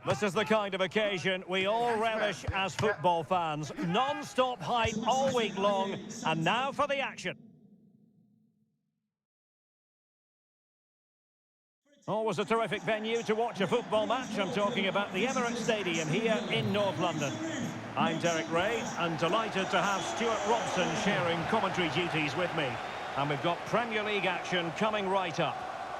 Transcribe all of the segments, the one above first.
This is the kind of occasion we all relish as football fans. Non-stop hype all week long, and now for the action. Always a terrific venue to watch a football match. I'm talking about the Emirates Stadium here in North London. I'm Derek Ray, and delighted to have Stuart Robson sharing commentary duties with me. And we've got Premier League action coming right up.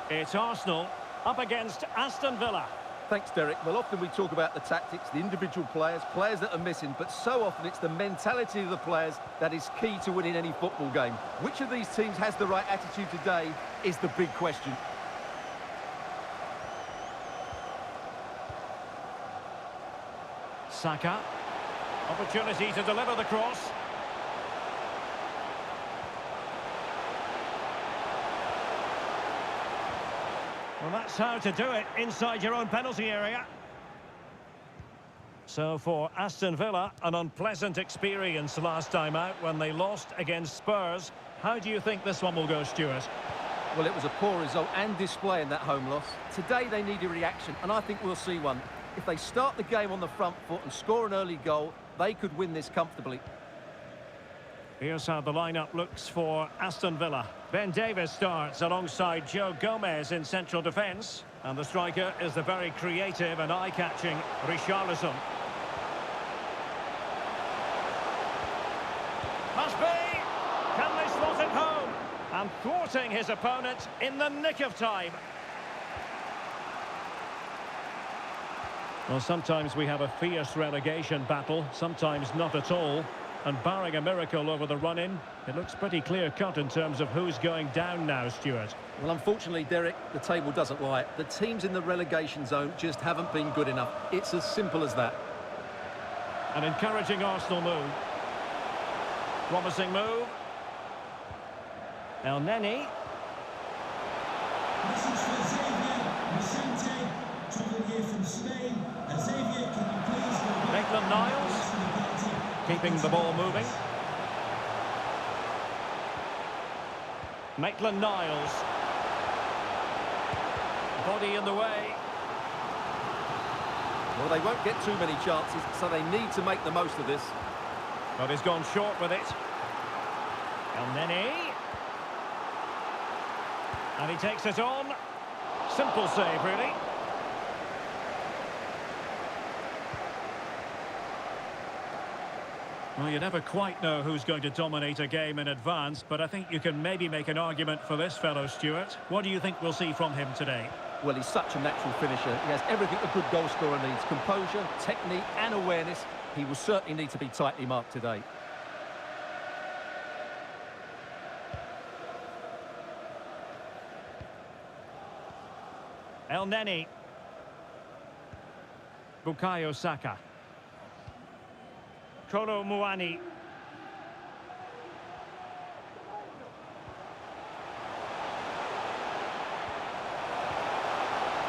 It's Arsenal up against Aston Villa. Thanks, Derek. Well, often we talk about the tactics, the individual players that are missing, but so often it's the mentality of the players that is key to winning any football game. Which of these teams has the right attitude today is the big question. Saka. Opportunity to deliver the cross. Well, that's how to do it inside your own penalty area. So for Aston Villa, an unpleasant experience last time out when they lost against Spurs. How do you think this one will go, Stuart? Well, it was a poor result and display in that home loss. Today they need a reaction, and I think we'll see one. If they start the game on the front foot and score an early goal, they could win this comfortably. Here's how the lineup looks for Aston Villa. Ben Davies starts alongside Joe Gomez in central defence. And the striker is the very creative and eye-catching Richarlison. Must be! Can they slot it home? And thwarting his opponent in the nick of time. Well, sometimes we have a fierce relegation battle, sometimes not at all. And barring a miracle over the run-in, it looks pretty clear-cut in terms of who's going down now, Stuart. Well, unfortunately, Derek, the table doesn't lie. The teams in the relegation zone just haven't been good enough. It's as simple as that. An encouraging Arsenal move. Promising move. El Neni. Message for Xavier Vicente, travelling here from Spain. Xavier, can you please go back? Maitland-Niles. Keeping the ball moving. Maitland-Niles. Body in the way. Well, they won't get too many chances, so they need to make the most of this. But he's gone short with it. El Neni. And he takes it on. Simple save, really. Well, you never quite know who's going to dominate a game in advance, but I think you can maybe make an argument for this fellow, Stuart. What do you think we'll see from him today? Well, he's such a natural finisher. He has everything a good goal scorer needs. Composure, technique and awareness. He will certainly need to be tightly marked today. El Neni. Bukayo Saka. Kolo Muani.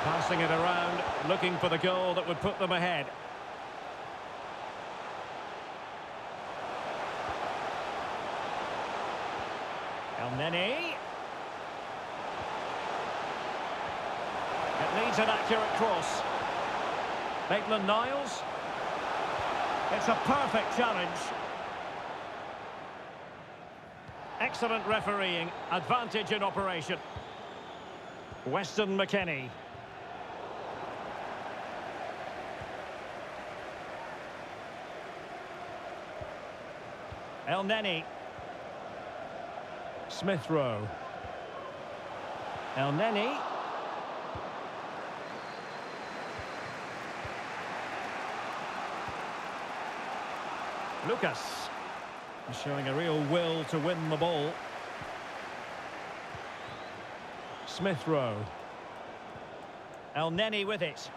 Passing it around, looking for the goal that would put them ahead. El Neni. It needs an accurate cross. Maitland-Niles. It's a perfect challenge. Excellent refereeing, advantage in operation. Weston McKennie. El Neni. Smith Rowe. El Neni. Lucas is showing a real will to win the ball. Smith Rowe. El Neni with it.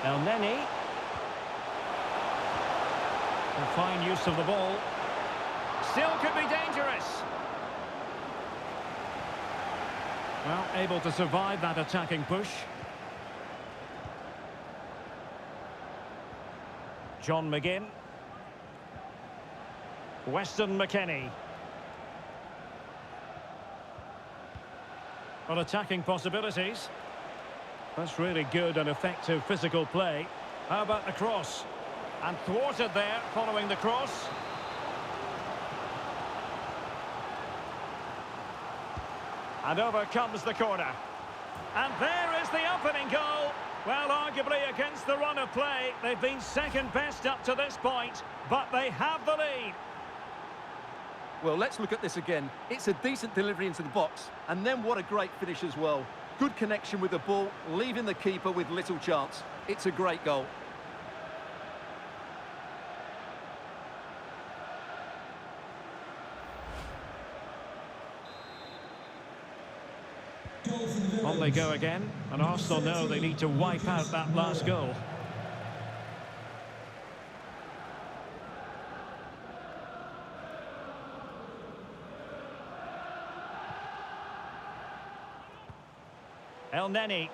El Neni. A fine use of the ball. Still could be dangerous. Well, able to survive that attacking push. John McGinn. Weston McKennie. Well, attacking possibilities. That's really good and effective physical play. How about the cross? And thwarted there following the cross. And over comes the corner. And there is the opening goal. Well, arguably against the run of play, they've been second best up to this point, but they have the lead. Well, let's look at this again. It's a decent delivery into the box, and then what a great finish as well. Good connection with the ball, leaving the keeper with little chance. It's a great goal. On they go again, and Arsenal know they need to wipe out that last goal. El Neni.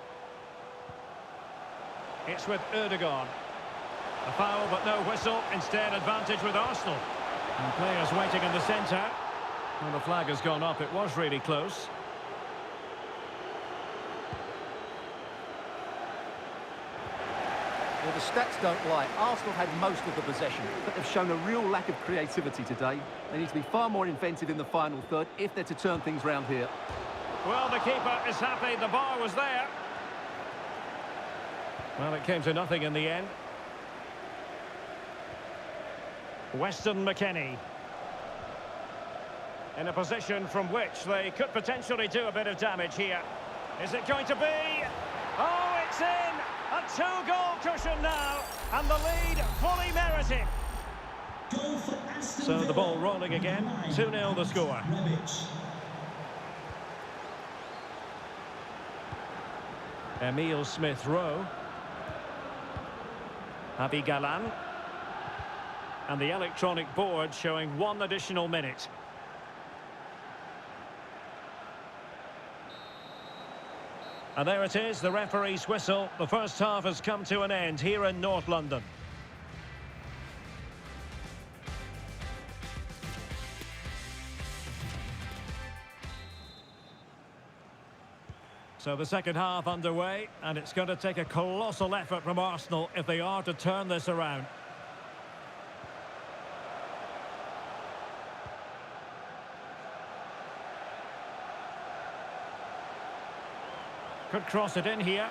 It's with Erdogan. A foul, but no whistle. Instead, advantage with Arsenal. And players waiting in the centre. Well, the flag has gone up. It was really close. Well, the stats don't lie. Arsenal had most of the possession, but they've shown a real lack of creativity today. They need to be far more inventive in the final third if they're to turn things round here. Well, the keeper is happy. The bar was there. Well, it came to nothing in the end. Weston McKennie. In a position from which they could potentially do a bit of damage here. Is it going to be? Oh, it's in! A two-goal cushion now, and the lead fully merited. So the ball rolling again, 2-0 the score. Emile Smith-Rowe. Abi Galan. And the electronic board showing 1 additional minute. And there it is, the referee's whistle. The first half has come to an end here in North London. So the second half underway, and it's going to take a colossal effort from Arsenal if they are to turn this around. Could cross it in here.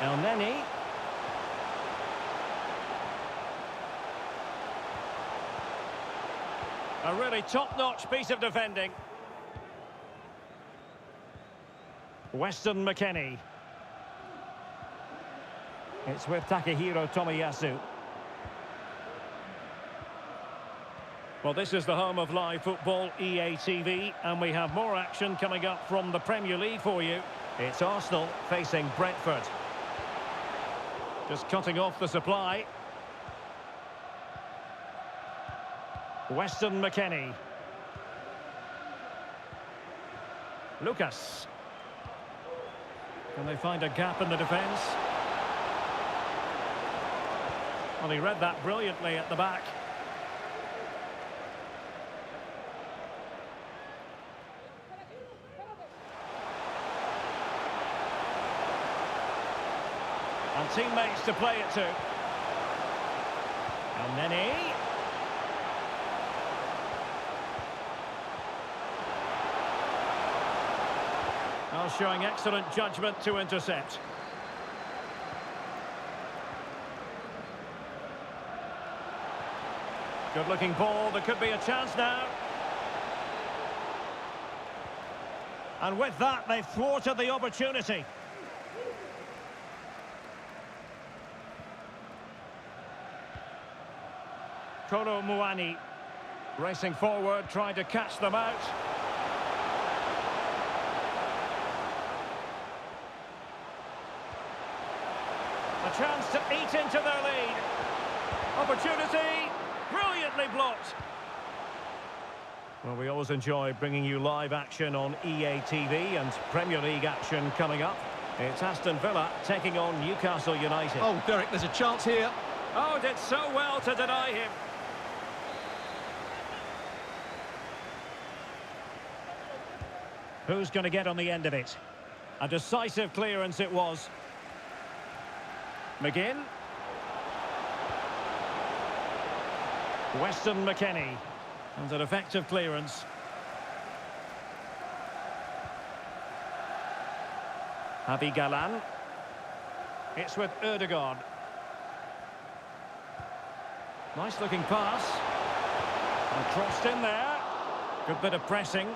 El Neni. A really top-notch piece of defending. Weston McKennie. It's with Takehiro Tomiyasu. Well, this is the home of live football, EA TV, and we have more action coming up from the Premier League for you. It's Arsenal facing Brentford. Just cutting off the supply. Weston McKennie. Lucas. Can they find a gap in the defence? Well, he read that brilliantly at the back. And teammates to play it to. And then now showing excellent judgment to intercept. Good looking ball, there could be a chance now. And with that, they've thwarted the opportunity. Kolo Muani racing forward, trying to catch them out. A chance to eat into their lead. Opportunity, brilliantly blocked. Well, we always enjoy bringing you live action on EA TV and Premier League action coming up. It's Aston Villa taking on Newcastle United. Oh, Derek, there's a chance here. Oh, did so well to deny him. Who's going to get on the end of it? A decisive clearance it was. McGinn. Weston McKennie. And an effective clearance. Javi Galan. It's with Ødegaard. Nice looking pass. And crossed in there. Good bit of pressing.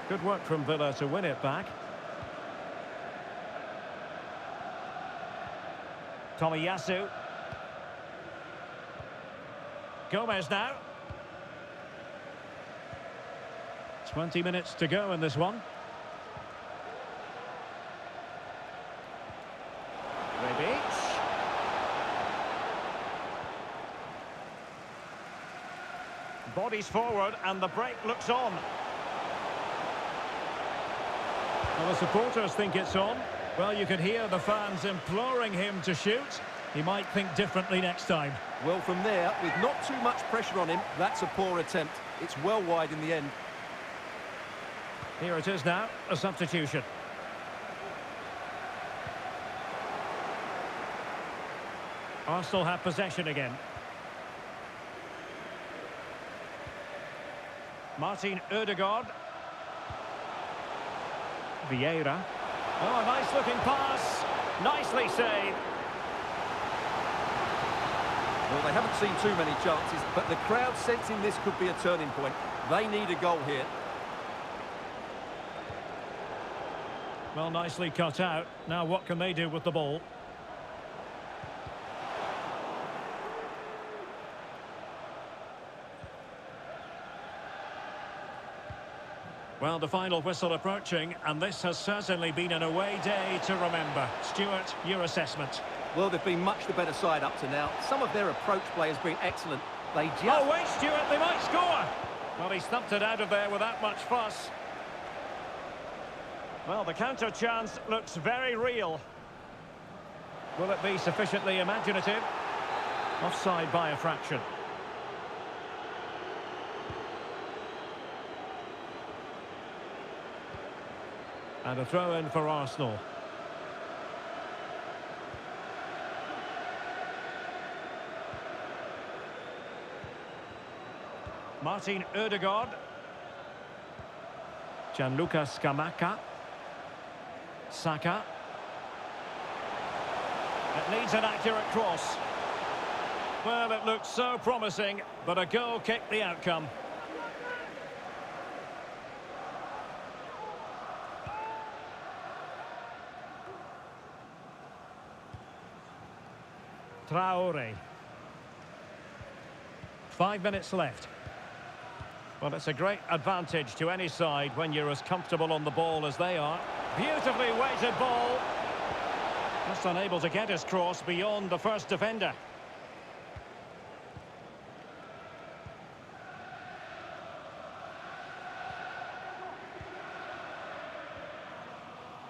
Good work from Villa to win it back. Tomiyasu. Gomez now. 20 minutes to go in this one. Rebic. Bodies forward and the break looks on. Well, the supporters think it's on. Well, you could hear the fans imploring him to shoot. He might think differently next time. Well, from there, with not too much pressure on him, that's a poor attempt. It's well wide in the end. Here it is now, a substitution. Arsenal have possession again. Martin Ødegaard. Vieira. Oh, a nice looking pass. Nicely saved. Well, they haven't seen too many chances, but the crowd sensing this could be a turning point. They need a goal here. Well, nicely cut out. Now what can they do with the ball? Well, the final whistle approaching, and this has certainly been an away day to remember. Stuart, your assessment? Well, they've been much the better side up to now. Some of their approach play has been excellent. They just... Oh, wait, Stuart, they might score! Well, he stumped it out of there without much fuss. Well, the counter chance looks very real. Will it be sufficiently imaginative? Offside by a fraction. And a throw-in for Arsenal. Martin Ødegaard. Gianluca Scamacca. Saka. It needs an accurate cross. Well, it looked so promising, but a goal kicked the outcome. Traore. 5 minutes left. Well, it's a great advantage to any side when you're as comfortable on the ball as they are. Beautifully weighted ball. Just unable to get his cross beyond the first defender.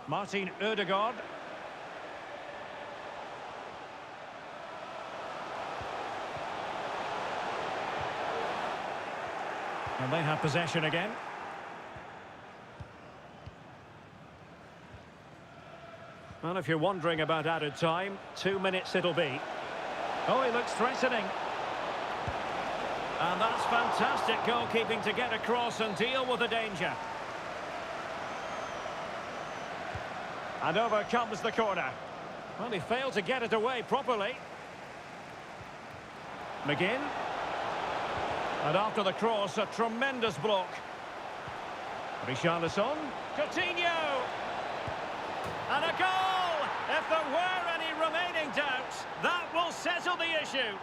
Martin Ødegaard. And they have possession again. Well, if you're wondering about added time, 2 minutes it'll be. Oh, he looks threatening. And that's fantastic goalkeeping to get across and deal with the danger. And over comes the corner. Well, he failed to get it away properly. McGinn. And after the cross, a tremendous block. Richarlison. Coutinho. And a goal! If there were any remaining doubts, that will settle the issue.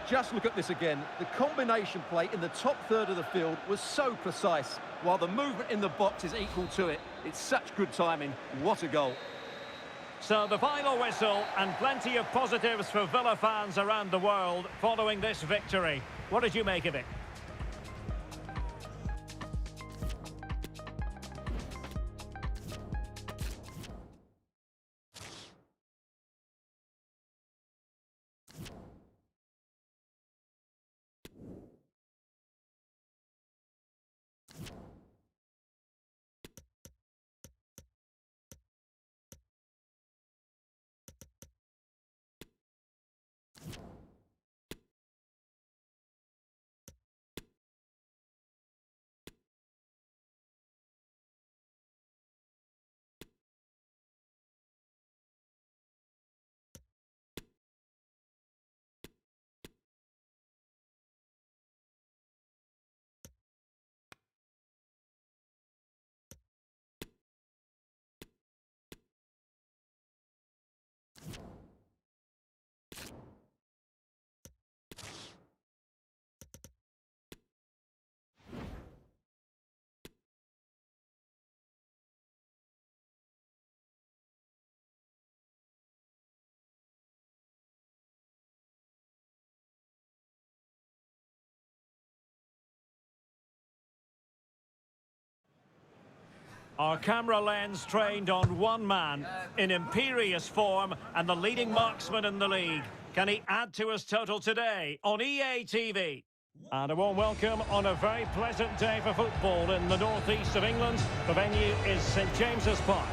Just look at this again. The combination play in the top third of the field was so precise, while the movement in the box is equal to it. It's such good timing. What a goal. So the final whistle, and plenty of positives for Villa fans around the world following this victory. What did you make of it? Our camera lens trained on one man in imperious form and the leading marksman in the league. Can he add to his total today on EA TV? And a warm welcome on a very pleasant day for football in the northeast of England. The venue is St James's Park.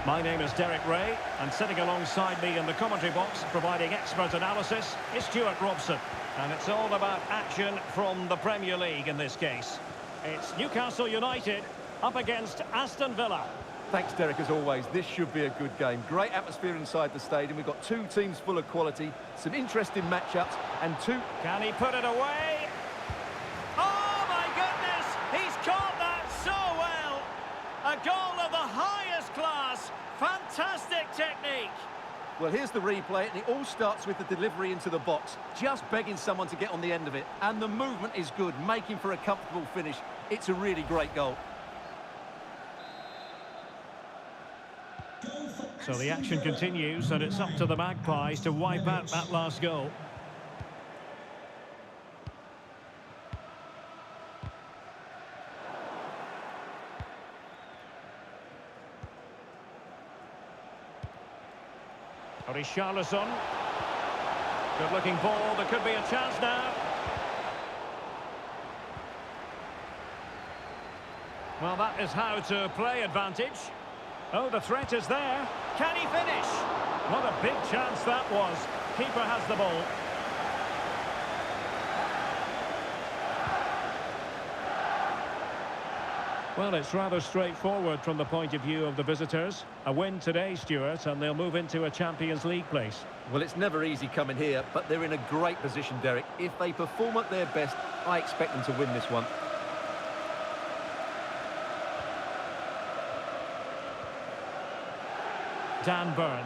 My name is Derek Ray, and sitting alongside me in the commentary box, providing expert analysis, is Stuart Robson. And it's all about action from the Premier League in this case. It's Newcastle United up against Aston Villa. Thanks, Derek, as always. This should be a good game. Great atmosphere inside the stadium. We've got two teams full of quality, some interesting matchups, and two... Can he put it away? Oh, my goodness! He's caught that so well! A goal of the highest class. Fantastic technique. Well, here's the replay, and it all starts with the delivery into the box. Just begging someone to get on the end of it. And the movement is good, making for a comfortable finish. It's a really great goal. So the action continues, and it's up to the Magpies to wipe out that last goal. Richarlison. Good-looking ball. There could be a chance now. Well, that is how to play advantage. Oh, the threat is there. Can he finish? What a big chance that was. Keeper has the ball. Well, it's rather straightforward from the point of view of the visitors. A win today, Stuart, and they'll move into a Champions League place. Well, it's never easy coming here, but they're in a great position, Derek. If they perform at their best, I expect them to win this one. Dan Burn.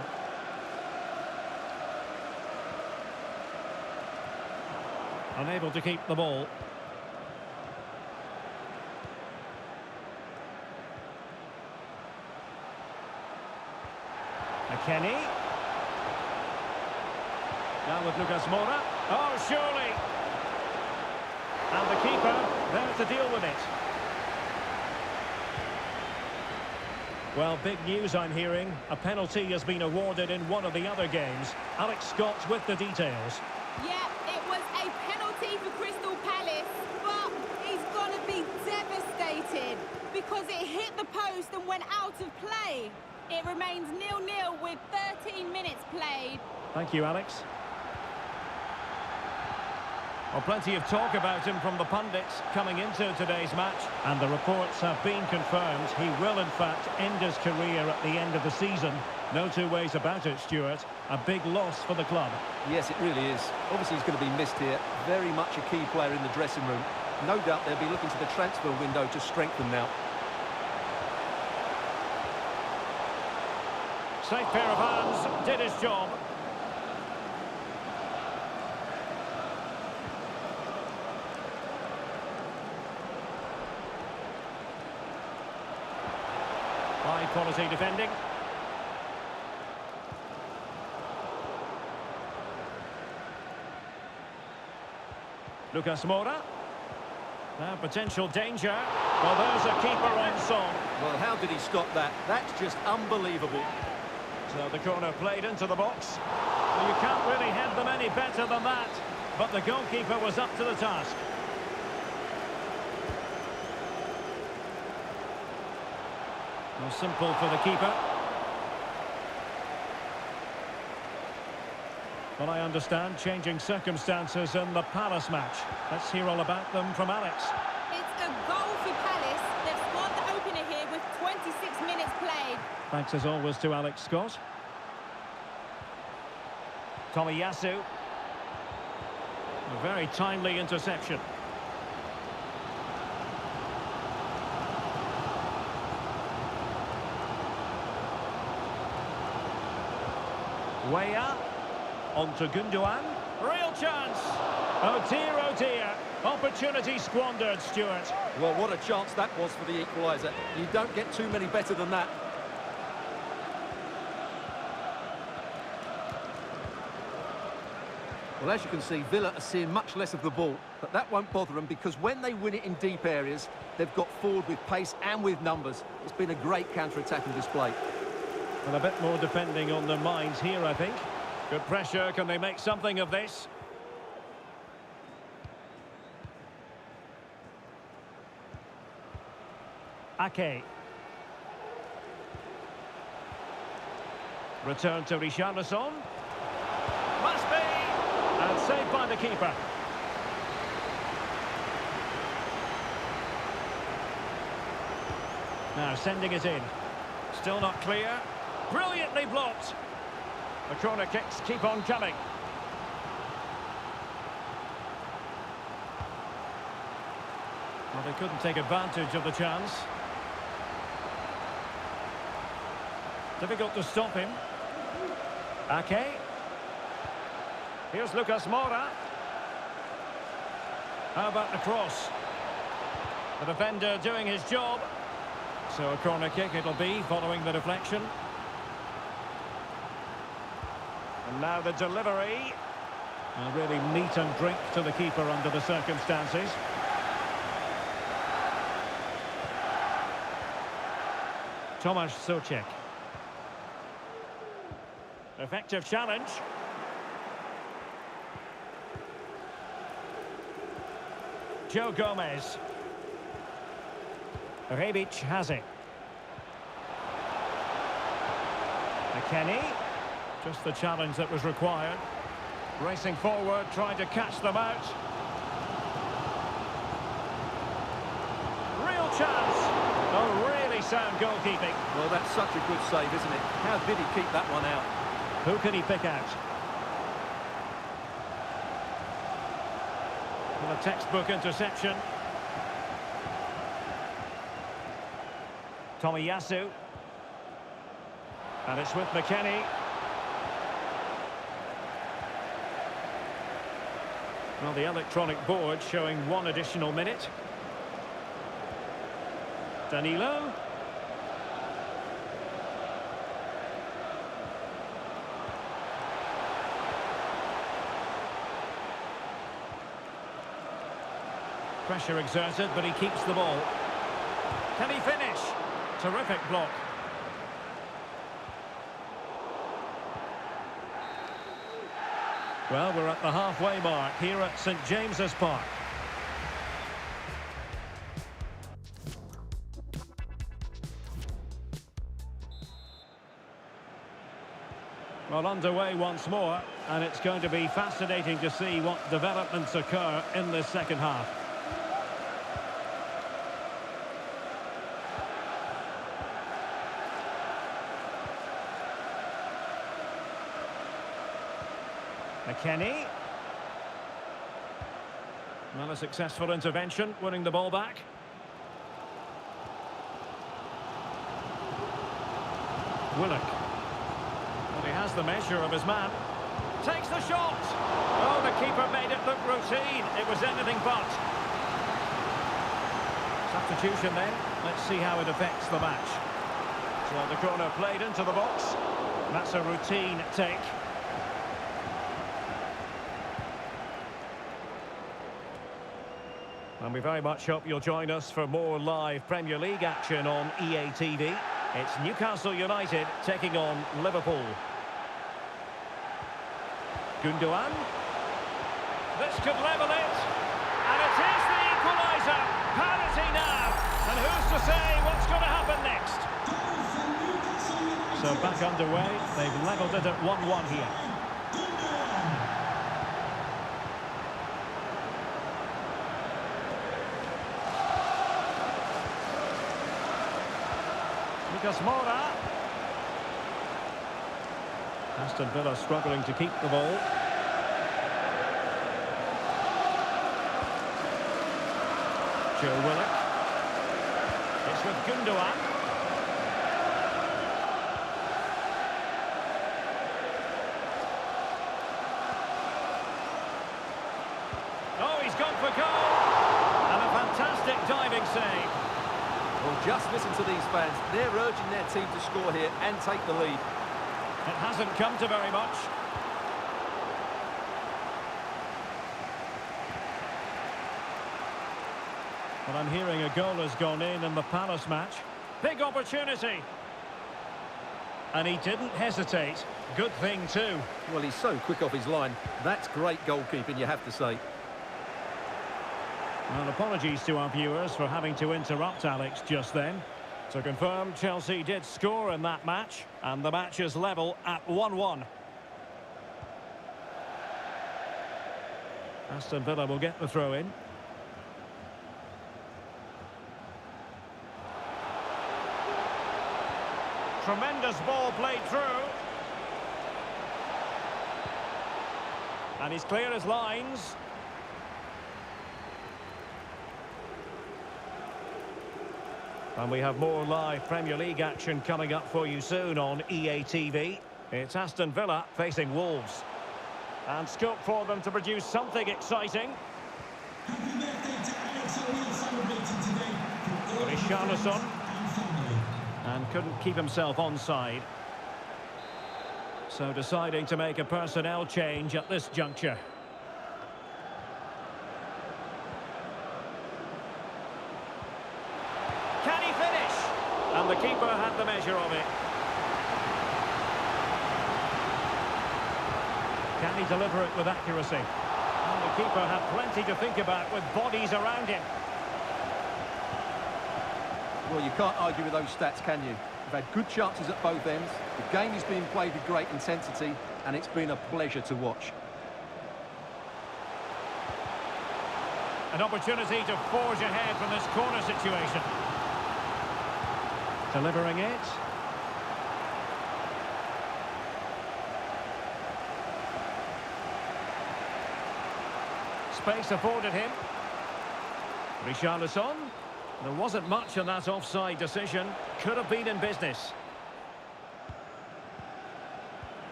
Unable to keep the ball. McKennie. Now with Lucas Moura. Oh, surely. And the keeper there to deal with it. Well, big news I'm hearing. A penalty has been awarded in one of the other games. Alex Scott with the details. Yeah, it was a penalty for Crystal Palace, but he's going to be devastated because it hit the post and went out of play. It remains 0-0 with 13 minutes played. Thank you, Alex. Well, plenty of talk about him from the pundits coming into today's match, and the reports have been confirmed. He will, in fact, end his career at the end of the season. No two ways about it, Stuart. A big loss for the club. Yes, it really is. Obviously, he's going to be missed here. Very much a key player in the dressing room. No doubt they'll be looking to the transfer window to strengthen now. Safe pair of hands, did his job. quality defending. Lucas Moura. Now potential danger. Well, there's a keeper on song. Well, how did he stop that? That's just unbelievable. So the corner played into the box. Well, you can't really head them any better than that. But the goalkeeper was up to the task. Well, simple for the keeper. Well, I understand changing circumstances in the Palace match. Let's hear all about them from Alex. It's a goal for Palace. They've scored the opener here with 26 minutes played. Thanks as always to Alex Scott. Tomiyasu. A very timely interception. Weah. On to Gundogan. Real chance. Oh dear, oh dear. Opportunity squandered, Stuart. Well, what a chance that was for the equaliser. You don't get too many better than that. Well, as you can see, Villa are seeing much less of the ball, but that won't bother them because when they win it in deep areas, they've got forward with pace and with numbers. It's been a great counter-attacking display. And a bit more defending on their minds here, I think. Good pressure. Can they make something of this? Ake. Return to Richarlison. Must be! And saved by the keeper. Now sending it in. Still not clear. Brilliantly blocked. The corner kicks keep on coming. Well, they couldn't take advantage of the chance. Difficult to stop him. Ake. Here's Lucas Moura. How about the cross? The defender doing his job. So a corner kick it'll be following the deflection. And now the delivery. Really meat and drink to the keeper under the circumstances. Tomasz Souček. Effective challenge. Joe Gomez. Rebic has it. McKennie. Just the challenge that was required. Racing forward, trying to catch them out. Real chance. Oh, really sound goalkeeping. Well, that's such a good save, isn't it? How did he keep that one out? Who can he pick out? Well, a textbook interception. Tomiyasu. And it's with McKennie. Well, the electronic board showing 1 additional minute. Danilo. Pressure exerted, but he keeps the ball. Can he finish? Terrific block. Well, we're at the halfway mark here at St James's Park. Well, underway once more, and it's going to be fascinating to see what developments occur in this second half. McKennie. Well, a successful intervention, winning the ball back. Willock. Well, he has the measure of his man. Takes the shot. Oh, the keeper made it look routine. It was anything but. Substitution then. Let's see how it affects the match. So the corner played into the box. That's a routine take. And we very much hope you'll join us for more live Premier League action on EA TV. It's Newcastle United taking on Liverpool. Gundogan. This could level it. And it is the equaliser. Parity now. And who's to say what's going to happen next? So back underway. They've levelled it at 1-1 here. Lucas Moura. Aston Villa struggling to keep the ball. Joe Willock. It's with Gundogan. Oh, he's gone for goal. And a fantastic diving save. Well, just listen to these fans. They're urging their team to score here and take the lead. It hasn't come to very much. Well, I'm hearing a goal has gone in the Palace match. Big opportunity. And he didn't hesitate. Good thing too. Well, he's so quick off his line. That's great goalkeeping, you have to say. Well, apologies to our viewers for having to interrupt Alex just then. To confirm, Chelsea did score in that match, and the match is level at 1-1. Aston Villa will get the throw in. Tremendous ball played through. And he's clear as lines. And we have more live Premier League action coming up for you soon on EA TV. It's Aston Villa facing Wolves. And scope for them to produce something exciting. Happy birthday to Alex O'Neill celebrating today from all Richarlison. and family. And couldn't keep himself onside. So deciding to make a personnel change at this juncture. Can he finish? And the keeper had the measure of it. Can he deliver it with accuracy? And the keeper had plenty to think about with bodies around him. Well, you can't argue with those stats, can you? You've had good chances at both ends. The game is being played with great intensity, and it's been a pleasure to watch. An opportunity to forge ahead from this corner situation. Delivering it. Space afforded him. Richarlison. There wasn't much in that offside decision. Could have been in business.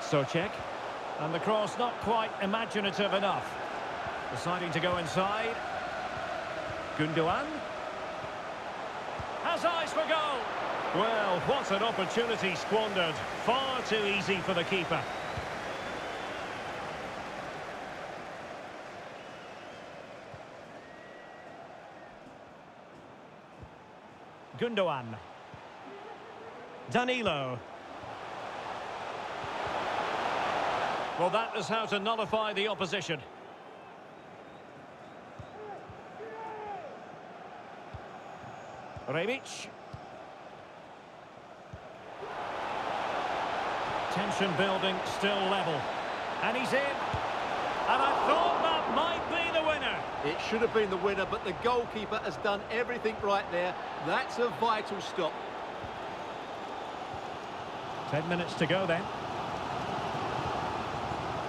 Souček. And the cross not quite imaginative enough. Deciding to go inside. Gundogan. Has eyes for goal. Well, what an opportunity squandered. Far too easy for the keeper. Gundogan. Danilo. Well, that is how to nullify the opposition. Rebic. Tension building, still level. And he's in. And I thought that might be the winner. It should have been the winner, but the goalkeeper has done everything right there. That's a vital stop. 10 minutes to go then.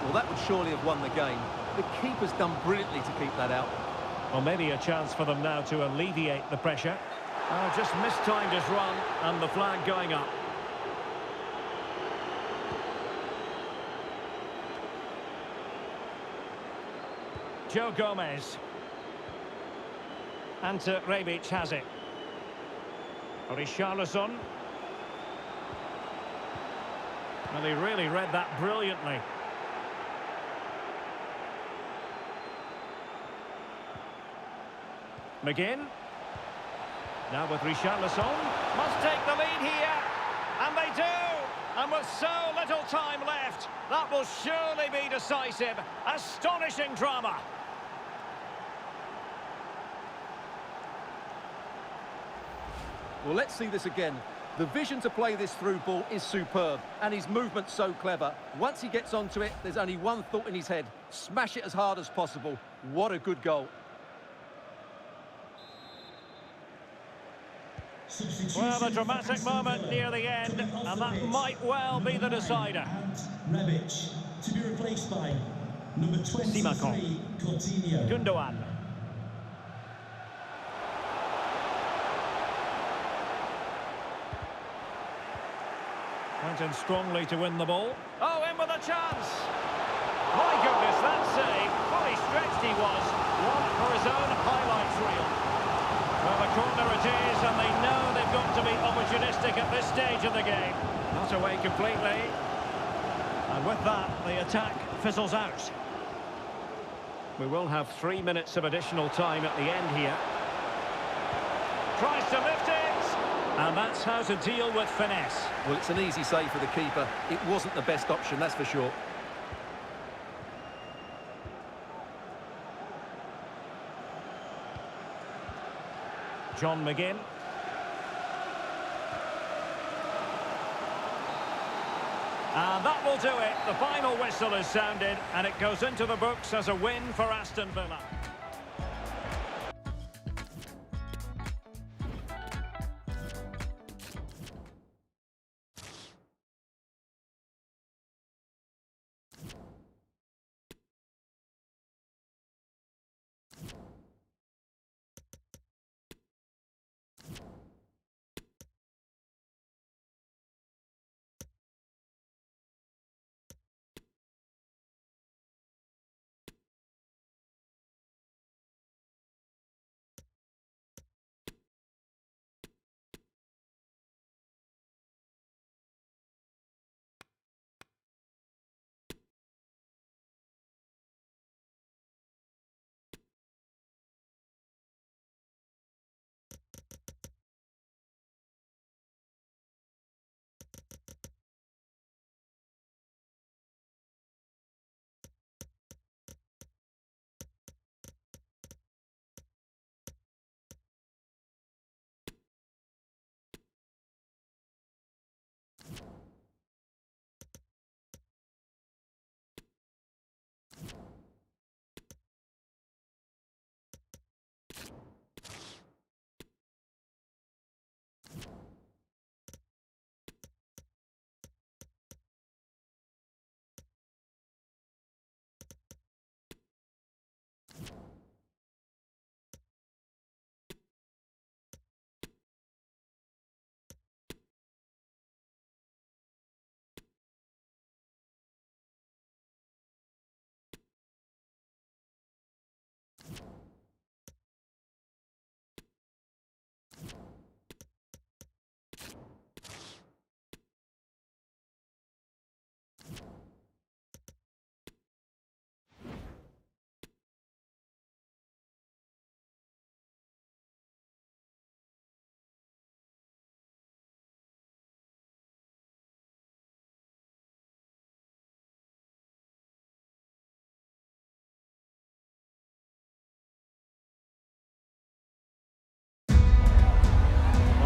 Well, that would surely have won the game. The keeper's done brilliantly to keep that out. Well, maybe a chance for them now to alleviate the pressure. Oh, just mistimed his run, and the flag going up. Joe Gomez. Ante Rebic has it. Richarlison. Well, he really read that brilliantly. McGinn. Now with Richarlison. Must take the lead here. And they do. And with so little time left, that will surely be decisive. Astonishing drama. Well, let's see this again. The vision to play this through ball is superb, and his movement's so clever. Once he gets onto it, there's only one thought in his head. Smash it as hard as possible. What a good goal. Well, a dramatic moment near the end, and that might well be the decider. Rebic to be replaced by number 23, Coutinho. Gundogan. Went in strongly to win the ball. Oh, in with a chance! My goodness, that save! Fully stretched he was. One for his own highlights reel. Well, the corner it is, and they know they've got to be opportunistic at this stage of the game. Not away completely. And with that, the attack fizzles out. We will have 3 minutes of additional time at the end here. Tries to lift it! And that's how to deal with finesse. Well, it's an easy save for the keeper. It wasn't the best option, that's for sure. John McGinn. And that will do it. The final whistle is sounded, and it goes into the books as a win for Aston Villa.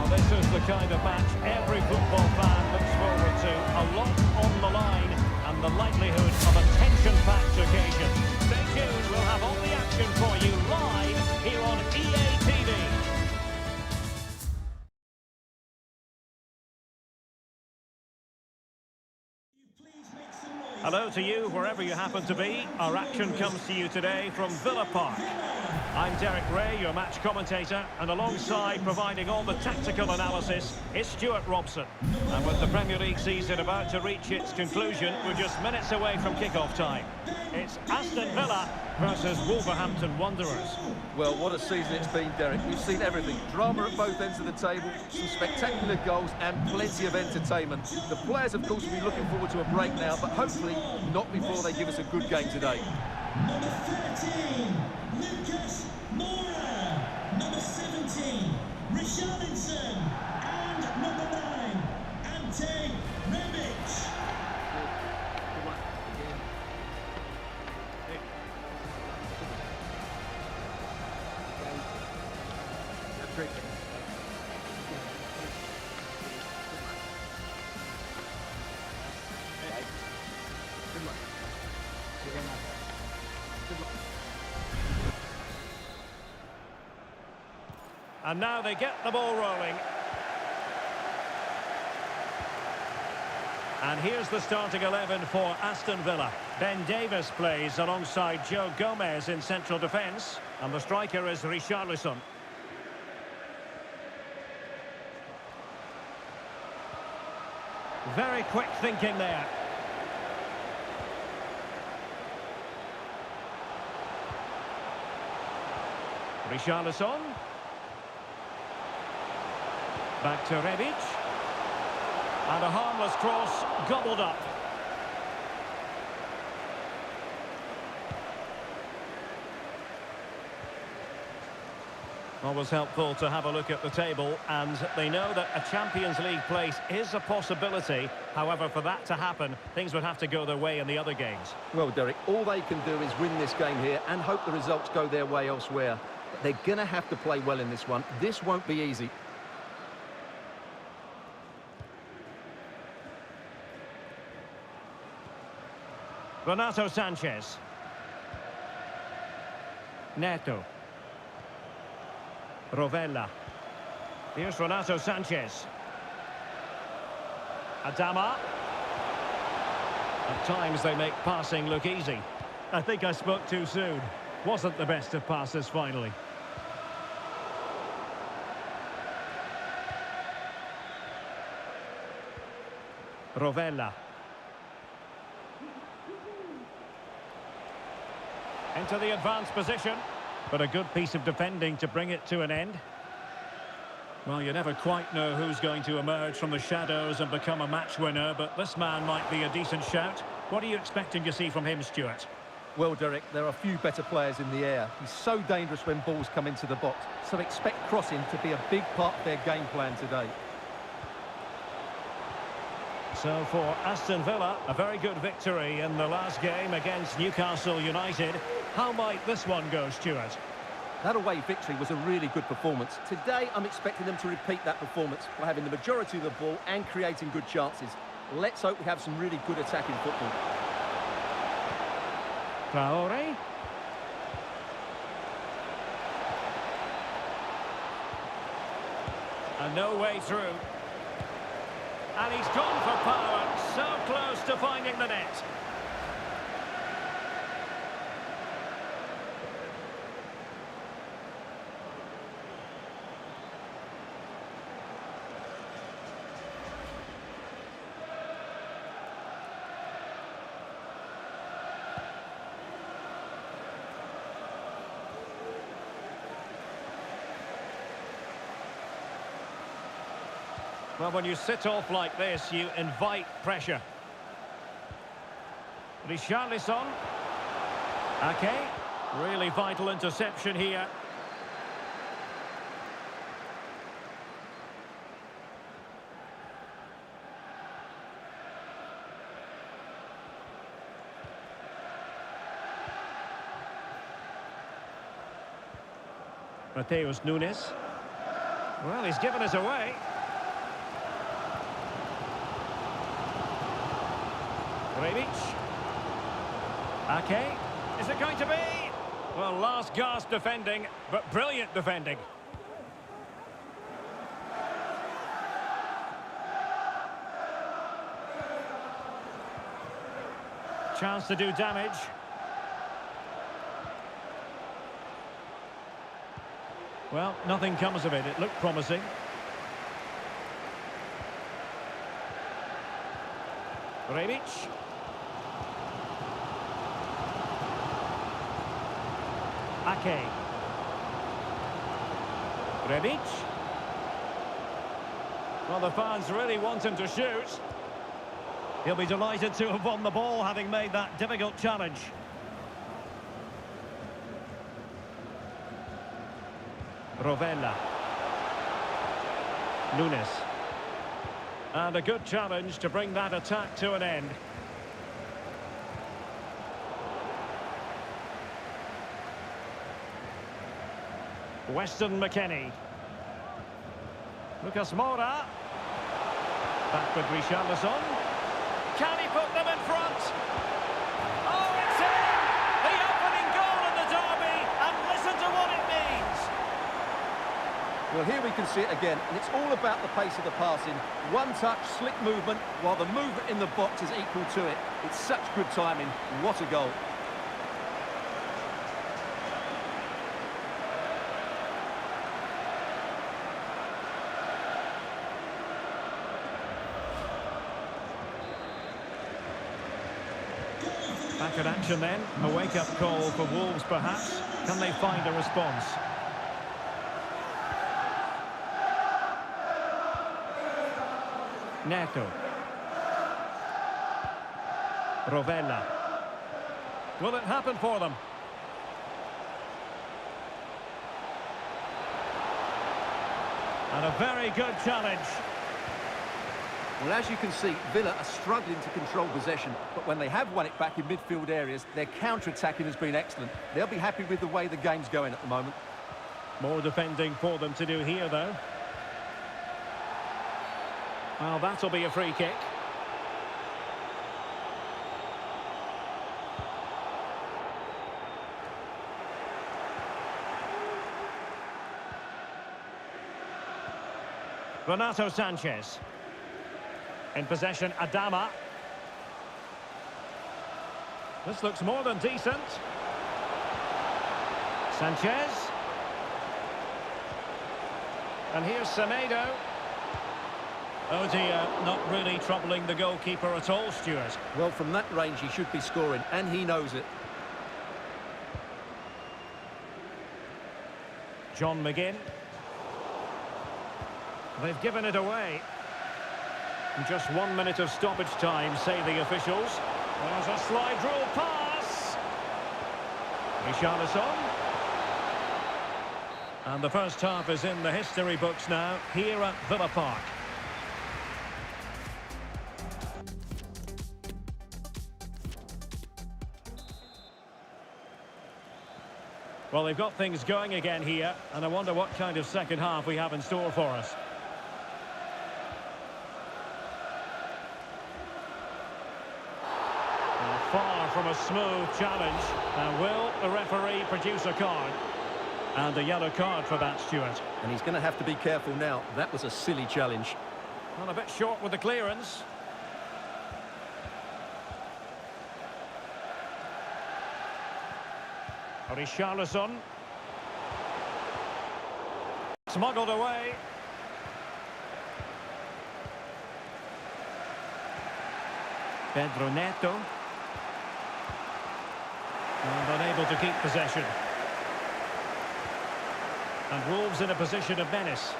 This is the kind of match every football fan looks forward to. A lot on the line and the likelihood of a tension-packed occasion. Stay tuned, we'll have all the action for you live here on EA TV. Hello to you, wherever you happen to be. Our action comes to you today from Villa Park. I'm Derek Ray, your match commentator, and alongside providing all the tactical analysis is Stuart Robson. And with the Premier League season about to reach its conclusion, we're just minutes away from kick-off time. It's Aston Villa versus Wolverhampton Wanderers. Well, what a season it's been, Derek. We've seen everything. Drama at both ends of the table, some spectacular goals and plenty of entertainment. The players, of course, will be looking forward to a break now, but hopefully not before they give us a good game today. Number 13, Lucas Moura. Number 17, Richarlison. And number 9, Ante Rebic. And now they get the ball rolling. And here's the starting 11 for Aston Villa. Ben Davies plays alongside Joe Gomez in central defence. And the striker is Richarlison. Very quick thinking there. Richarlison. Back to Rebic. And a harmless cross gobbled up. Always helpful to have a look at the table, and they know that a Champions League place is a possibility. However, for that to happen, things would have to go their way in the other games. Well, Derek, all they can do is win this game here and hope the results go their way elsewhere. But they're going to have to play well in this one. This won't be easy. Renato Sanchez. Neto. Rovella. Here's Renato Sanchez. Adama. At times they make passing look easy. I think I spoke too soon. Wasn't the best of passes finally. Rovella. Into the advanced position, but a good piece of defending to bring it to an end. Well, you never quite know who's going to emerge from the shadows and become a match winner, but this man might be a decent shout. What are you expecting to see from him, Stuart? Well, Derek, there are a few better players in the air. He's so dangerous when balls come into the box, so expect crossing to be a big part of their game plan today. So for Aston Villa, a very good victory in the last game against Newcastle United. How might this one go, Stuart? That away victory was a really good performance. Today, I'm expecting them to repeat that performance by having the majority of the ball and creating good chances. Let's hope we have some really good attacking football. Traore. And no way through. And he's gone for power, so close to finding the net. Well, when you sit off like this, you invite pressure. Richarlison. Ake. Really vital interception here. Mateus Nunes. Well, he's given us away. Rebic. Ake. Is it going to be? Well, last gasp defending, but brilliant defending. Chance to do damage. Well, nothing comes of it. It looked promising. Rebic. Ake. Rebic. Well, the fans really want him to shoot. He'll be delighted to have won the ball, having made that difficult challenge. Rovella. Nunes. And a good challenge to bring that attack to an end. Weston McKennie. Lucas Moura. Back with Richarlison. Can he put them in front? Oh, it's in! The opening goal in the derby, and listen to what it means. Well, here we can see it again, and it's all about the pace of the passing. One touch, slick movement, while the movement in the box is equal to it. It's such good timing. What a goal. Back in action then. A wake-up call for Wolves, perhaps. Can they find a response? Neto. Rovella. Will it happen for them? And a very good challenge. Well, as you can see, Villa are struggling to control possession, but when they have won it back in midfield areas, their counter-attacking has been excellent. They'll be happy with the way the game's going at the moment. More defending for them to do here, though. Well, that'll be a free kick. Renato Sanchez. In possession, Adama. This looks more than decent. Sanchez. And here's Semedo. Oh dear, not really troubling the goalkeeper at all, Stuart. Well, from that range, he should be scoring, and he knows it. John McGinn. They've given it away. Just 1 minute of stoppage time, say the officials. There's a slide rule pass. Richarlison. And the first half is in the history books now, here at Villa Park. Well, they've got things going again here, and I wonder what kind of second half we have in store for us. Far from a smooth challenge. Now, will the referee produce a card? And a yellow card for that, Stuart. And he's going to have to be careful now. That was a silly challenge. Well, a bit short with the clearance. Richarlison. Smuggled away. Pedro Neto. And unable to keep possession. And Wolves in a position of menace.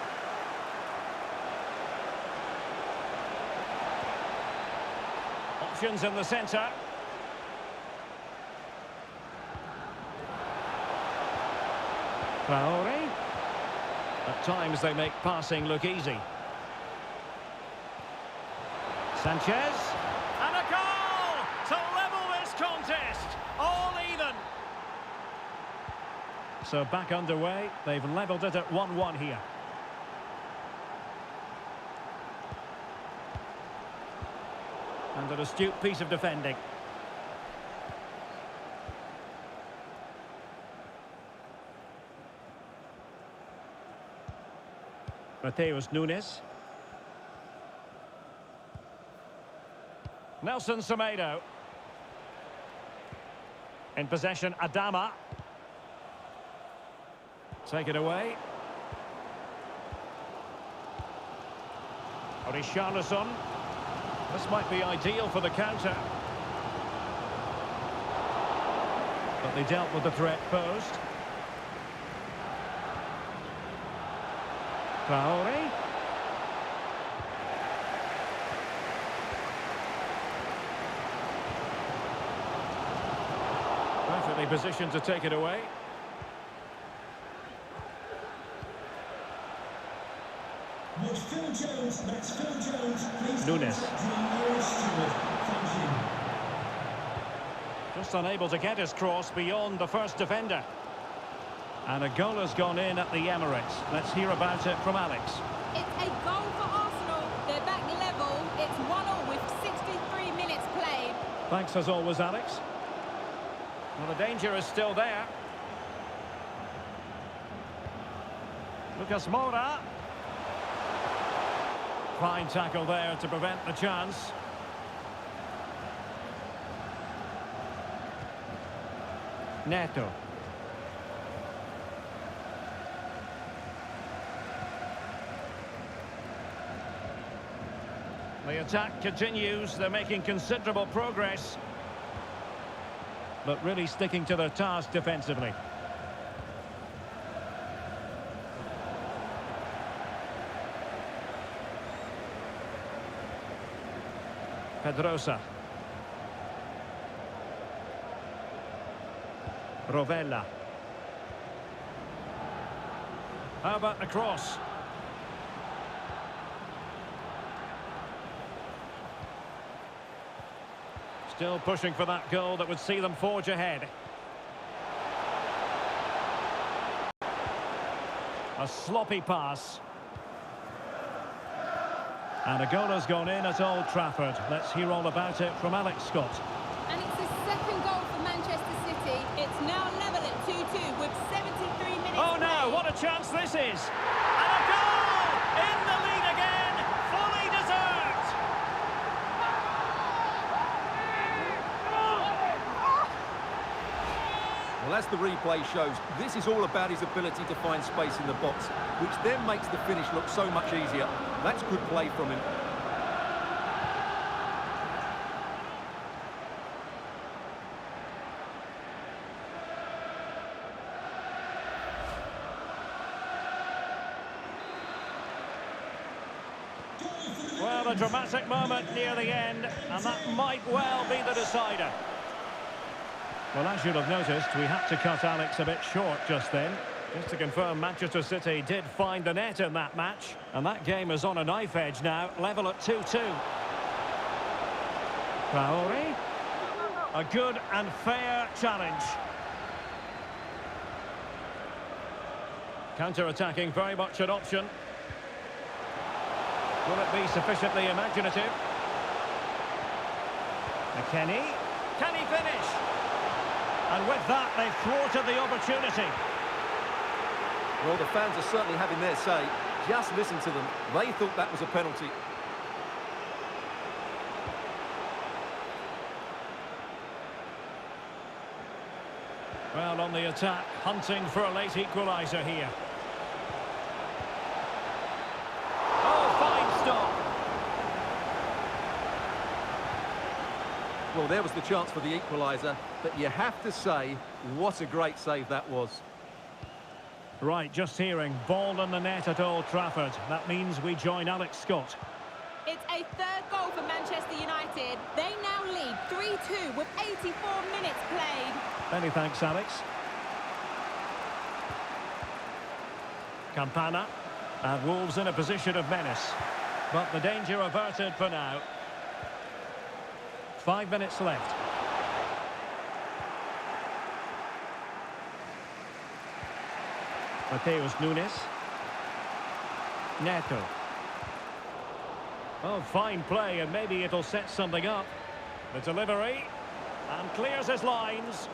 Options in the centre. Traore. At times they make passing look easy. Sanchez. And a goal to level this contest. All even. So back underway. They've levelled it at 1-1 here. And an astute piece of defending. Mateus Nunes. Nelson Semedo. In possession, Adama. Take it away. Richarlison. This might be ideal for the counter. But they dealt with the threat posed. Traore. Perfectly positioned to take it away. Watch Phil Jones, that's Phil Jones. Please Nunes. contact the nearest steward. Thank you. Just unable to get his cross beyond the first defender. And a goal has gone in at the Emirates. Let's hear about it from Alex. It's a goal for Arsenal. They're back level. It's 1-1 with 63 minutes played. Thanks as always, Alex. Well, the danger is still there. Lucas Moura. Fine tackle there to prevent the chance. Neto. The attack continues. They're making considerable progress, but really sticking to their task defensively. Pedrosa. Rovella. How about the cross? Still pushing for that goal that would see them forge ahead. A sloppy pass. And a goal has gone in at Old Trafford. Let's hear all about it from Alex Scott. And it's the second goal for Manchester City. It's now level at 2-2 with 73 minutes Oh no, played. what a chance this is! And a goal! In the lead again! Fully deserved! Well, as the replay shows, this is all about his ability to find space in the box, which then makes the finish look so much easier. That's good play from him. Well, a dramatic moment near the end, and that might well be the decider. Well, as you'll have noticed, we had to cut Alex a bit short just then. Just to confirm, Manchester City did find the net in that match, and that game is on a knife edge now, level at 2-2. Traore. A good and fair challenge. Counter-attacking, very much an option. Will it be sufficiently imaginative? McKennie. Can he finish? And with that, they've thwarted the opportunity. Well, the fans are certainly having their say. Just listen to them. They thought that was a penalty. Well, on the attack, hunting for a late equaliser here. Oh, fine stop. Well, there was the chance for the equaliser, but you have to say, what a great save that was. Right, just hearing, ball in the net at Old Trafford. That means we join Alex Scott. It's a third goal for Manchester United. They now lead 3-2 with 84 minutes played. Many thanks, Alex. Campana. And Wolves in a position of menace. But the danger averted for now. 5 minutes left. Mateus Nunes. Neto. Oh, fine play, and maybe it'll set something up. The delivery, and clears his lines.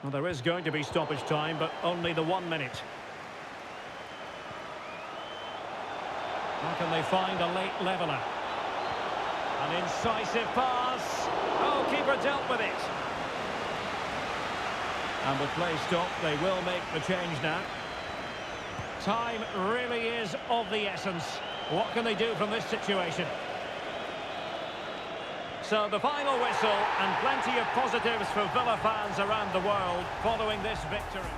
Well, there is going to be stoppage time, but only the 1 minute. How can they find a late leveller? An incisive pass. Oh, keeper dealt with it. And with play stopped, they will make the change now. Time really is of the essence. What can they do from this situation? So the final whistle, and plenty of positives for Villa fans around the world following this victory.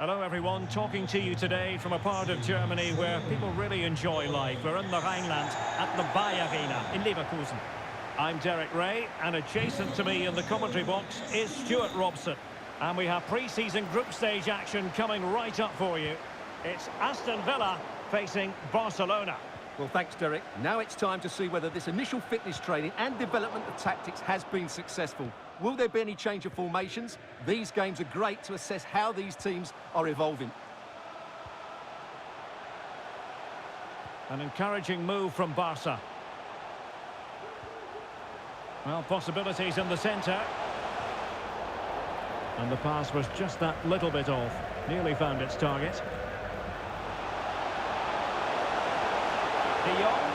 Hello everyone, talking to you today from a part of Germany where people really enjoy life. We're in the Rhineland at the Bayer Arena in Leverkusen. I'm Derek Ray, and adjacent to me in the commentary box is Stuart Robson. And we have pre-season group stage action coming right up for you. It's Aston Villa facing Barcelona. Well, thanks, Derek. Now it's time to see whether this initial fitness training and development of tactics has been successful. Will there be any change of formations? These games are great to assess how these teams are evolving. An encouraging move from Barca. Well, possibilities in the centre. And the pass was just that little bit off. Nearly found its target. De Jong.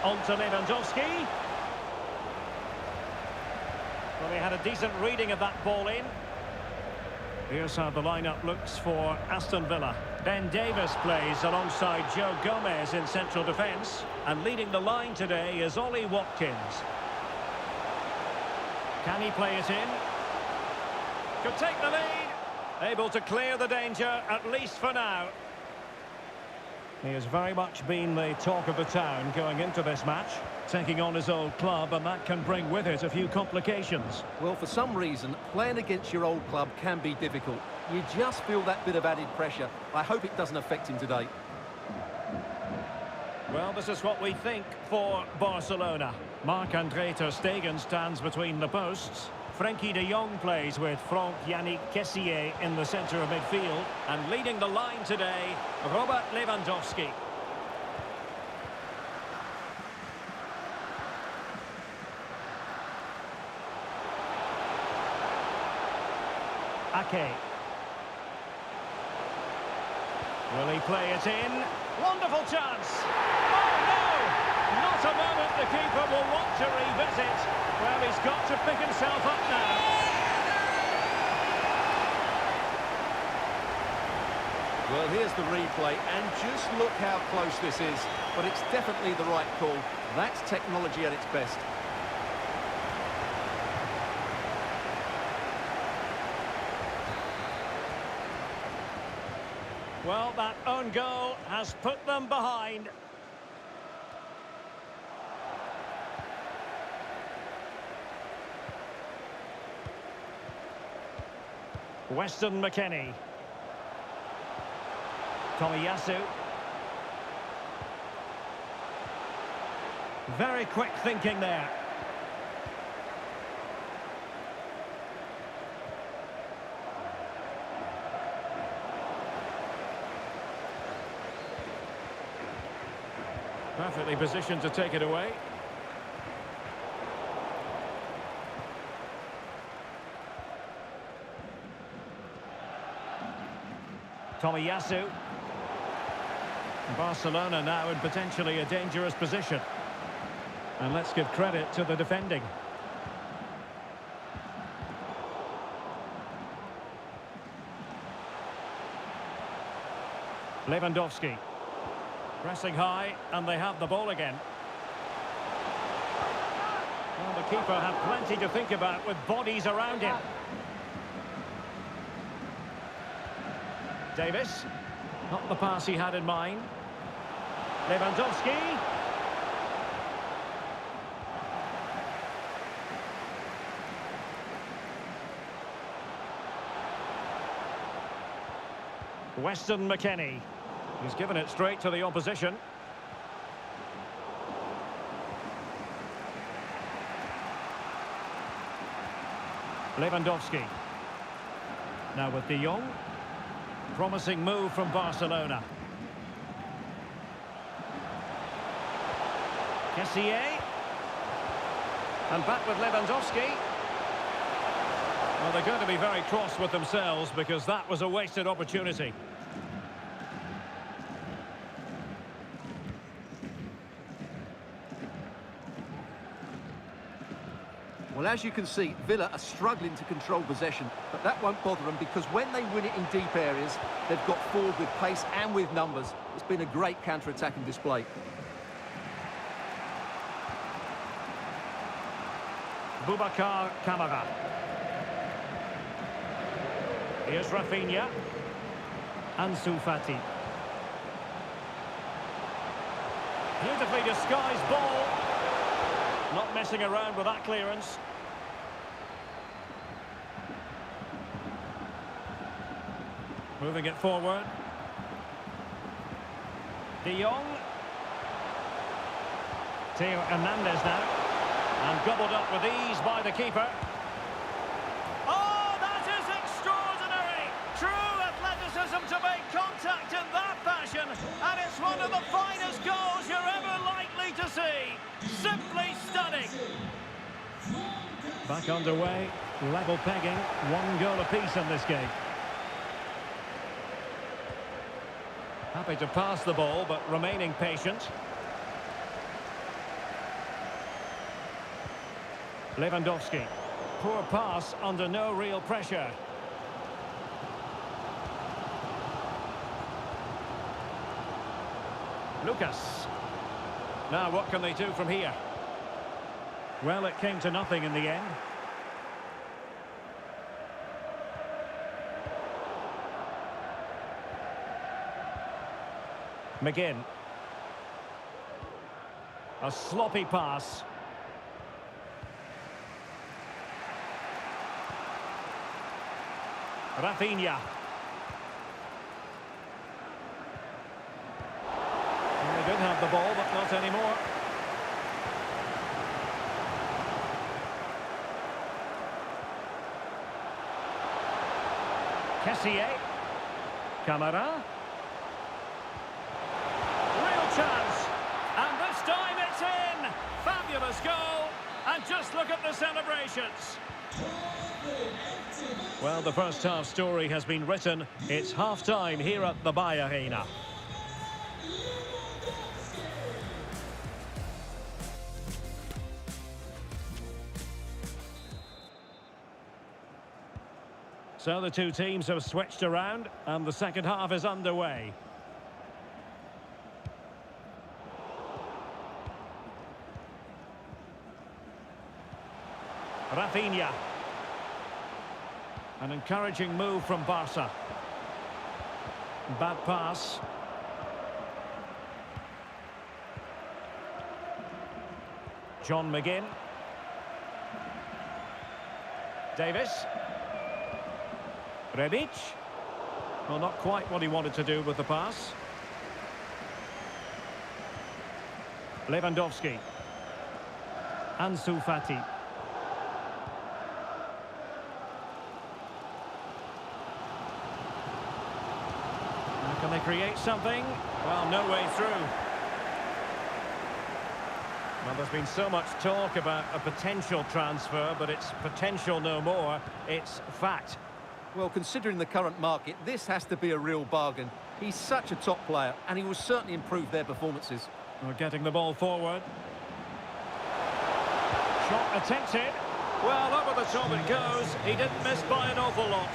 On to Lewandowski. Well, he had a decent reading of that ball in. Here's how the lineup looks for Aston Villa. Ben Davies plays alongside Joe Gomez in central defence. And leading the line today is Ollie Watkins. Can he play it in? Could take the lead. Able to clear the danger, at least for now. He has very much been the talk of the town going into this match, taking on his old club, and that can bring with it a few complications. Well, for some reason, playing against your old club can be difficult. You just feel that bit of added pressure. I hope it doesn't affect him today. Well, this is what we think for Barcelona. Marc-Andre ter Stegen stands between the posts. Frenkie de Jong plays with Franck-Yannick Kessié in the centre of midfield. And leading the line today, Robert Lewandowski. Ake. Will he play it in? Wonderful chance! Oh no! Not a moment the keeper will want to revisit. Well, he's got to pick himself up now. Well, here's the replay, and just look how close this is. But it's definitely the right call. That's technology at its best. Well, that own goal has put them behind. Weston McKennie. Tomiyasu. Very quick thinking there. Perfectly positioned to take it away. Tomiyasu. Barcelona now in potentially a dangerous position. And let's give credit to the defending. Lewandowski. Pressing high, and they have the ball again. Well, the keeper had plenty to think about with bodies around him. Davis, not the pass he had in mind. Lewandowski. Weston McKennie. He's given it straight to the opposition. Lewandowski. Now with De Jong. Promising move from Barcelona. Kessié. And back with Lewandowski. Well, they're going to be very cross with themselves because that was a wasted opportunity. Well, as you can see, Villa are struggling to control possession, but that won't bother them because when they win it in deep areas, they've got forward with pace and with numbers. It's been a great counter-attacking display. Boubacar Kamara. Here's Rafinha. Ansu Fati. Beautifully disguised ball. Not messing around with that clearance. Moving it forward. De Jong. Theo Hernandez now. And gobbled up with ease by the keeper. Oh, that is extraordinary! True athleticism to make contact in that fashion. And it's one of the finest goals you're ever likely to see. Simply stunning. Back underway. Level pegging. 1 goal apiece in this game. Happy to pass the ball, but remaining patient. Lewandowski. Poor pass under no real pressure. Lucas. Now what can they do from here? Well, it came to nothing in the end. McGinn. A sloppy pass. Rafinha. They did have the ball, but not anymore. Kessié. Camara. Real chance. And this time it's in. Fabulous goal. And just look at the celebrations. Well, the first half story has been written. It's half-time here at the Bayer Arena. So the two teams have switched around, and the second half is underway. Rafinha. An encouraging move from Barca. Bad pass. John McGinn. Davis. Rebic. Well, not quite what he wanted to do with the pass. Lewandowski. Ansu Fati. Can they create something? Well, no way through. Well, there's been so much talk about a potential transfer, but it's potential no more. It's fact. Well, considering the current market, this has to be a real bargain. He's such a top player, and he will certainly improve their performances. We're getting the ball forward. Shot attempted. Well, over the top it goes. He didn't miss by an awful lot.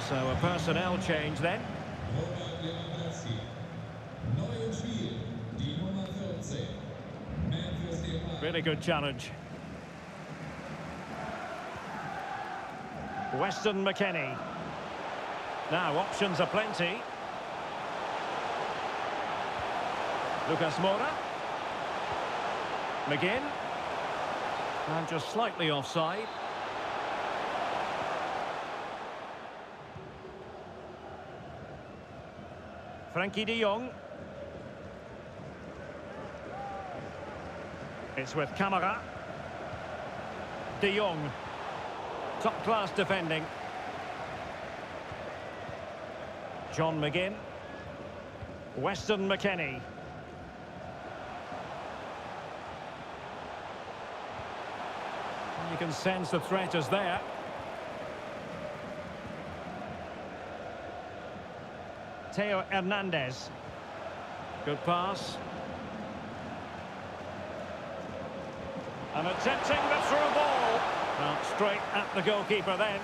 So a personnel change then. Really good challenge. Weston McKennie. Now options are plenty. Lucas Moura. McGinn. And just slightly offside. Frankie de Jong. It's with Camara. De Jong. Top-class defending. John McGinn. Weston McKennie. You can sense the threat is there. Theo Hernandez. Good pass. And attempting the through ball. Well, straight at the goalkeeper then.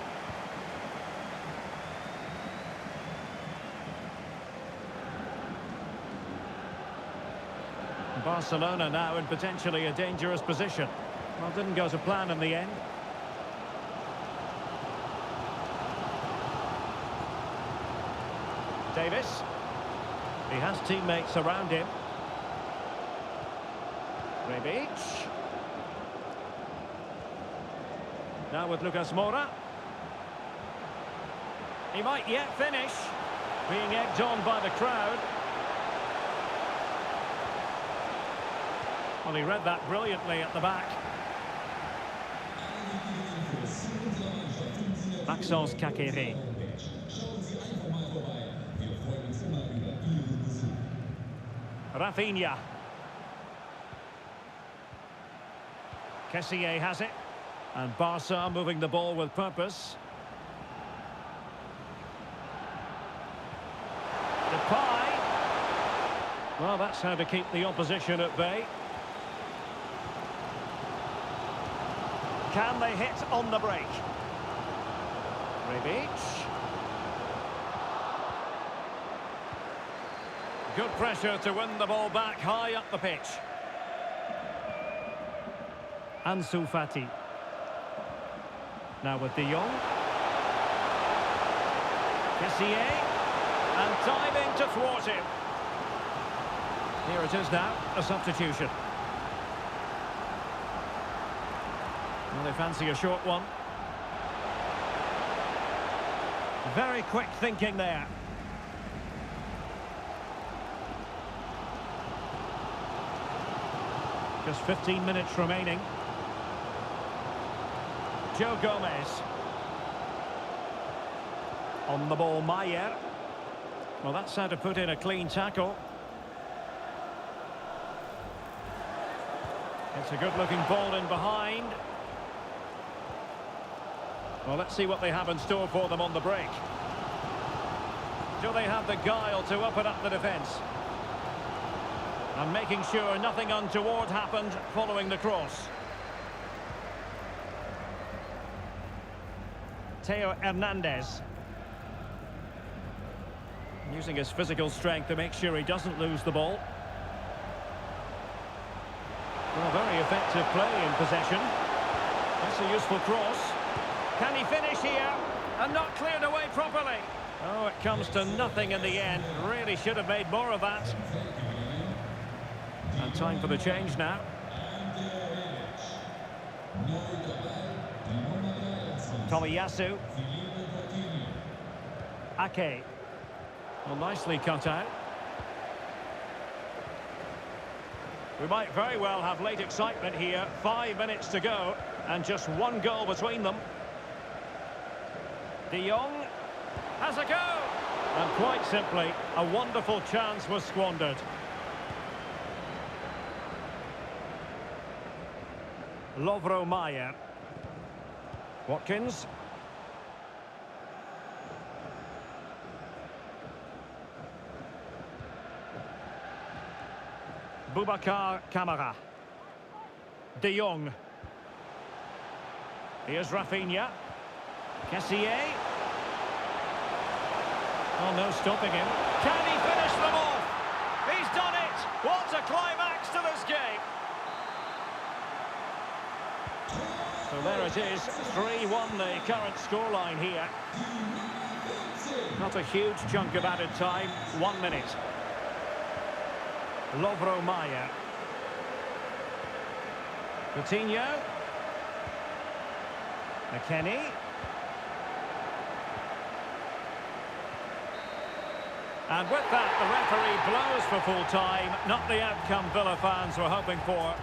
Barcelona now in potentially a dangerous position. Well, didn't go to plan in the end. Davis. He has teammates around him. Rebic. Now with Lucas Moura. He might yet finish. Being egged on by the crowd. Well, he read that brilliantly at the back. Maxence Kakere. Rafinha. Kessié has it. And Barca moving the ball with purpose. Depay. Well, that's how to keep the opposition at bay. Can they hit on the break? Rebic. Good pressure to win the ball back high up the pitch. Ansu Fati. Now with De Jong. Kessié. And diving to thwart him. Here it is now, a substitution. Well, they fancy a short one. Very quick thinking there. Just 15 minutes remaining. Joe Gomez. On the ball, Maier. Well, that's how to put in a clean tackle. It's a good-looking ball in behind. Well, let's see what they have in store for them on the break. Do they have the guile to open up the defence? And making sure nothing untoward happened following the cross. Theo Hernandez. Using his physical strength to make sure he doesn't lose the ball. Well, very effective play in possession. That's a useful cross. Can he finish here? And not cleared away properly. Oh, it comes to nothing in the end. Really should have made more of that. And time for the change now. Tomiyasu. Ake. Well, nicely cut out. We might very well have late excitement here. 5 minutes to go, and just one goal between them. De Jong has a go! And quite simply, a wonderful chance was squandered. Lovro Maier. Watkins. Boubacar Kamara. De Jong. Here's Rafinha. Kessié. Oh, no stopping him. Can he finish them off? He's done it! What a climax to this game! So there it is, 3-1 the current scoreline here. Not a huge chunk of added time, 1 minute. Lovro Maier. Coutinho. McKennie. And with that, the referee blows for full time. Not the outcome Villa fans were hoping for.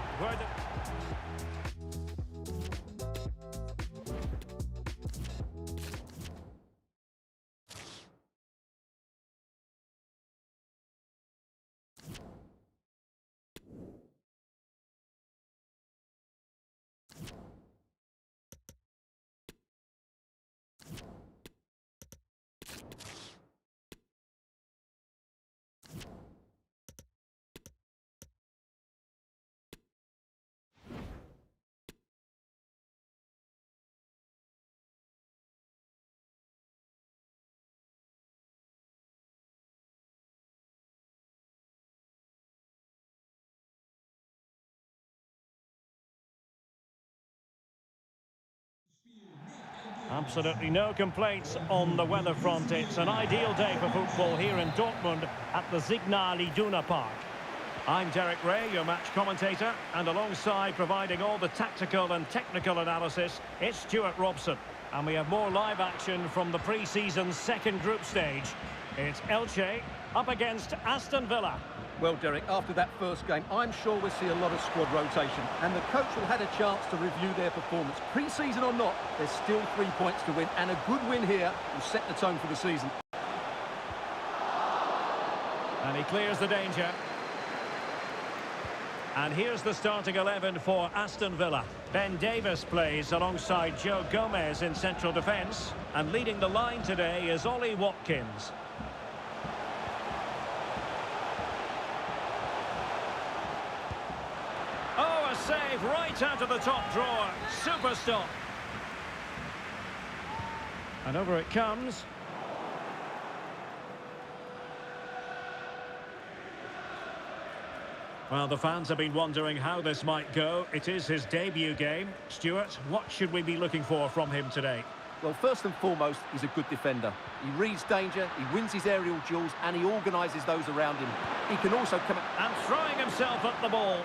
Absolutely no complaints on the weather front. It's an ideal day for football here in Dortmund at the Signal Iduna Park. I'm Derek Ray, your match commentator, and alongside providing all the tactical and technical analysis, it's Stuart Robson. And we have more live action from the pre-season second group stage. It's Elche up against Aston Villa. Well, Derek, after that first game, I'm sure we'll see a lot of squad rotation, and the coach will have a chance to review their performance. Pre-season or not, there's still 3 points to win, and a good win here will set the tone for the season. And he clears the danger. And here's the starting 11 for Aston Villa. Ben Davies plays alongside Joe Gomez in central defence. And leading the line today is Ollie Watkins. Oh, a save right out of the top drawer. Super stop. And over it comes. Well, the fans have been wondering how this might go. It is his debut game. Stuart, what should we be looking for from him today? Well, first and foremost, he's a good defender. He reads danger, he wins his aerial duels, and he organises those around him. He can also come... And throwing himself at the ball.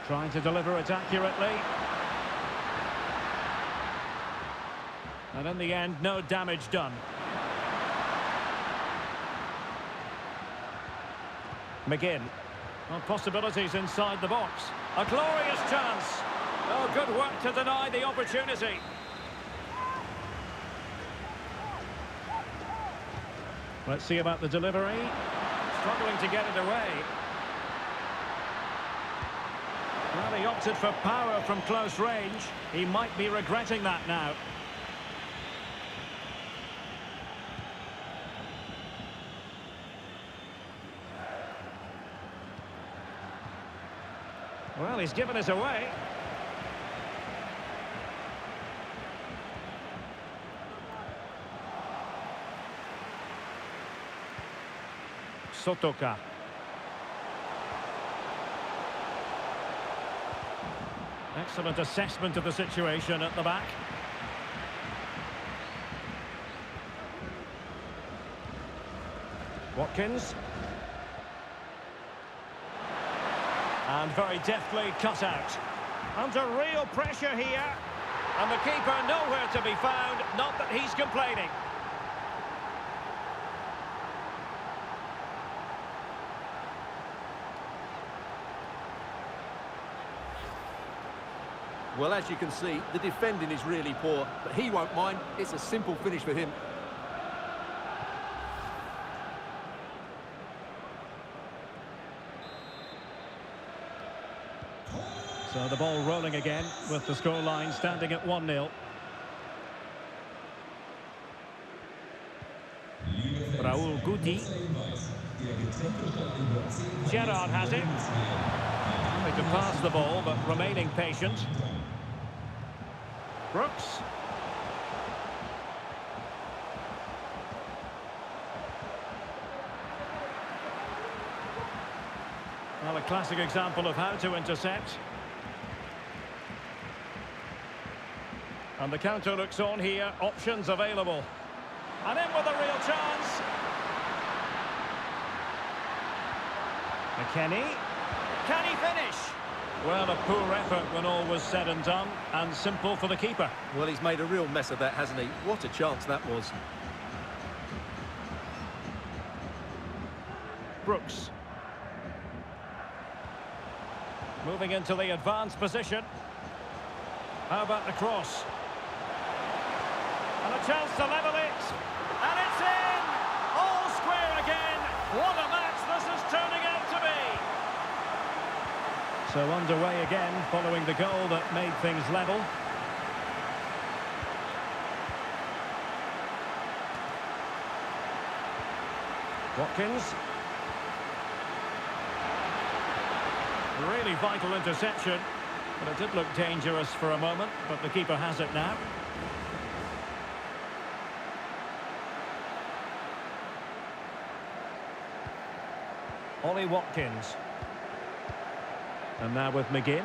Trying to deliver it accurately. And in the end, no damage done. McGinn. Well, possibilities inside the box. A glorious chance. Oh, good work to deny the opportunity. Let's see about the delivery. Struggling to get it away. Well, he opted for power from close range. He might be regretting that now. Well, he's given us away. Sotoka. Excellent assessment of the situation at the back. Watkins. And very deftly cut out. Under real pressure here. And the keeper nowhere to be found. Not that he's complaining. Well, as you can see, the defending is really poor, but he won't mind. It's a simple finish for him. So the ball rolling again with the scoreline standing at 1-0. Raúl Guti. Gerrard has it. They can pass the ball, but remaining patient. Brooks. Well, a classic example of how to intercept. And the counter looks on here, options available. And in with a real chance. McKennie. Can he finish? Well, a poor effort when all was said and done, and simple for the keeper. Well, he's made a real mess of that, hasn't he? What a chance that was. Brooks. Moving into the advanced position. How about the cross? And a chance to level it. And it's in! All square again. What a match this is turning out to be. So underway again following the goal that made things level. Watkins. Really vital interception. But it did look dangerous for a moment, but the keeper has it now. Ollie Watkins. And now with McGinn.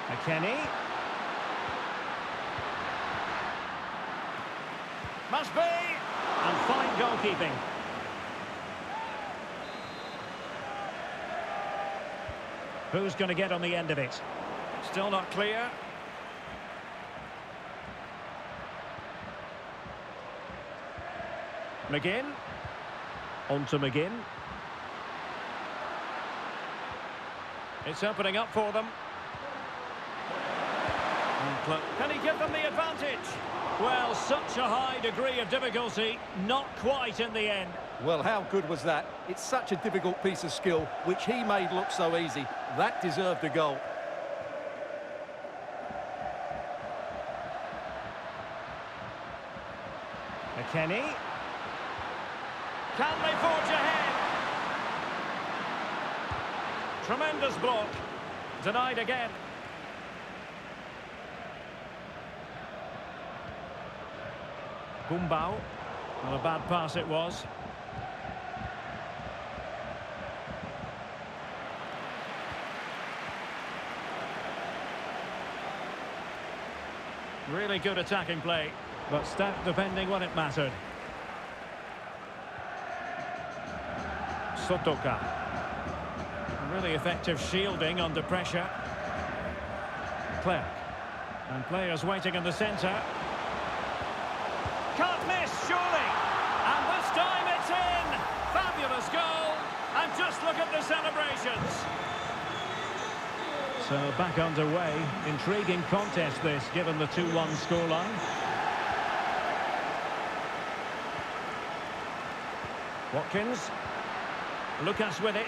McKennie. Must be. And fine goalkeeping. Who's going to get on the end of it? Still not clear. McGinn. On to McGinn. It's opening up for them. Can he give them the advantage? Well, such a high degree of difficulty, not quite in the end. Well, how good was that? It's such a difficult piece of skill, which he made look so easy. That deserved a goal. McKennie. Can they forge ahead? Tremendous block. Denied again. Gumbau. Well, a bad pass it was. Really good attacking play, but stout defending when it mattered. Sotoka. Really effective shielding under pressure. Clerc. And players waiting in the centre. Can't miss, surely. And this time it's in. Fabulous goal. And just look at the celebrations. So back underway. Intriguing contest this, given the 2-1 scoreline. Watkins. Lucas with it.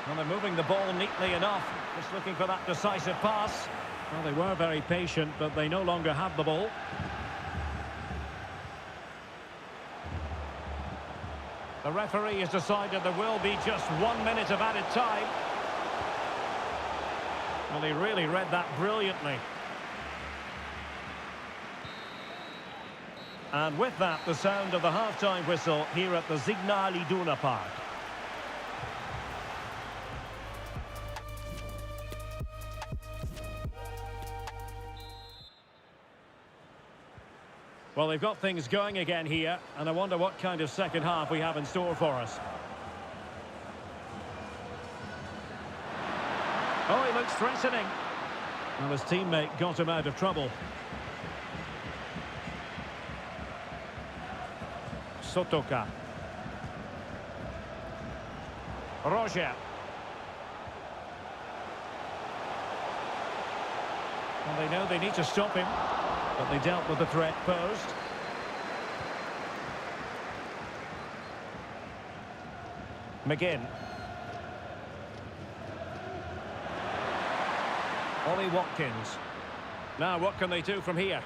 Well, they're moving the ball neatly enough. Just looking for that decisive pass. Well, they were very patient, but they no longer have the ball. The referee has decided there will be just 1 minute of added time. Well, he really read that brilliantly. And with that, the sound of the half-time whistle here at the Signal Iduna Park. Well, they've got things going again here, and I wonder what kind of second half we have in store for us. Oh, he looks threatening. Well, his teammate got him out of trouble. Sotoka. Roger. Well, they know they need to stop him, but they dealt with the threat posed. McGinn. Ollie Watkins. Now what can they do from here?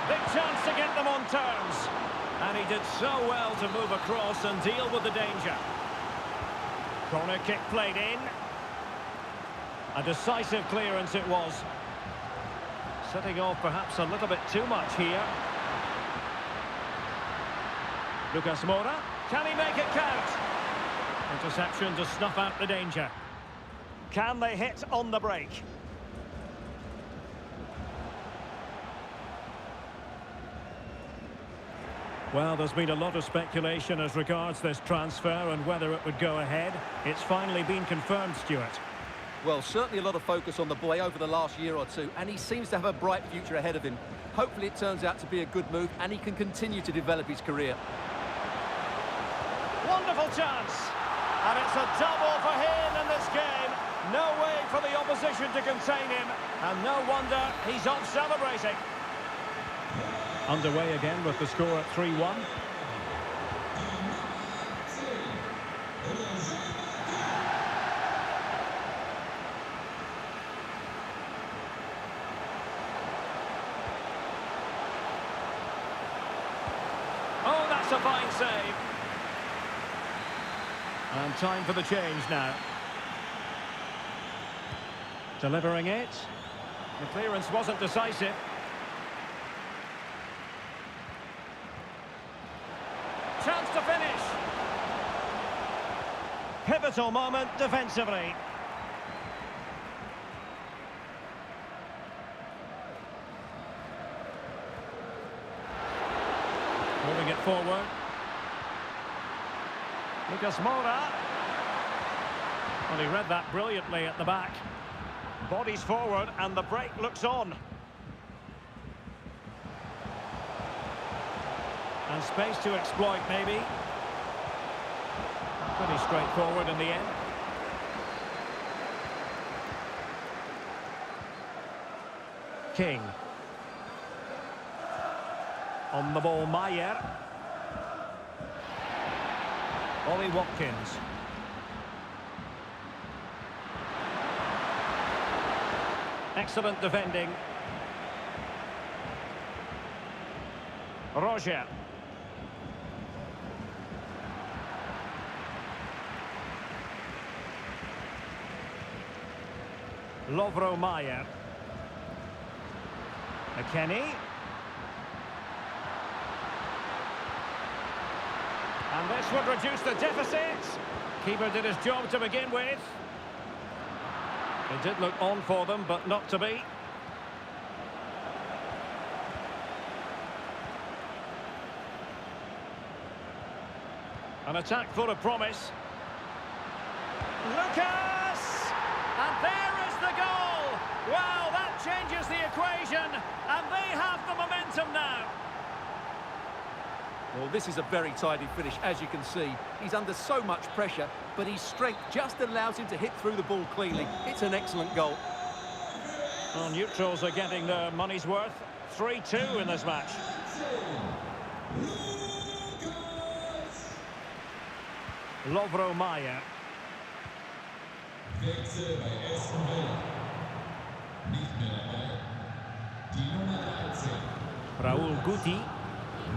Big chance to get them on terms. And he did so well to move across and deal with the danger. Corner kick played in. A decisive clearance it was. Setting off perhaps a little bit too much here. Lucas Moura. Can he make it count? Interception to snuff out the danger. Can they hit on the break? Well, there's been a lot of speculation as regards this transfer and whether it would go ahead. It's finally been confirmed, Stuart. Well, certainly a lot of focus on the boy over the last year or two, and he seems to have a bright future ahead of him. Hopefully it turns out to be a good move, and he can continue to develop his career. Wonderful chance! And it's a double for him in this game. No way for the opposition to contain him, and no wonder he's off celebrating. Underway again with the score at 3-1. Oh, that's a fine save. And time for the change now. Delivering it. The clearance wasn't decisive. Chance to finish. Pivotal moment defensively. Moving it forward. Lucas Moura. Well, he read that brilliantly at the back. Bodies forward and the break looks on. And space to exploit, maybe. Pretty straightforward in the end. King. On the ball, Maier. Ollie Watkins. Excellent defending. Roger. Lovro Maier. McKennie. And this would reduce the deficit. Keeper did his job to begin with. It did look on for them, but not to be. An attack full of promise. Lucas! And there is the goal! Wow, that changes the equation, and they have the momentum now. Well, this is a very tidy finish, as you can see. He's under so much pressure, but his strength just allows him to hit through the ball cleanly. It's an excellent goal. Well, neutrals are getting their money's worth. 3-2 in this match. Lovro Maier. Wechsel bei Aston Villa. Nicht mehr dabei. Die Nummer 13. Raúl Guti.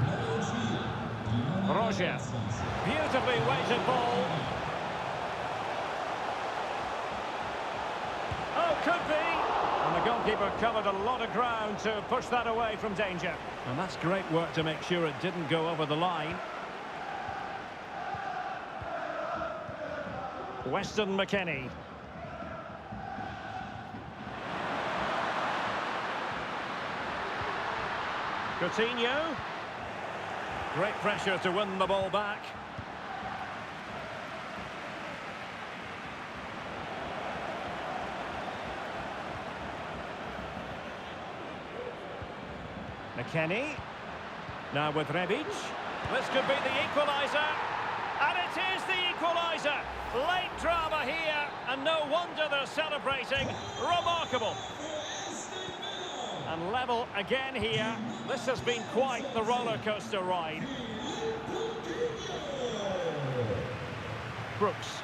Neues Spiel. Die Nummer Roger. 23. Beautifully weighted ball. Oh, could be. And the goalkeeper covered a lot of ground to push that away from danger. And that's great work to make sure it didn't go over the line. Weston McKennie. Coutinho. Great pressure to win the ball back. McKennie. Now with Rebic. This could be the equaliser. And it is the equaliser. Late drama here, and no wonder they're celebrating. Remarkable. And level again here. This has been quite the roller coaster ride. Brooks.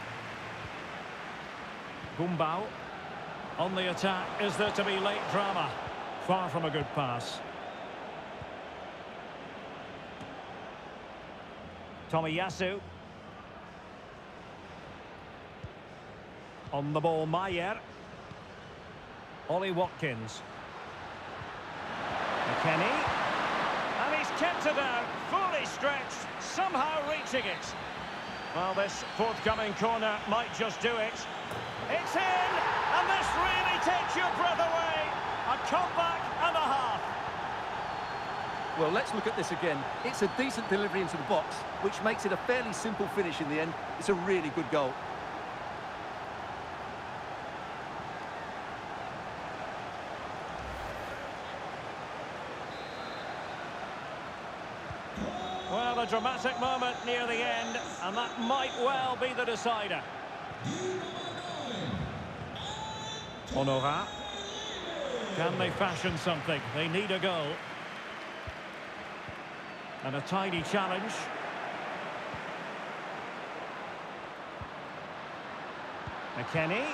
Gumbau. On the attack. Is there to be late drama? Far from a good pass. Tomiyasu. On the ball, Maier. Ollie Watkins. McKennie. And he's kept it out, fully stretched, somehow reaching it. Well, this forthcoming corner might just do it. It's in, and this really takes your breath away. A comeback and a half. Well, let's look at this again. It's a decent delivery into the box, which makes it a fairly simple finish in the end. It's a really good goal. Well, a dramatic moment near the end, and that might well be the decider. Honorat. Can they fashion something? They need a goal. And a tidy challenge. McKennie.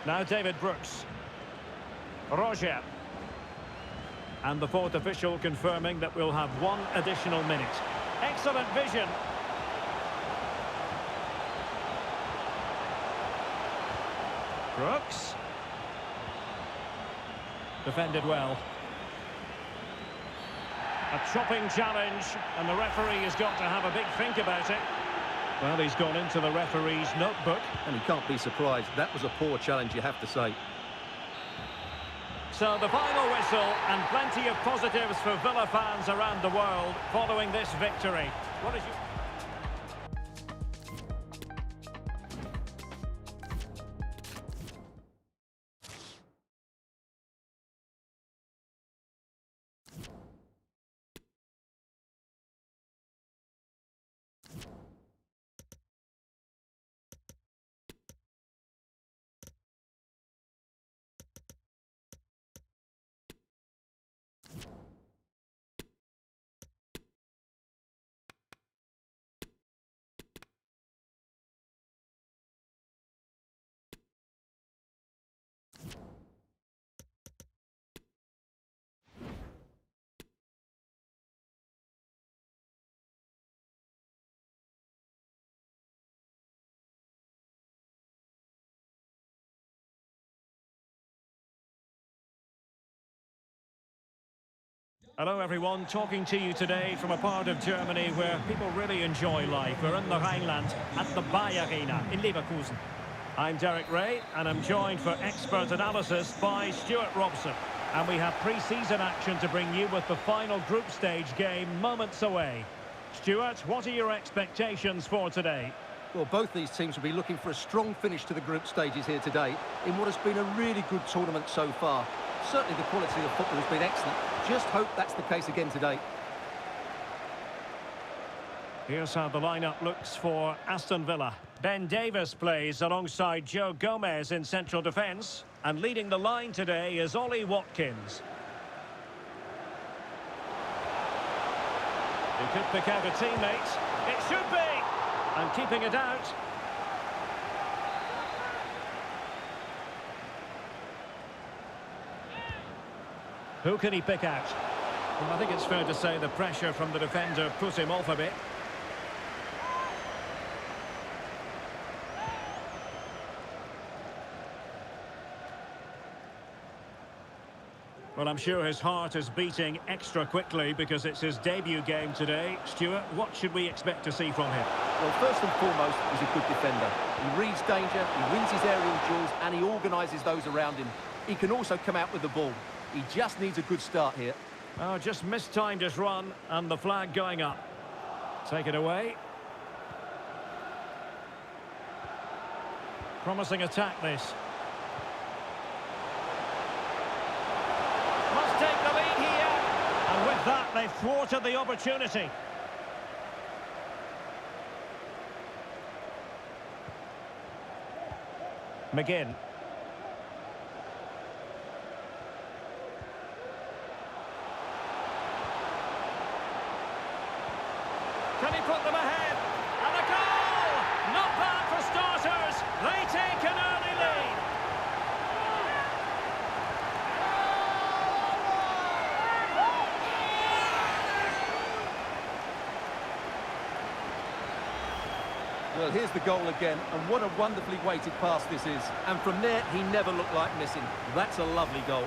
Now David Brooks. Roger. And the fourth official confirming that we'll have one additional minute. Excellent vision. Brooks. Defended well. A chopping challenge, and the referee has got to have a big think about it. Well, he's gone into the referee's notebook. And he can't be surprised. That was a poor challenge, you have to say. So the final whistle, and plenty of positives for Villa fans around the world following this victory. What is your... Hello everyone, talking to you today from a part of Germany where people really enjoy life. We're in the Rhineland at the Bayer Arena in Leverkusen. I'm Derek Ray and I'm joined for expert analysis by Stuart Robson. And we have pre-season action to bring you with the final group stage game moments away. Stuart, what are your expectations for today? Well, both these teams will be looking for a strong finish to the group stages here today in what has been a really good tournament so far. Certainly the quality of the football has been excellent. Just hope that's the case again today. Here's how the lineup looks for Aston Villa. Ben Davies plays alongside Joe Gomez in central defence. And leading the line today is Ollie Watkins. He could pick out a teammate. It should be! And keeping it out. Who can he pick out? Well, I think it's fair to say the pressure from the defender put him off a bit. Well, I'm sure his heart is beating extra quickly because it's his debut game today. Stuart, what should we expect to see from him? Well, first and foremost, he's a good defender. He reads danger, he wins his aerial duels, and he organises those around him. He can also come out with the ball. He just needs a good start here. Oh, just mistimed his run, and the flag going up. Take it away. Promising attack, this. Must take the lead here. And with that, they've thwarted the opportunity. McGinn. Can he put them ahead? And a goal! Not bad for starters. They take an early lead. Well, here's the goal again, and what a wonderfully weighted pass this is. And from there, he never looked like missing. That's a lovely goal.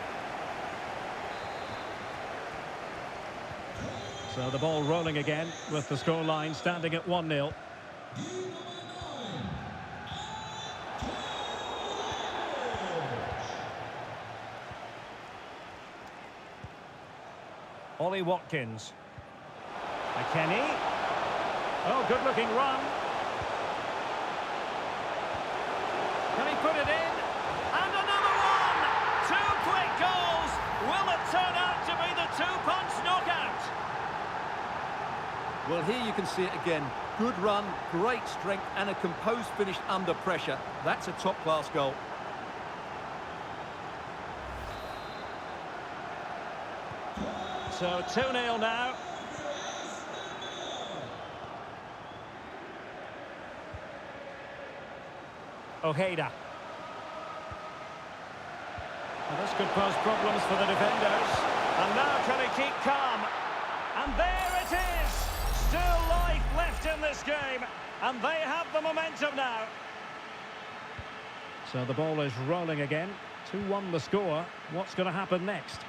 So the ball rolling again with the scoreline standing at 1-0. Ollie Watkins. McKennie. Oh, good-looking run. Can he put it in? And another one! Two quick goals! Will it turn out to be the two-punch knockout? Well, here you can see it again. Good run, great strength, and a composed finish under pressure. That's a top-class goal. So 2-0 now. Ojeda. Well, this could pose problems for the defenders. And now can he keep calm? And there it is! Still life left in this game. And they have the momentum now. So the ball is rolling again. 2-1 the score. What's going to happen next?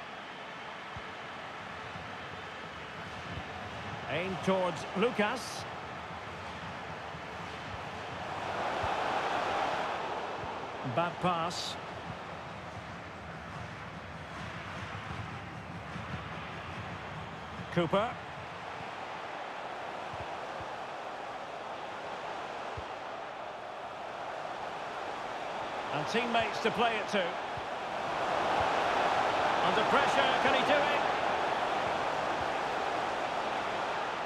Aimed towards Lucas. Bad pass. Cooper. And teammates to play it to. Under pressure, can he do it?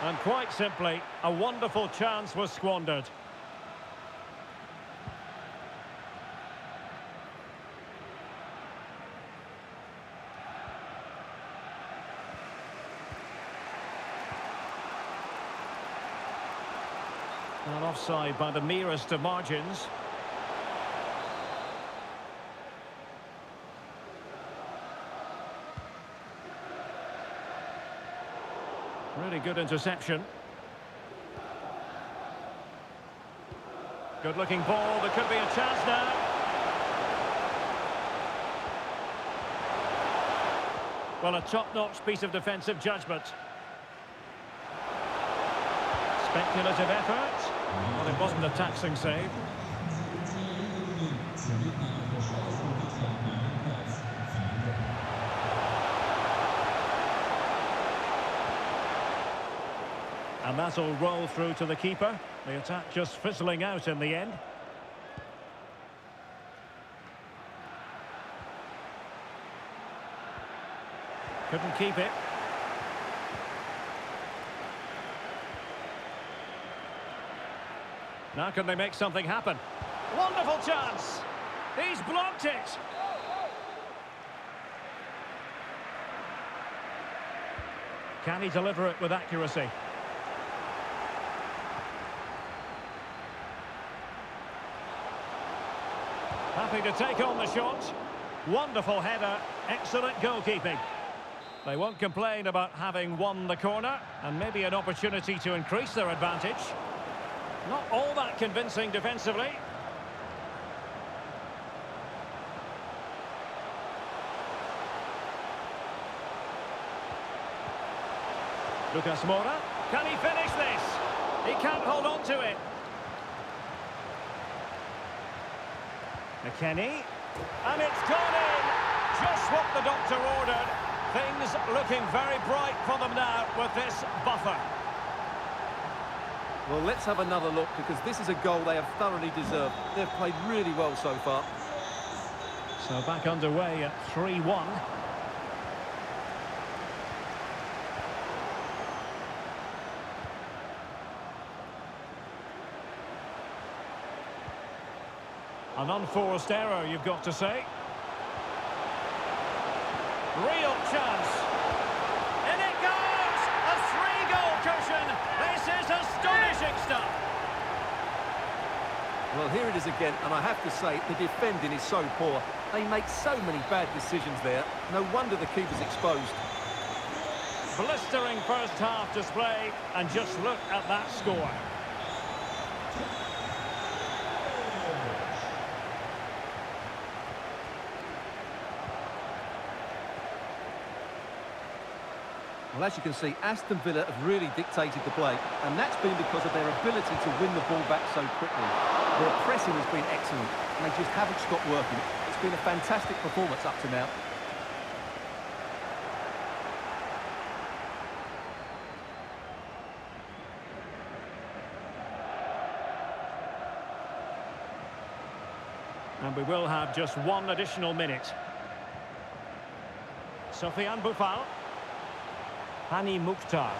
And quite simply, a wonderful chance was squandered. Not offside by the merest of margins. Really good interception. Good looking ball, there could be a chance now. Well, a top-notch piece of defensive judgment. Speculative effort. Well, it wasn't a taxing save. And that'll roll through to the keeper. The attack just fizzling out in the end. Couldn't keep it. Now can they make something happen? Wonderful chance! He's blocked it! Can he deliver it with accuracy? Happy to take on the shot. Wonderful header, excellent goalkeeping. They won't complain about having won the corner, and maybe an opportunity to increase their advantage. Not all that convincing defensively. Lucas Moura, can he finish this? He can't hold on to it. McKennie, and it's gone in! Just what the doctor ordered. Things looking very bright for them now with this buffer. Well, let's have another look, because this is a goal they have thoroughly deserved. They've played really well so far. So back underway at 3-1. An unforced error, you've got to say. Real chance. In it goes! A 3-goal cushion. This is astonishing stuff. Well, here it is again, and I have to say, the defending is so poor. They make so many bad decisions there. No wonder the keeper's exposed. Blistering first half display, and just look at that score. Well, as you can see, Aston Villa have really dictated the play, and that's been because of their ability to win the ball back so quickly. Their pressing has been excellent, and they just haven't stopped working. It's been a fantastic performance up to now. And we will have just one additional minute. Sofiane Boufal. Hani Mukhtar.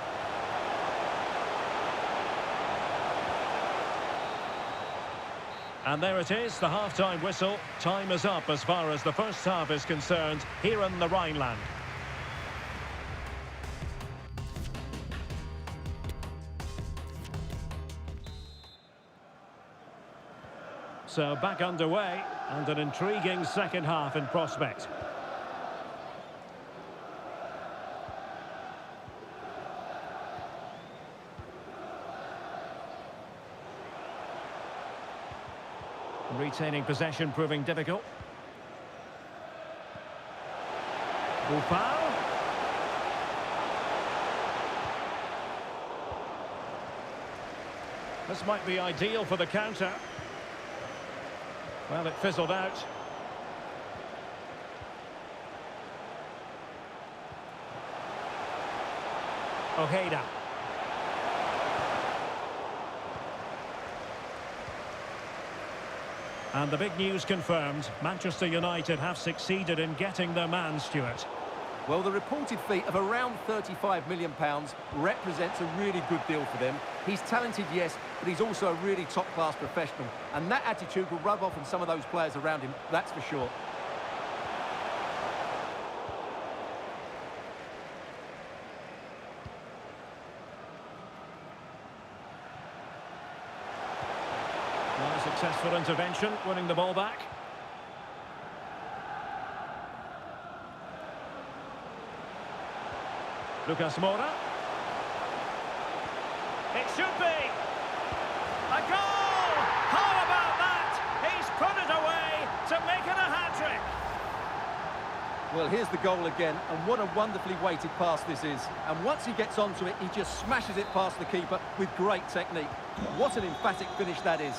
And there it is, the half-time whistle. Time is up as far as the first half is concerned here in the Rhineland. So back underway, and an intriguing second half in prospect. Retaining possession proving difficult. Boufal. This might be ideal for the counter. Well, it fizzled out. Ojeda. And the big news confirmed. Manchester United have succeeded in getting their man, Stuart. Well, the reported fee of around £35 million represents a really good deal for them. He's talented, yes, but he's also a really top-class professional. And that attitude will rub off on some of those players around him, that's for sure. Well, a successful intervention, winning the ball back. Lucas Moura. It should be. A goal! How about that? He's put it away to make it a hat-trick. Well, here's the goal again, and what a wonderfully weighted pass this is. And once he gets onto it, he just smashes it past the keeper with great technique. What an emphatic finish that is.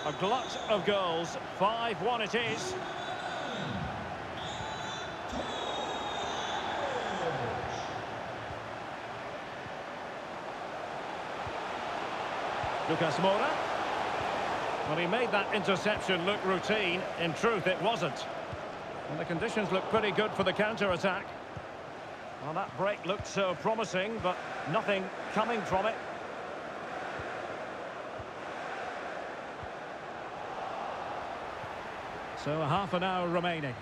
A glut of goals. 5-1 it is. Lucas Moura. Well, he made that interception look routine. In truth, it wasn't. And the conditions look pretty good for the counter-attack. Well, that break looked so promising, but nothing coming from it. So, a half an hour remaining.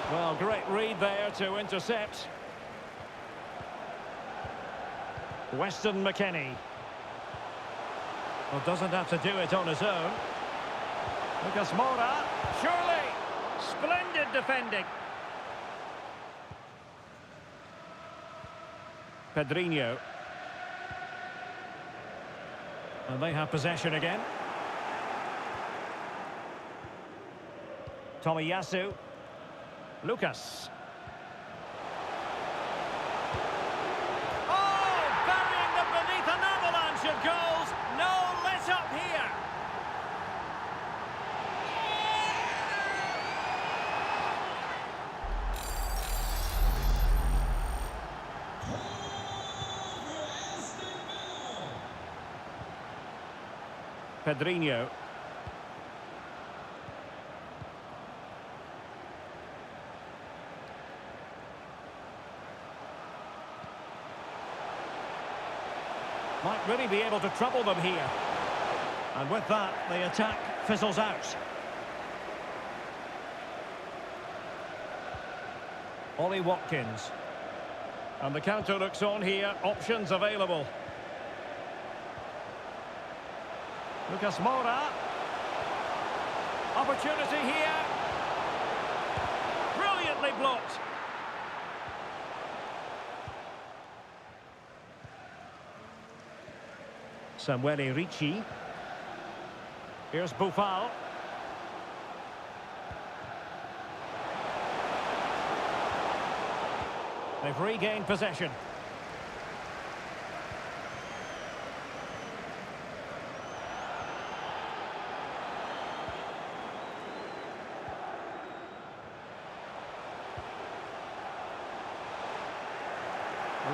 Well, great read there to intercept. Weston McKennie. Well, doesn't have to do it on his own. Lucas Moura, surely. Splendid defending. Pedrinho. And they have possession again. Tomiyasu. Lucas. Oh, burying them beneath an avalanche of goals. No let up here. Pedrinho. Might really be able to trouble them here. And with that, the attack fizzles out. Ollie Watkins. And the counter looks on here. Options available. Lucas Moura. Opportunity here. Brilliantly blocked. Samuele Ricci. Here's Boufal. They've regained possession.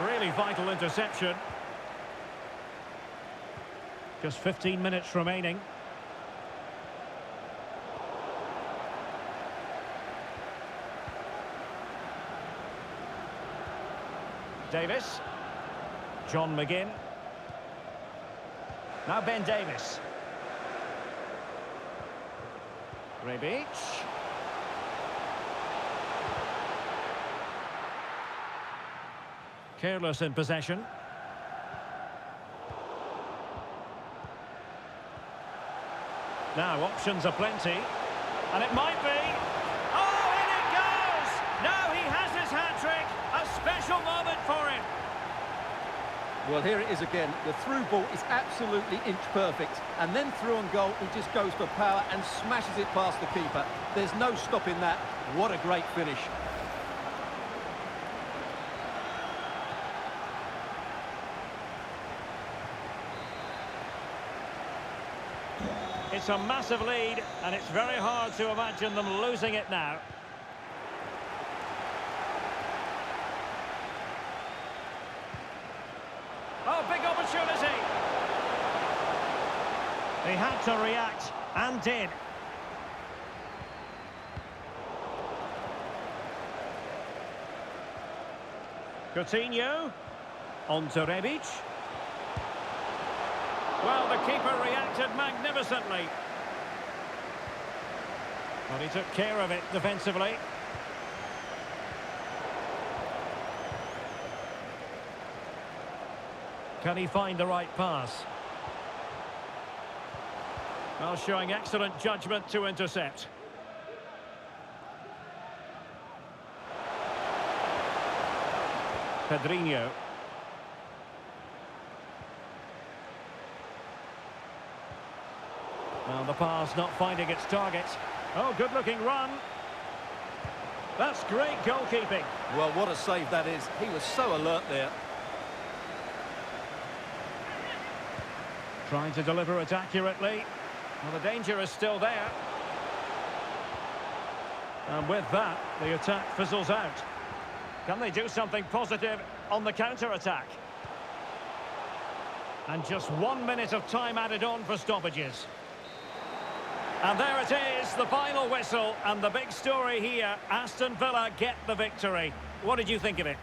Really vital interception. Just 15 minutes remaining. Davis. John McGinn. Now Ben Davis. Rebic. Careless in possession. Now options are plenty, and it might be. Oh, in it goes! Now he has his hat-trick. A special moment for him. Well, here it is again. The through ball is absolutely inch perfect, and then through on goal, he just goes for power and smashes it past the keeper. There's no stopping that. What a great finish. It's a massive lead, and it's very hard to imagine them losing it now. Oh, big opportunity. He had to react, and did. Coutinho. On to Rebic. Well, the keeper reacted magnificently. Well, he took care of it defensively. Can he find the right pass? Well, showing excellent judgment to intercept. Pedrinho. Well, the pass not finding its target. Oh, good-looking run. That's great goalkeeping. Well, what a save that is. He was so alert there. Trying to deliver it accurately. Well, the danger is still there. And with that, the attack fizzles out. Can they do something positive on the counter-attack? And just 1 minute of time added on for stoppages. And there it is, the final whistle, and the big story here, Aston Villa get the victory. What did you think of it?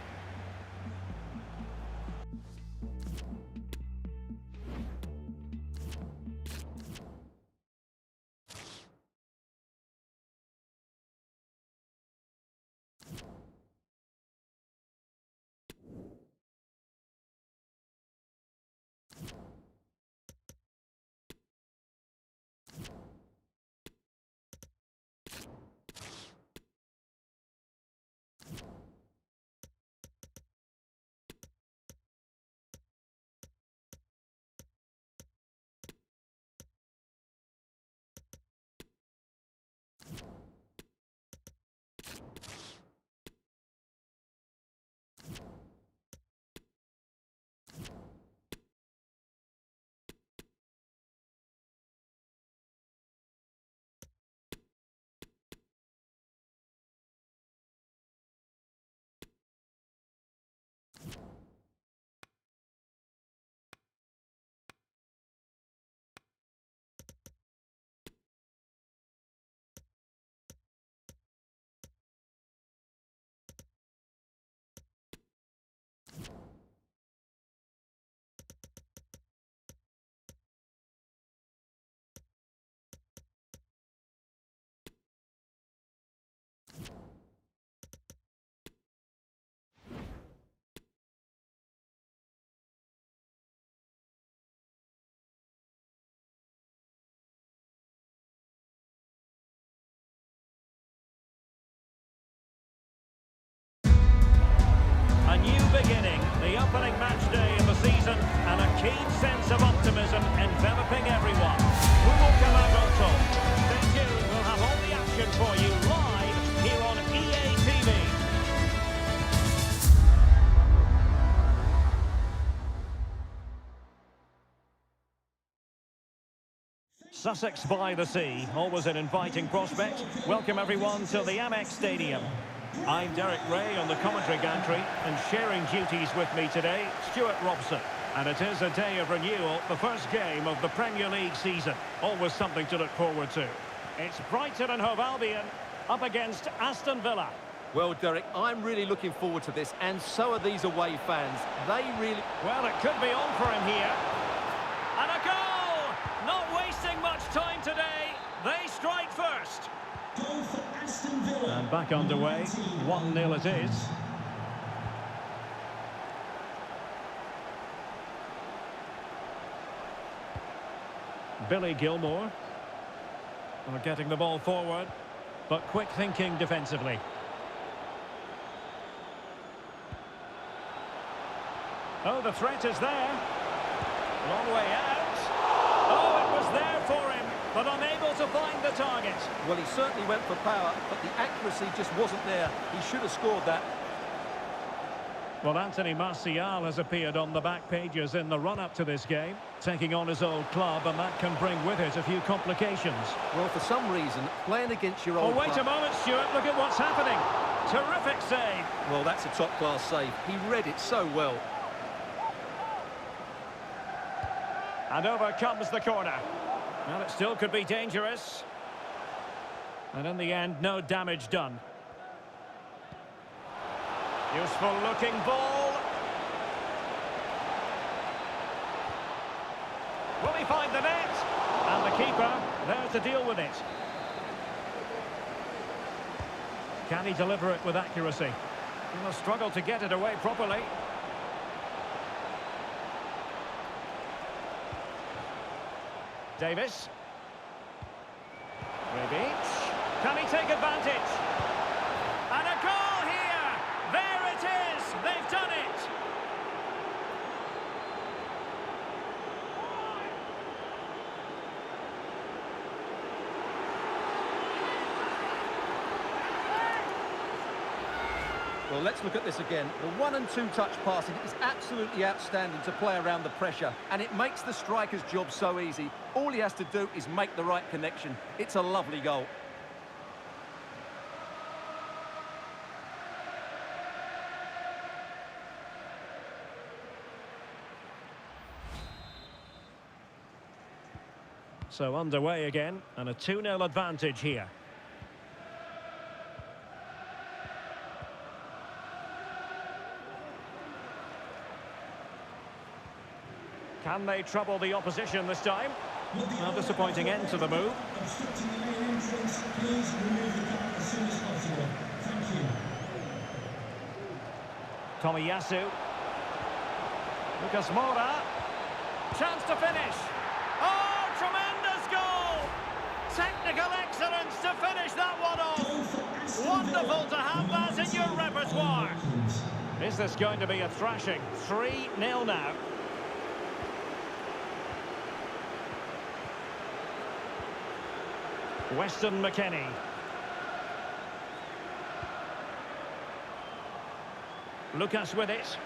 A new beginning, the opening match day of the season, and a keen sense of optimism enveloping everyone. Who will come out on top? Stay tuned, we'll have all the action for you live here on EA TV. Sussex by the sea, always an inviting prospect. Welcome everyone to the Amex Stadium. I'm Derek Ray on the commentary gantry, and sharing duties with me today, Stuart Robson. And it is a day of renewal, the first game of the Premier League season. Always something to look forward to. It's Brighton and Hove Albion up against Aston Villa. Well, Derek, I'm really looking forward to this, and so are these away fans. They really... Well, it could be on for him here. And a goal! Not wasting much time today. They strike first. Goal for Aston Villa. And back underway, 1-0 it is. Billy Gilmore. Well, getting the ball forward, but quick thinking defensively. Oh, the threat is there. Long way out. Oh, it was there for him, but unable to find the target. Well, he certainly went for power, but the accuracy just wasn't there. He should have scored that. Well, Anthony Martial has appeared on the back pages in the run-up to this game, taking on his old club, and that can bring with it a few complications. Well, for some reason, playing against your old Oh, wait club... a moment, Stuart. Look at what's happening. Terrific save. Well, that's a top-class save. He read it so well. And over comes the corner. Well, it still could be dangerous. And in the end, no damage done. Useful looking ball. Will he find the net? And the keeper there to deal with it. Can he deliver it with accuracy? He will struggle to get it away properly. Davis. Rebic. Can he take advantage? And a goal here! There it is! They've done it! Well, let's look at this again. The 1- and 2-touch passing is absolutely outstanding to play around the pressure, and it makes the striker's job so easy. All he has to do is make the right connection. It's a lovely goal. So underway again, and a 2-0 advantage here. Can they trouble the opposition this time? Well, disappointing end to the move. Obstructing the main entrance, please remove the car as soon as possible. Thank you. Tomiyasu. Lucas Moura. Chance to finish. Oh, tremendous goal! Technical excellence to finish that one off. Wonderful to have that in your repertoire. Is this going to be a thrashing? 3-0 now. Weston McKennie. Lucas with it.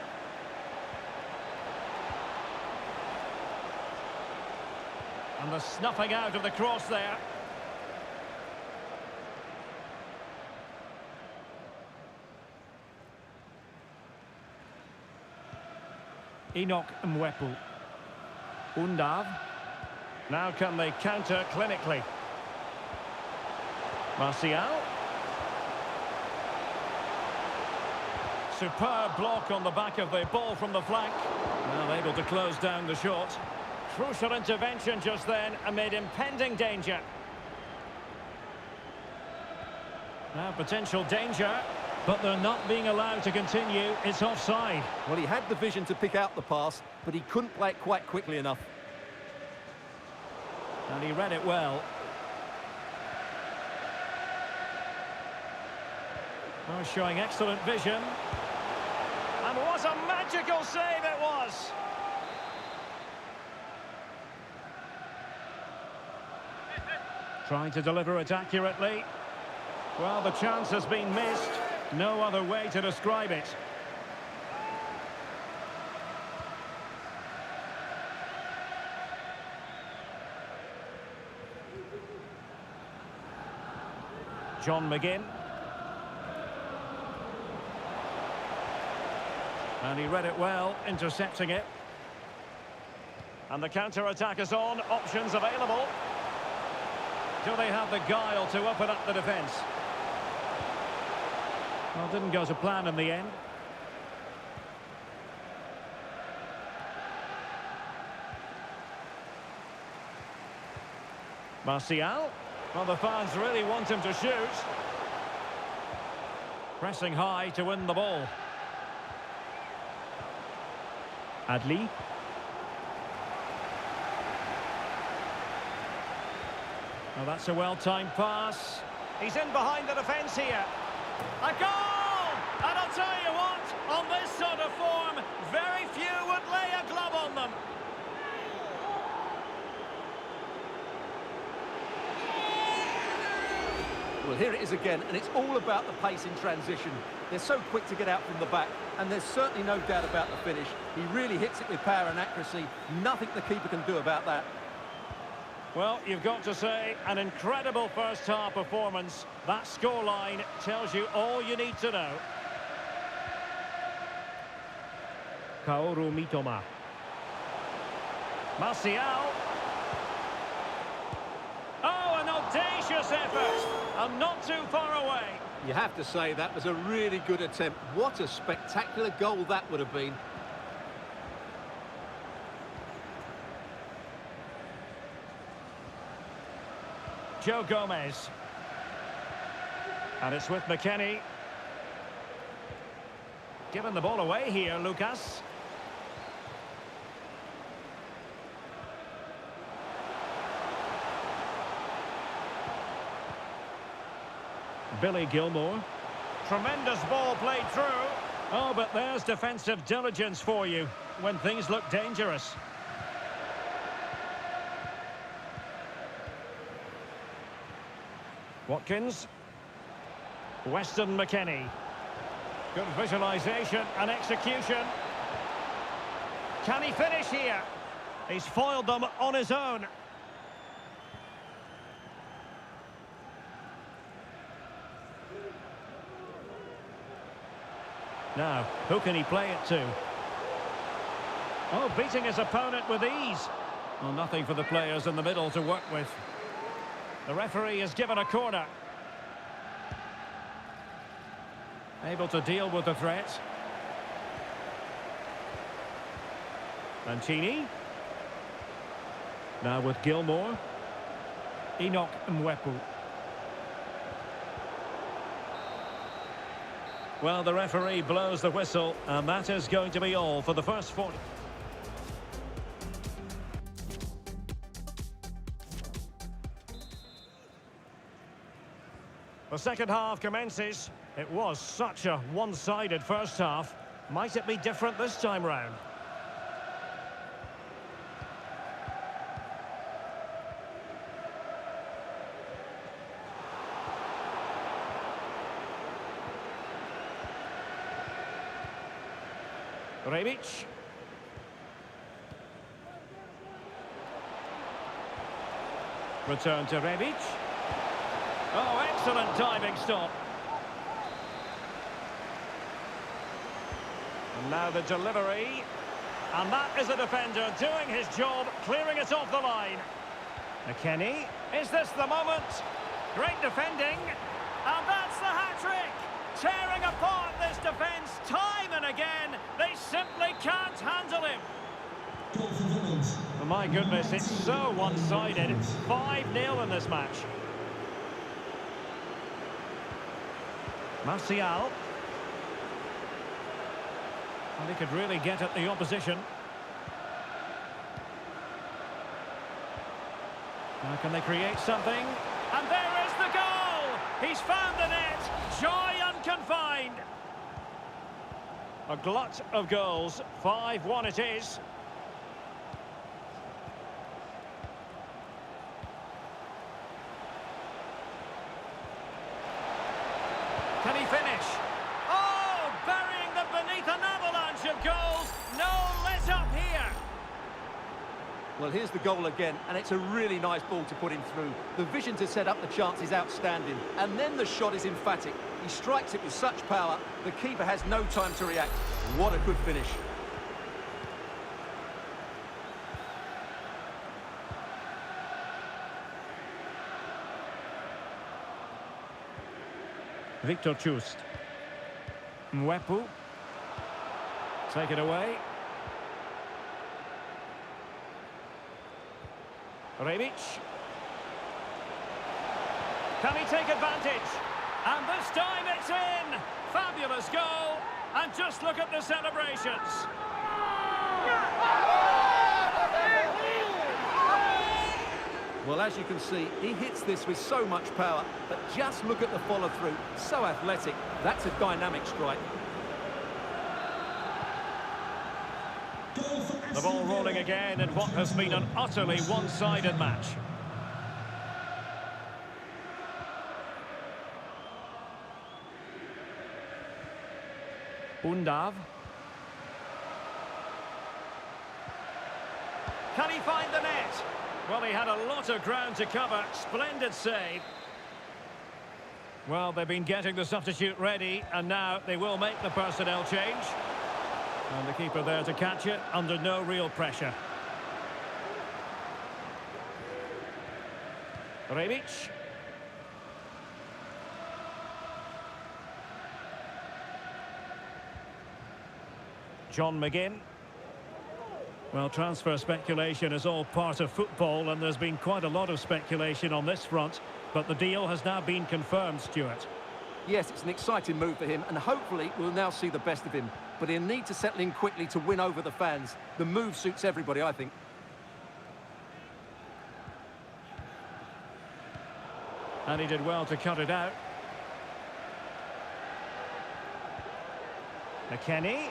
And the snuffing out of the cross there. Enoch Mwepu. Undav. Now can they counter clinically? Martial. Superb block on the back of the ball from the flank. Now able to close down the shot. Crucial intervention just then amid impending danger. Now potential danger, but they're not being allowed to continue. It's offside. Well, he had the vision to pick out the pass, but he couldn't play it quite quickly enough. And he read it well. Oh, showing excellent vision. And what a magical save it was! Trying to deliver it accurately. Well, the chance has been missed. No other way to describe it. John McGinn. And he read it well, intercepting it. And the counter-attack is on, options available. Do they have the guile to open up the defence? Well, didn't go to plan in the end. Martial. Well, the fans really want him to shoot. Pressing high to win the ball. Adli. Well, that's a well-timed pass. He's in behind the defence here. A goal! And I'll tell you what, on this sort of form, very few would lay a glove on them. Well, here it is again, and it's all about the pace in transition. They're so quick to get out from the back, and there's certainly no doubt about the finish. He really hits it with power and accuracy. Nothing the keeper can do about that. Well, you've got to say, an incredible first-half performance. That scoreline tells you all you need to know. Kaoru Mitoma. Martial. Oh, an audacious effort. And not too far away. You have to say that was a really good attempt. What a spectacular goal that would have been. Joe Gomez. And it's with McKennie. Giving the ball away here, Lucas. Billy Gilmore. Tremendous ball played through. Oh, but there's defensive diligence for you when things look dangerous. Watkins. Weston McKennie. Good visualisation and execution. Can he finish here? He's foiled them on his own. Now, who can he play it to? Oh, beating his opponent with ease. Well, nothing for the players in the middle to work with. The referee has given a corner. Able to deal with the threat. Mancini. Now with Gilmore. Enoch Mwepu. Well, the referee blows the whistle, and that is going to be all for the first 40. The second half commences. It was such a one-sided first half. Might it be different this time round? Rebic. Return to Rebic. Oh, excellent diving stop. And now the delivery. And that is a defender doing his job, clearing it off the line. McKennie. Is this the moment? Great defending. And that's the hat-trick. Tearing apart this defence time and again. They simply can't handle him. Oh, my goodness, it's so one-sided. 5-0 in this match. Martial. And he could really get at the opposition. Now can they create something? And there is the goal! He's found the net! Joy unconfined! A glut of goals. 5-1 it is. Can he finish? Oh, burying them beneath an avalanche of goals. No let up here. Well, here's the goal again, and it's a really nice ball to put him through. The vision to set up the chance is outstanding, and then the shot is emphatic. He strikes it with such power, the keeper has no time to react. What a good finish. Victor Chust. Mwepu. Take it away. Rebic. Can he take advantage? And this time it's in! Fabulous goal! And just look at the celebrations. Well, as you can see, he hits this with so much power, but just look at the follow-through. So athletic. That's a dynamic strike. The ball rolling again in what has been an utterly one-sided match. Undav. Can he find the net? Well, he had a lot of ground to cover. Splendid save. Well, they've been getting the substitute ready, and now they will make the personnel change. And the keeper there to catch it under no real pressure. Rebic. John McGinn. Well, transfer speculation is all part of football, and there's been quite a lot of speculation on this front, but the deal has now been confirmed, Stuart. Yes, it's an exciting move for him, and hopefully we'll now see the best of him. But he'll need to settle in quickly to win over the fans. The move suits everybody, I think. And he did well to cut it out. McKennie.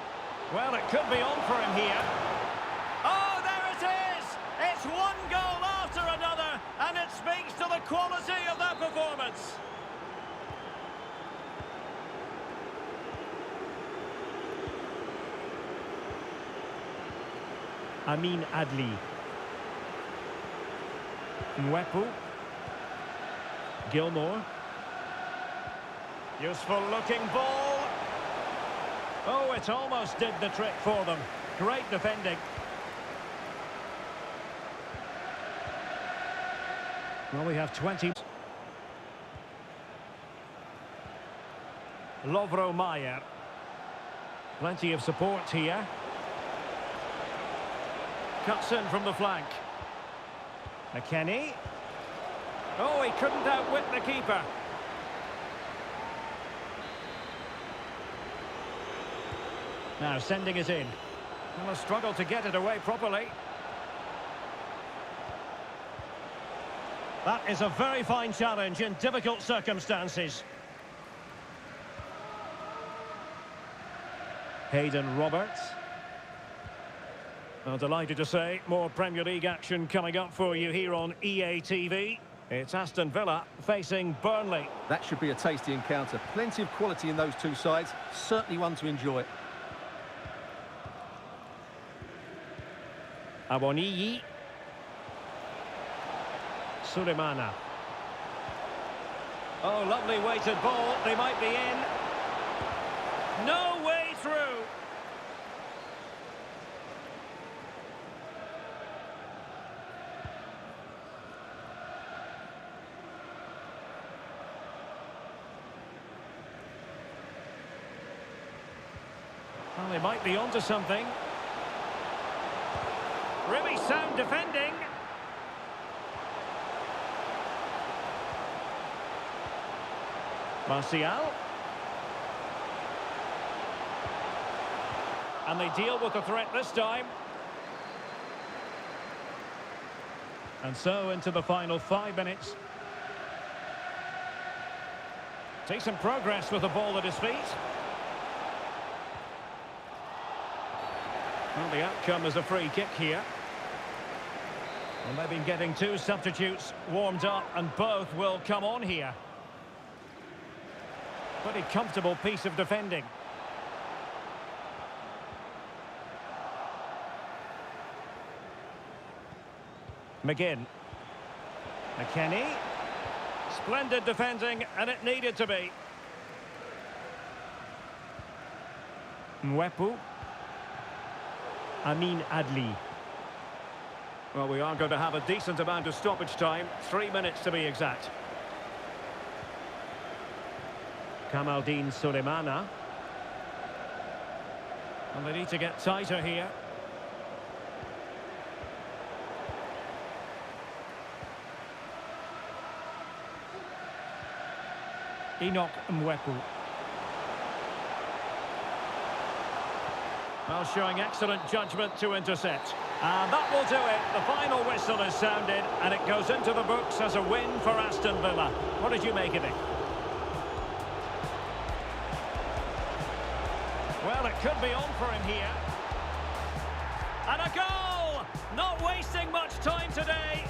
Well, it could be on for him here. Oh, there it is! It's one goal after another, and it speaks to the quality of that performance. Amin Adli. Mwepu. Gilmore. Useful looking ball. Oh, it almost did the trick for them. Great defending. Well, we have 20. Lovro Mayer. Plenty of support here. Cuts in from the flank. McKennie. Oh, he couldn't outwit the keeper. Now sending it in. Well, a struggle to get it away properly. That is a very fine challenge in difficult circumstances. Hayden Roberts. Well, delighted to say, more Premier League action coming up for you here on EA TV. It's Aston Villa facing Burnley. That should be a tasty encounter. Plenty of quality in those two sides. Certainly one to enjoy. Awoniyi. Sulemana. Oh, lovely weighted ball. They might be in. No way through. Well, they might be onto something. Really sound defending. Martial. And they deal with the threat this time. And so into the final 5 minutes. Decent progress with the ball at his feet. Well, the outcome is a free kick here. And they've been getting 2 substitutes warmed up, and both will come on here. Pretty comfortable piece of defending. McGinn. McKennie. Splendid defending, and it needed to be. Mwepu. Amin Adli. Well, we are going to have a decent amount of stoppage time. 3 minutes to be exact. Kamaldeen Sulemana. And they need to get tighter here. Enoch Mwepu. Well, showing excellent judgment to intercept. And that will do it. The final whistle is sounded, and it goes into the books as a win for Aston Villa. What did you make of it? Well, it could be on for him here. And a goal! Not wasting much time today.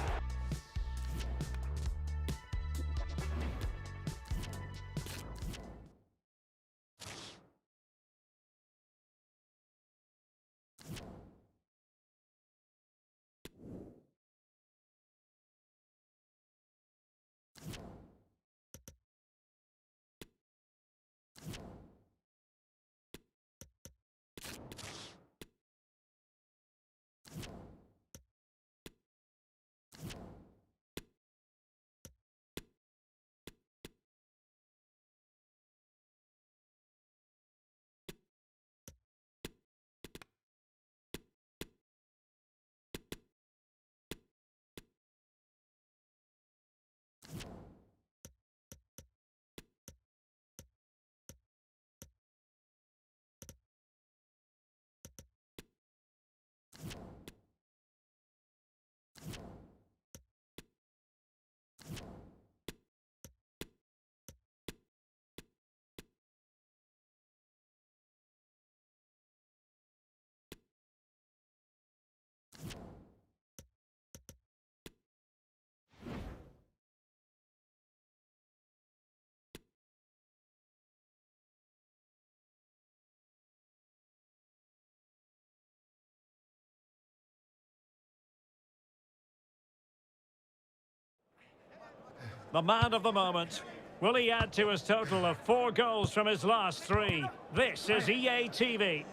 the man of the moment. Will he add to his total of 4 goals from his last 3? This is EA TV.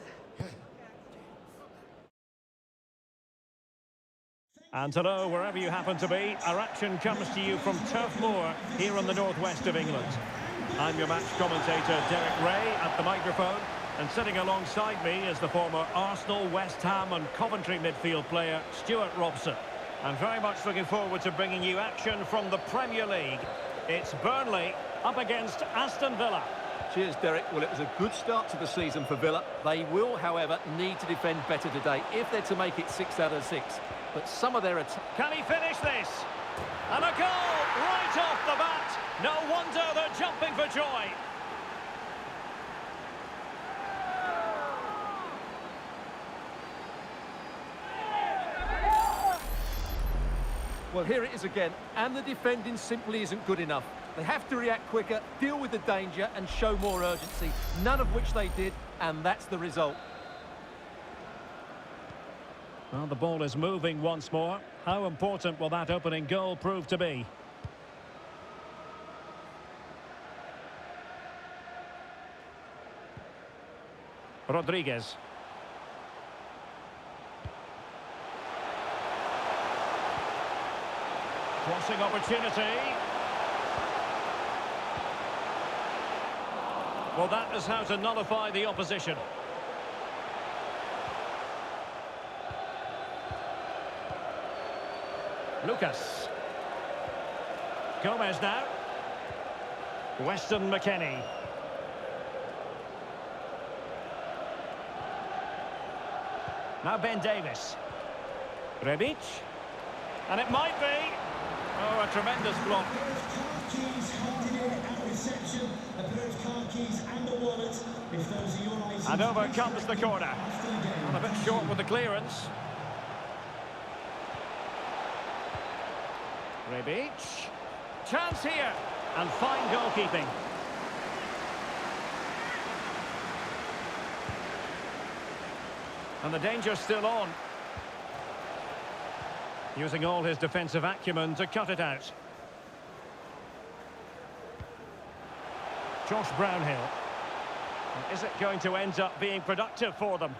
And hello, wherever you happen to be, our action comes to you from Turf Moor, here in the northwest of England. I'm your match commentator, Derek Ray, at the microphone. And sitting alongside me is the former Arsenal, West Ham and Coventry midfield player, Stuart Robson. I'm very much looking forward to bringing you action from the Premier League. It's Burnley up against Aston Villa. Cheers, Derek. Well, it was a good start to the season for Villa. They will, however, need to defend better today if they're to make it 6 out of 6. But some of their attacks... Can he finish this? And a goal right off the bat. No wonder they're jumping for joy. Well, here it is again, and the defending simply isn't good enough. They have to react quicker, deal with the danger and show more urgency, none of which they did, and that's the result. Well, the ball is moving once more. How important will that opening goal prove to be? Rodriguez. Crossing opportunity. Well, that is how to nullify the opposition. Lucas. Gomez now. Weston McKennie. Now Ben Davis. Rebic. And it might be. Oh, a tremendous block. And over comes the corner. And a bit short with the clearance. Rebic. Chance here. And fine goalkeeping. And the danger's still on. Using all his defensive acumen to cut it out. Josh Brownhill. And is it going to end up being productive for them?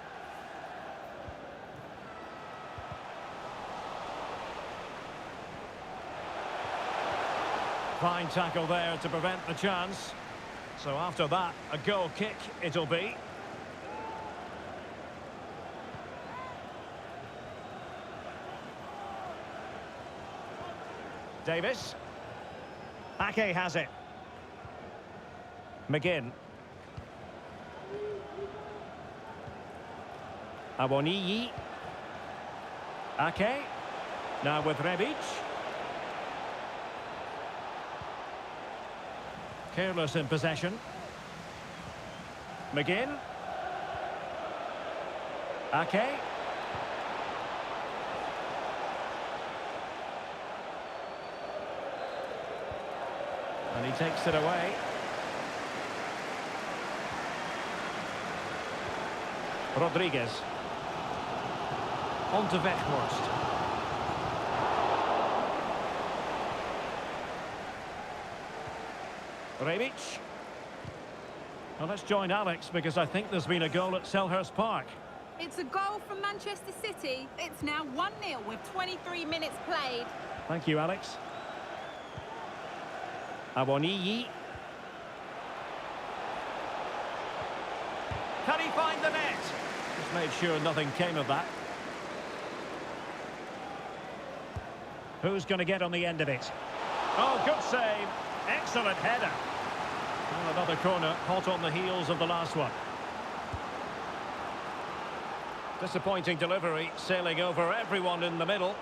Fine tackle there to prevent the chance. So after that, a goal kick it'll be. Davis. Ake has it. McGinn. Awoniyi. Ake. Now with Rebic. Careless in possession. McGinn. Ake. And he takes it away. Rodriguez. On to Weghorst. Rebic. Well, let's join Alex because I think there's been a goal at Selhurst Park. It's a goal from Manchester City. It's now 1-0 with 23 minutes played. Thank you, Alex. Awoniyi. Can he find the net? Just made sure nothing came of that. Who's going to get on the end of it? Oh, good save. Excellent header. And another corner, hot on the heels of the last one. Disappointing delivery, sailing over everyone in the middle.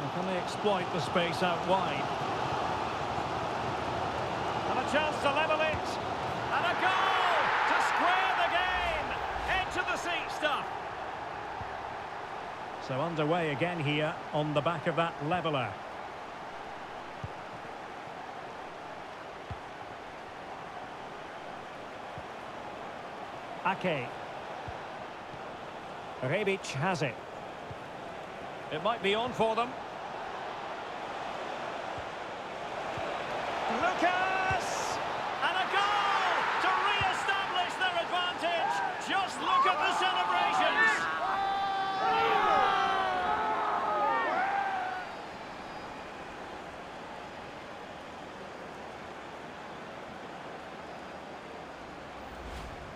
And can they exploit the space out wide? And a chance to level it. And a goal to square the game. Head to the seat stuff. So underway again here on the back of that leveller. Ake. Rebic has it. It might be on for them. Lucas! And a goal to re-establish their advantage. Just look at the celebrations.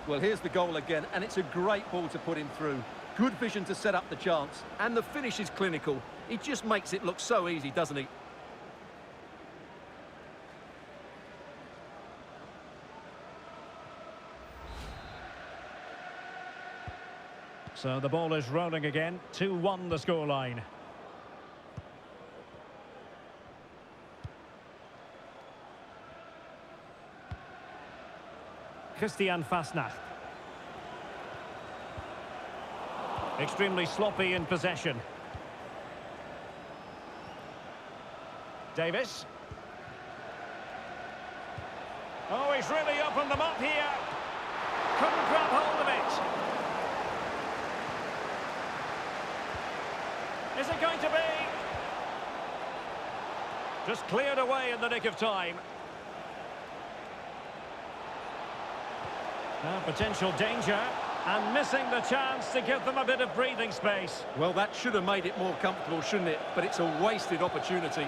Well, here's the goal again, and it's a great ball to put him through. Good vision to set up the chance, and the finish is clinical. He just makes it look so easy, doesn't he? So the ball is rolling again. 2-1 the scoreline. Christian Fasnacht. Extremely sloppy in possession. Davis. Oh, he's really opened them up here. Couldn't grab hold of it. Is it going to be? Just cleared away in the nick of time. Now potential danger, and missing the chance to give them a bit of breathing space. Well, that should have made it more comfortable, shouldn't it? But it's a wasted opportunity.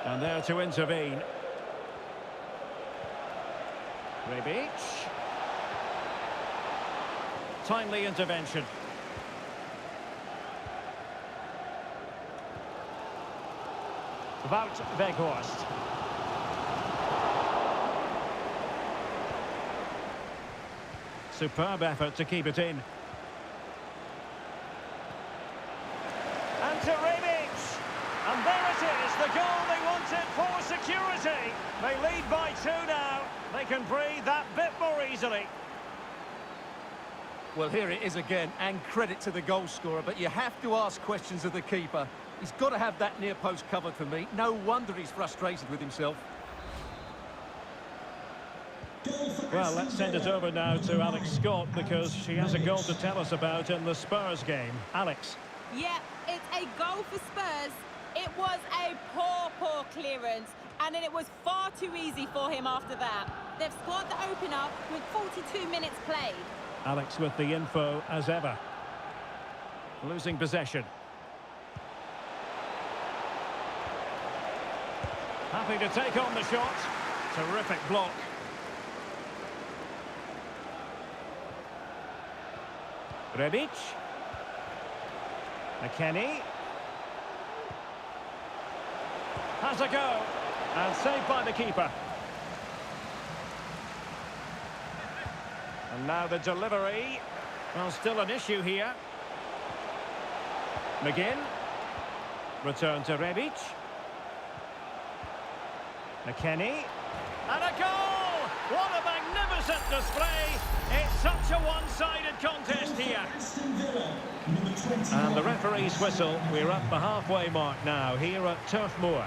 And there to intervene. Rebic. Timely intervention. Wout Weghorst. Superb effort to keep it in. And to Rebic. And there it is, the goal they wanted for security. They lead by 2 now. They can breathe that bit more easily. Well, here it is again, and credit to the goal scorer, but you have to ask questions of the keeper. He's got to have that near post covered for me. No wonder he's frustrated with himself. Well, let's send it over now to Alex Scott, because she has a goal to tell us about in the Spurs game. Alex. Yeah, it's a goal for Spurs. It was a poor clearance, and then it was far too easy for him after that. They've scored the opener with 42 minutes played. Alex with the info as ever. Losing possession. Happy to take on the shot. Terrific block. Rebic. McKennie. Has a go. And saved by the keeper. And now the delivery. Well, still an issue here. McGinn. Return to Rebic. McKennie. And a goal! What a magnificent display! It's such a one-sided contest here. And the referee's whistle. We're at the halfway mark now here at Turf Moor.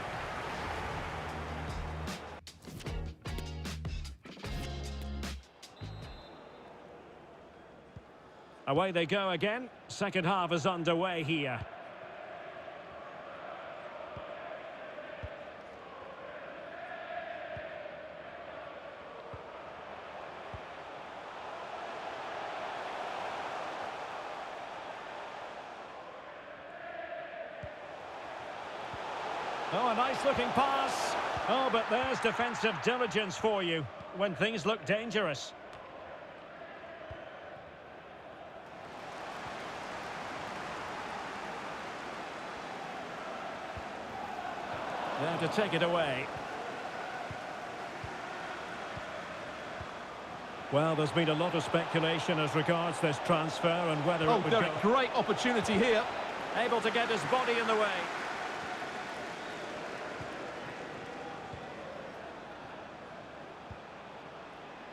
Away they go again. Second half is underway here. Oh, a nice-looking pass. Oh, but there's defensive diligence for you when things look dangerous. There to take it away. Well, there's been a lot of speculation as regards this transfer and whether it would Derek, go. great opportunity here. Able to get his body in the way.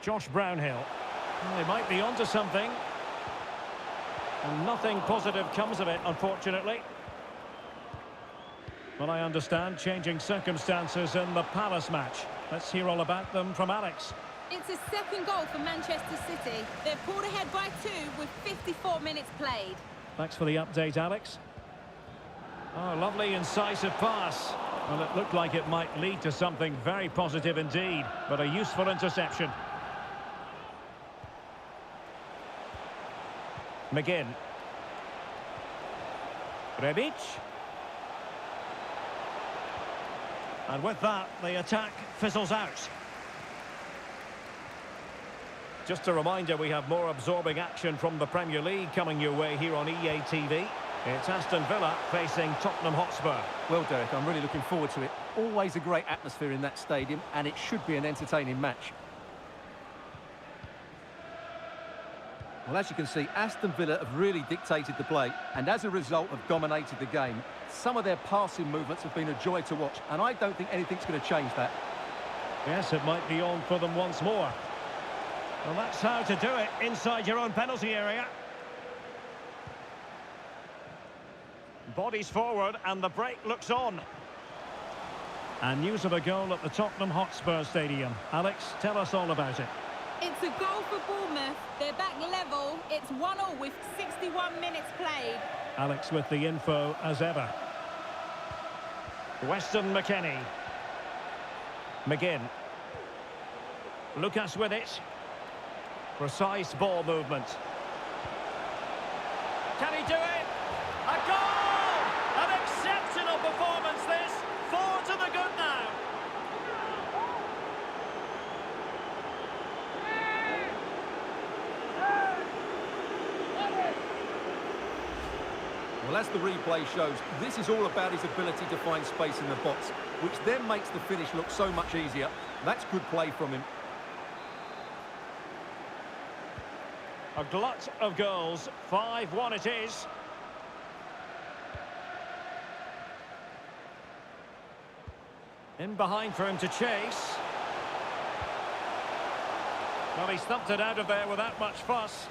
Josh Brownhill. Well, they might be onto something. And nothing positive comes of it, unfortunately. Well, I understand changing circumstances in the Palace match. Let's hear all about them from Alex. It's a second goal for Manchester City. They're pulled ahead by 2 with 54 minutes played. Thanks for the update, Alex. Oh, lovely incisive pass. Well, it looked like it might lead to something very positive indeed, but a useful interception. McGinn. Rebic. And with that, the attack fizzles out. Just a reminder, we have more absorbing action from the Premier League coming your way here on EA TV. It's Aston Villa facing Tottenham Hotspur. Well, Derek, I'm really looking forward to it. Always a great atmosphere in that stadium, and it should be an entertaining match. Well, as you can see, Aston Villa have really dictated the play, and as a result have dominated the game. Some of their passing movements have been a joy to watch, and I don't think anything's going to change that. Yes, it might be on for them once more. Well, that's how to do it inside your own penalty area. Bodies forward and the break looks on. And news of a goal at the Tottenham Hotspur Stadium. Alex, tell us all about it. It's a goal for Bournemouth. They're back level. It's 1-1 with 61 minutes played. Alex with the info as ever. Weston McKennie. McGinn. Lucas with it. Precise ball movement. Can he do it? A goal! An exceptional performance this. 4 to the good now. Well, as the replay shows, this is all about his ability to find space in the box, which then makes the finish look so much easier. That's good play from him. A glut of goals. 5-1 it is. In behind for him to chase. Well, he stumped it out of there without much fuss.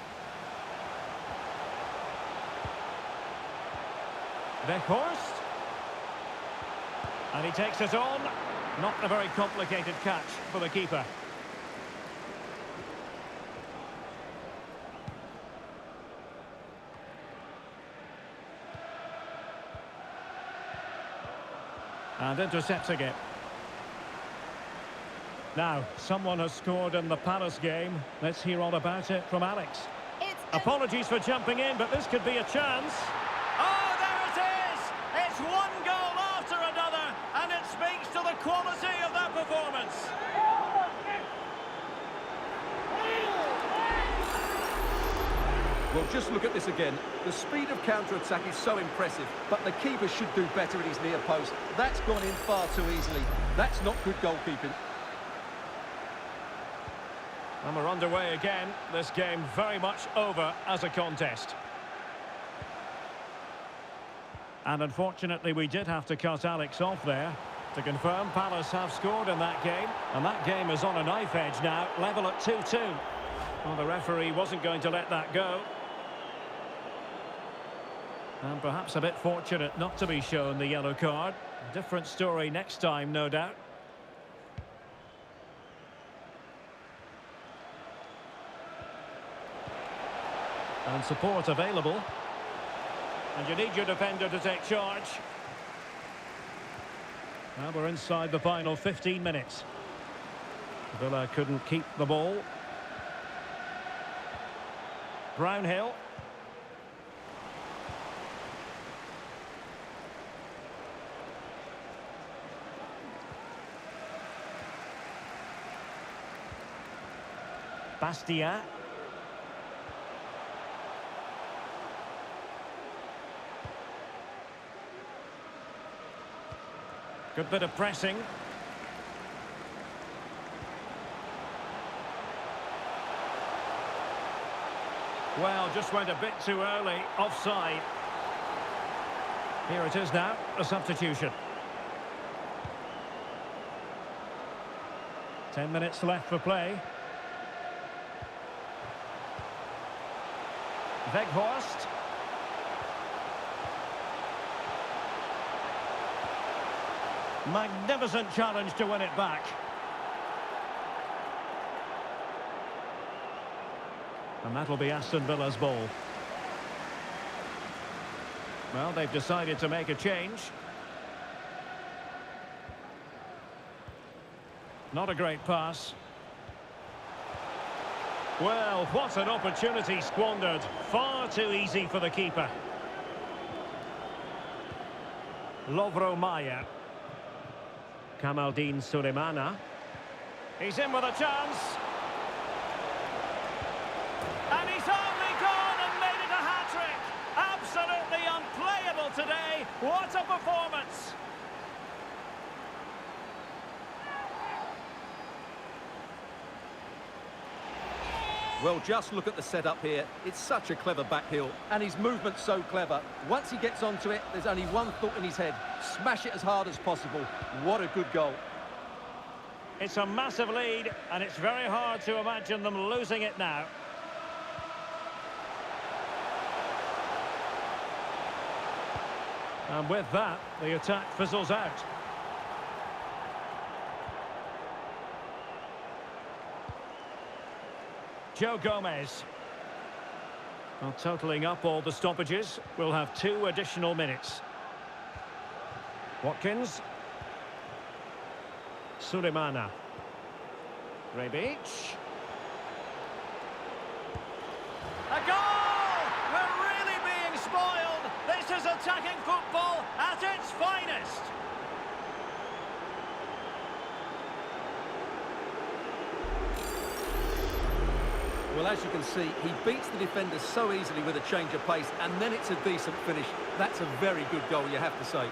Weghorst. And he takes it on. Not a very complicated catch for the keeper. And intercepting it. Now, someone has scored in the Palace game. Let's hear all about it from Alex. Apologies for jumping in, but this could be a chance. Oh, there it is! It's one goal after another, and it speaks to the quality of that performance. Well, just look at this again. The speed of counter-attack is so impressive, but the keeper should do better at his near post. That's gone in far too easily. That's not good goalkeeping. And we're underway again. This game very much over as a contest. And unfortunately, we did have to cut Alex off there. To confirm, Palace have scored in that game. And that game is on a knife edge now, level at 2-2. Well, the referee wasn't going to let that go. And perhaps a bit fortunate not to be shown the yellow card. Different story next time, no doubt. And support available. And you need your defender to take charge. Now we're inside the final 15 minutes. Villa couldn't keep the ball. Brownhill. Bastia. Good bit of pressing. Well, just went a bit too early. Offside. Here it is now, a substitution. 10 minutes left for play. Weghorst. Magnificent challenge to win it back. And that'll be Aston Villa's ball. Well, they've decided to make a change. Not a great pass. Well, what an opportunity squandered. Far too easy for the keeper. Lovro Mayer. Kamaldeen Sulemana. He's in with a chance. And he's only gone and made it a hat-trick. Absolutely unplayable today. What a performance. Well, just look at the setup here. It's such a clever back heel, and his movement's so clever. Once he gets onto it, there's only one thought in his head. Smash it as hard as possible. What a good goal. It's a massive lead, and it's very hard to imagine them losing it now. And with that, the attack fizzles out. Joe Gomez. Well, totalling up all the stoppages, we'll have 2 additional minutes. Watkins. Sulemana. Rebic. A goal! We're really being spoiled. This is attacking football at its finest. Well, as you can see, he beats the defender so easily with a change of pace, and then it's a decent finish. That's a very good goal, you have to say.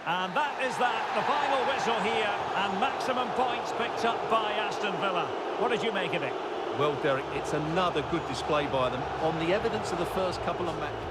And that is that, the final whistle here, and maximum points picked up by Aston Villa. What did you make of it? Well, Derek, it's another good display by them on the evidence of the first couple of matches.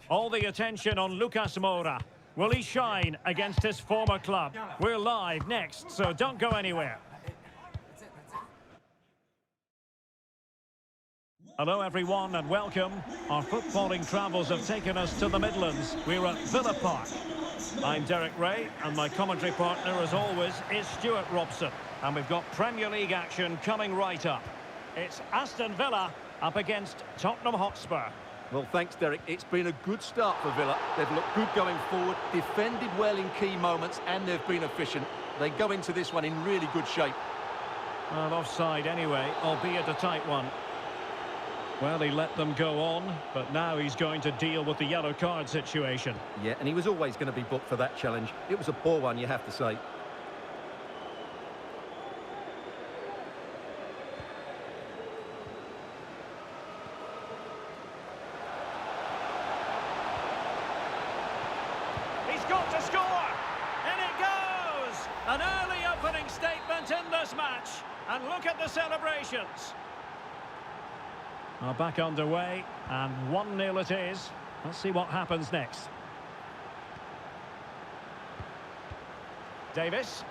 All the attention on Lucas Moura. Will he shine against his former club? We're live next, so don't go anywhere. Hello everyone and welcome. Our footballing travels have taken us to the Midlands. We're at Villa Park. I'm Derek Ray and my commentary partner as always is Stuart Robson. And we've got Premier League action coming right up. It's Aston Villa up against Tottenham Hotspur. Well, thanks, Derek. It's been a good start for Villa. They've looked good going forward, defended well in key moments, and they've been efficient. They go into this one in really good shape. Well, offside anyway, albeit a tight one. Well, he let them go on, but now he's going to deal with the yellow card situation. Yeah, and he was always going to be booked for that challenge. It was a poor one, you have to say. got to score! In it goes! An early opening statement in this match. And look at the celebrations. Are back underway, and 1-0 it is. Let's see what happens next. Davis.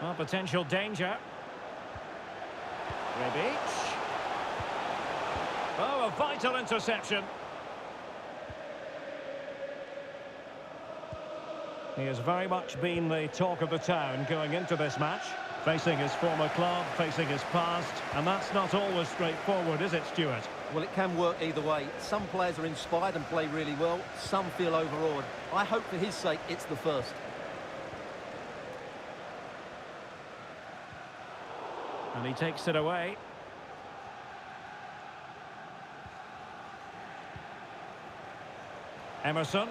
Oh, potential danger. Rebic. Oh, a vital interception. He has very much been the talk of the town going into this match. Facing his former club, facing his past, and that's not always straightforward, is it, Stuart? Well, it can work either way. Some players are inspired and play really well. Some feel overawed. I hope for his sake it's the first. And he takes it away. Emerson.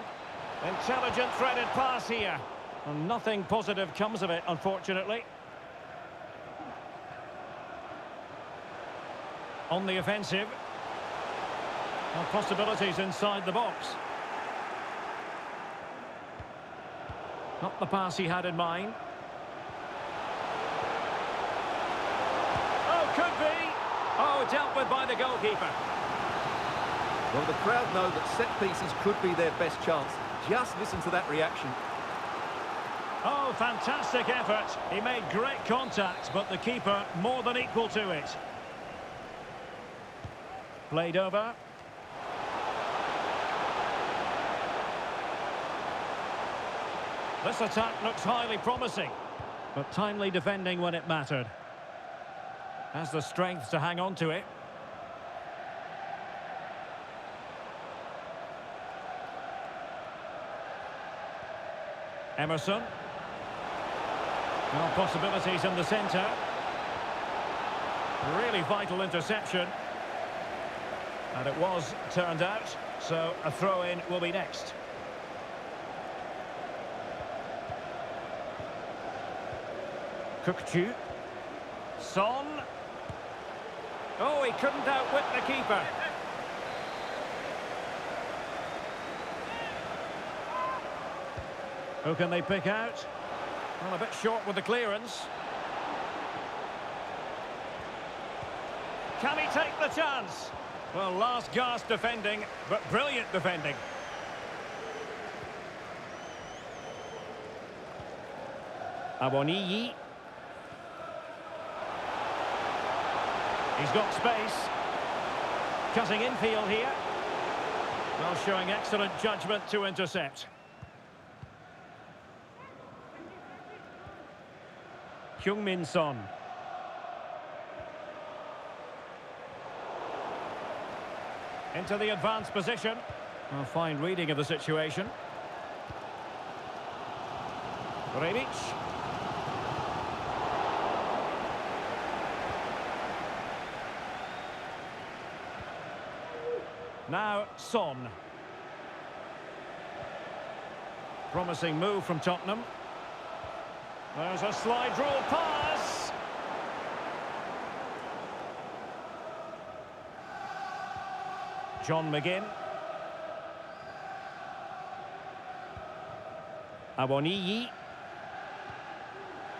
Intelligent threaded pass here. And nothing positive comes of it, unfortunately. On the offensive. And possibilities inside the box. Not the pass he had in mind. Oh, could be. Oh, dealt with by the goalkeeper. Well, the crowd know that set pieces could be their best chance. Just listen to that reaction. Oh, fantastic effort. He made great contact, but the keeper more than equal to it. Played over. This attack looks highly promising, but timely defending when it mattered. Has the strength to hang on to it. Emerson. Well, possibilities in the centre. Really vital interception. And it was turned out, so a throw-in will be next. Kukçu. Son. Oh, he couldn't outwit the keeper. Who can they pick out? Well, a bit short with the clearance. Can he take the chance? Well, last gasp defending, but brilliant defending. Awoniyi. He's got space. Cutting infield here. Well, showing excellent judgment to intercept. Heung-min Son. Into the advanced position. A fine reading of the situation. Rebic. Now Son. Promising move from Tottenham. There's a slide rule pass. John McGinn. Awoniyi.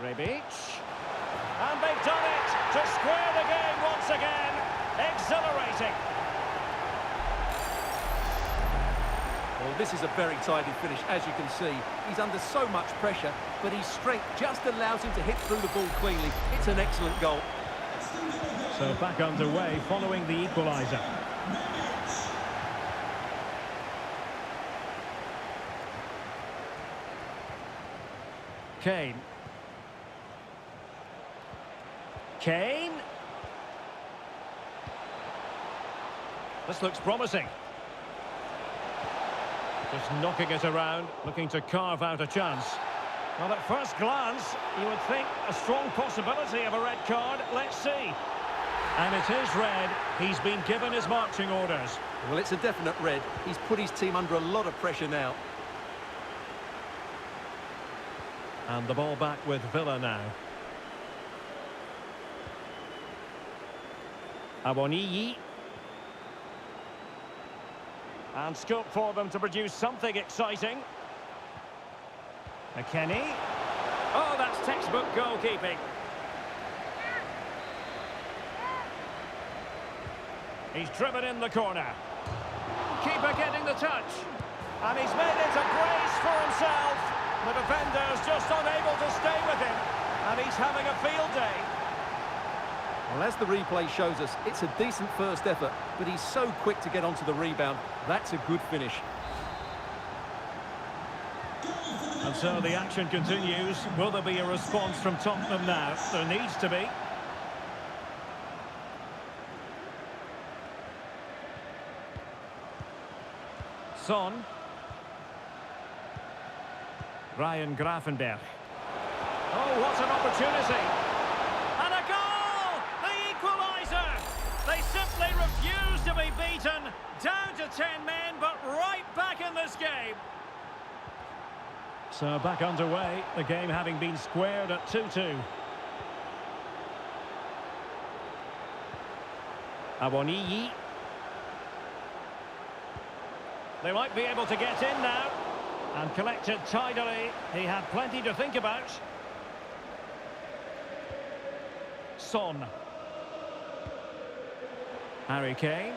Rebic. And they've done it to square the game once again. Exhilarating. Well, this is a very tidy finish, as you can see. He's under so much pressure, but his strength just allows him to hit through the ball cleanly. It's an excellent goal. So back underway following the equaliser. Kane. Kane. This looks promising. Just knocking it around, looking to carve out a chance. Well, at first glance, you would think a strong possibility of a red card. Let's see. And it is red. He's been given his marching orders. Well, it's a definite red. He's put his team under a lot of pressure now. And the ball back with Villa now. Awoniyi. And scope for them to produce something exciting. McKennie. Oh, that's textbook goalkeeping. He's driven in the corner. Keeper getting the touch. And he's made it a brace for himself. The defender's just unable to stay with him. And he's having a field day. Well, as the replay shows us, it's a decent first effort, but he's so quick to get onto the rebound. That's a good finish. And so the action continues. Will there be a response from Tottenham now? There needs to be. Son. Ryan Gravenberg. Oh, what an opportunity. And a goal! The equaliser! They simply refuse to be beaten. Down to 10 men, but right back in this game. So back underway, the game having been squared at 2-2. Awoniyi. They might be able to get in now. And collected tidily. He had plenty to think about. Son. Harry Kane.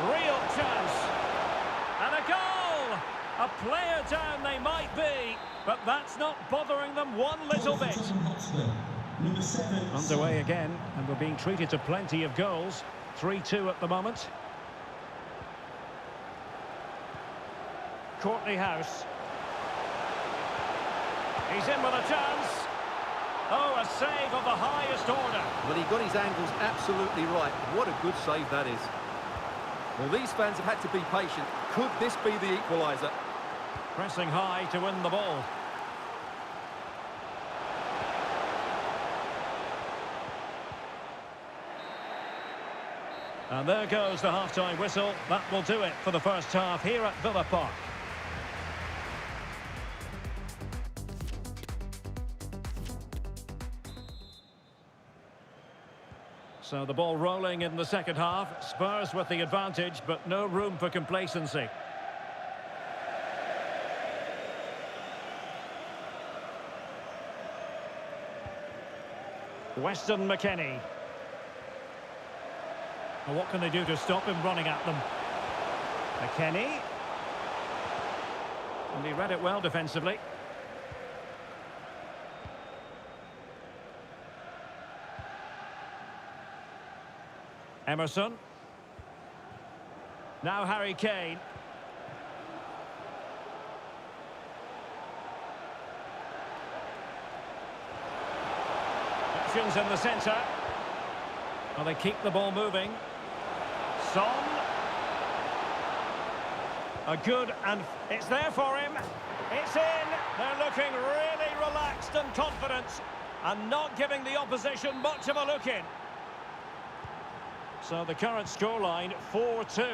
Real chance. And a goal! A player down they might be, but that's not bothering them one little bit. Underway again, and we're being treated to plenty of goals. 3-2 at the moment. Courtney House. He's in with a chance. Oh, a save of the highest order. Well, he got his angles absolutely right. What a good save that is. Well, these fans have had to be patient. Could this be the equaliser? Pressing high to win the ball. And there goes the half-time whistle. That will do it for the first half here at Villa Park. So the ball rolling in the second half. Spurs with the advantage, but no room for complacency. Weston McKennie. Well, what can they do to stop him running at them? McKennie. And he read it well defensively. Emerson. Now Harry Kane. Options in the centre. Well, they keep the ball moving. Son. A good, and it's there for him. It's in. They're looking really relaxed and confident and not giving the opposition much of a look in. So the current scoreline, 4-2.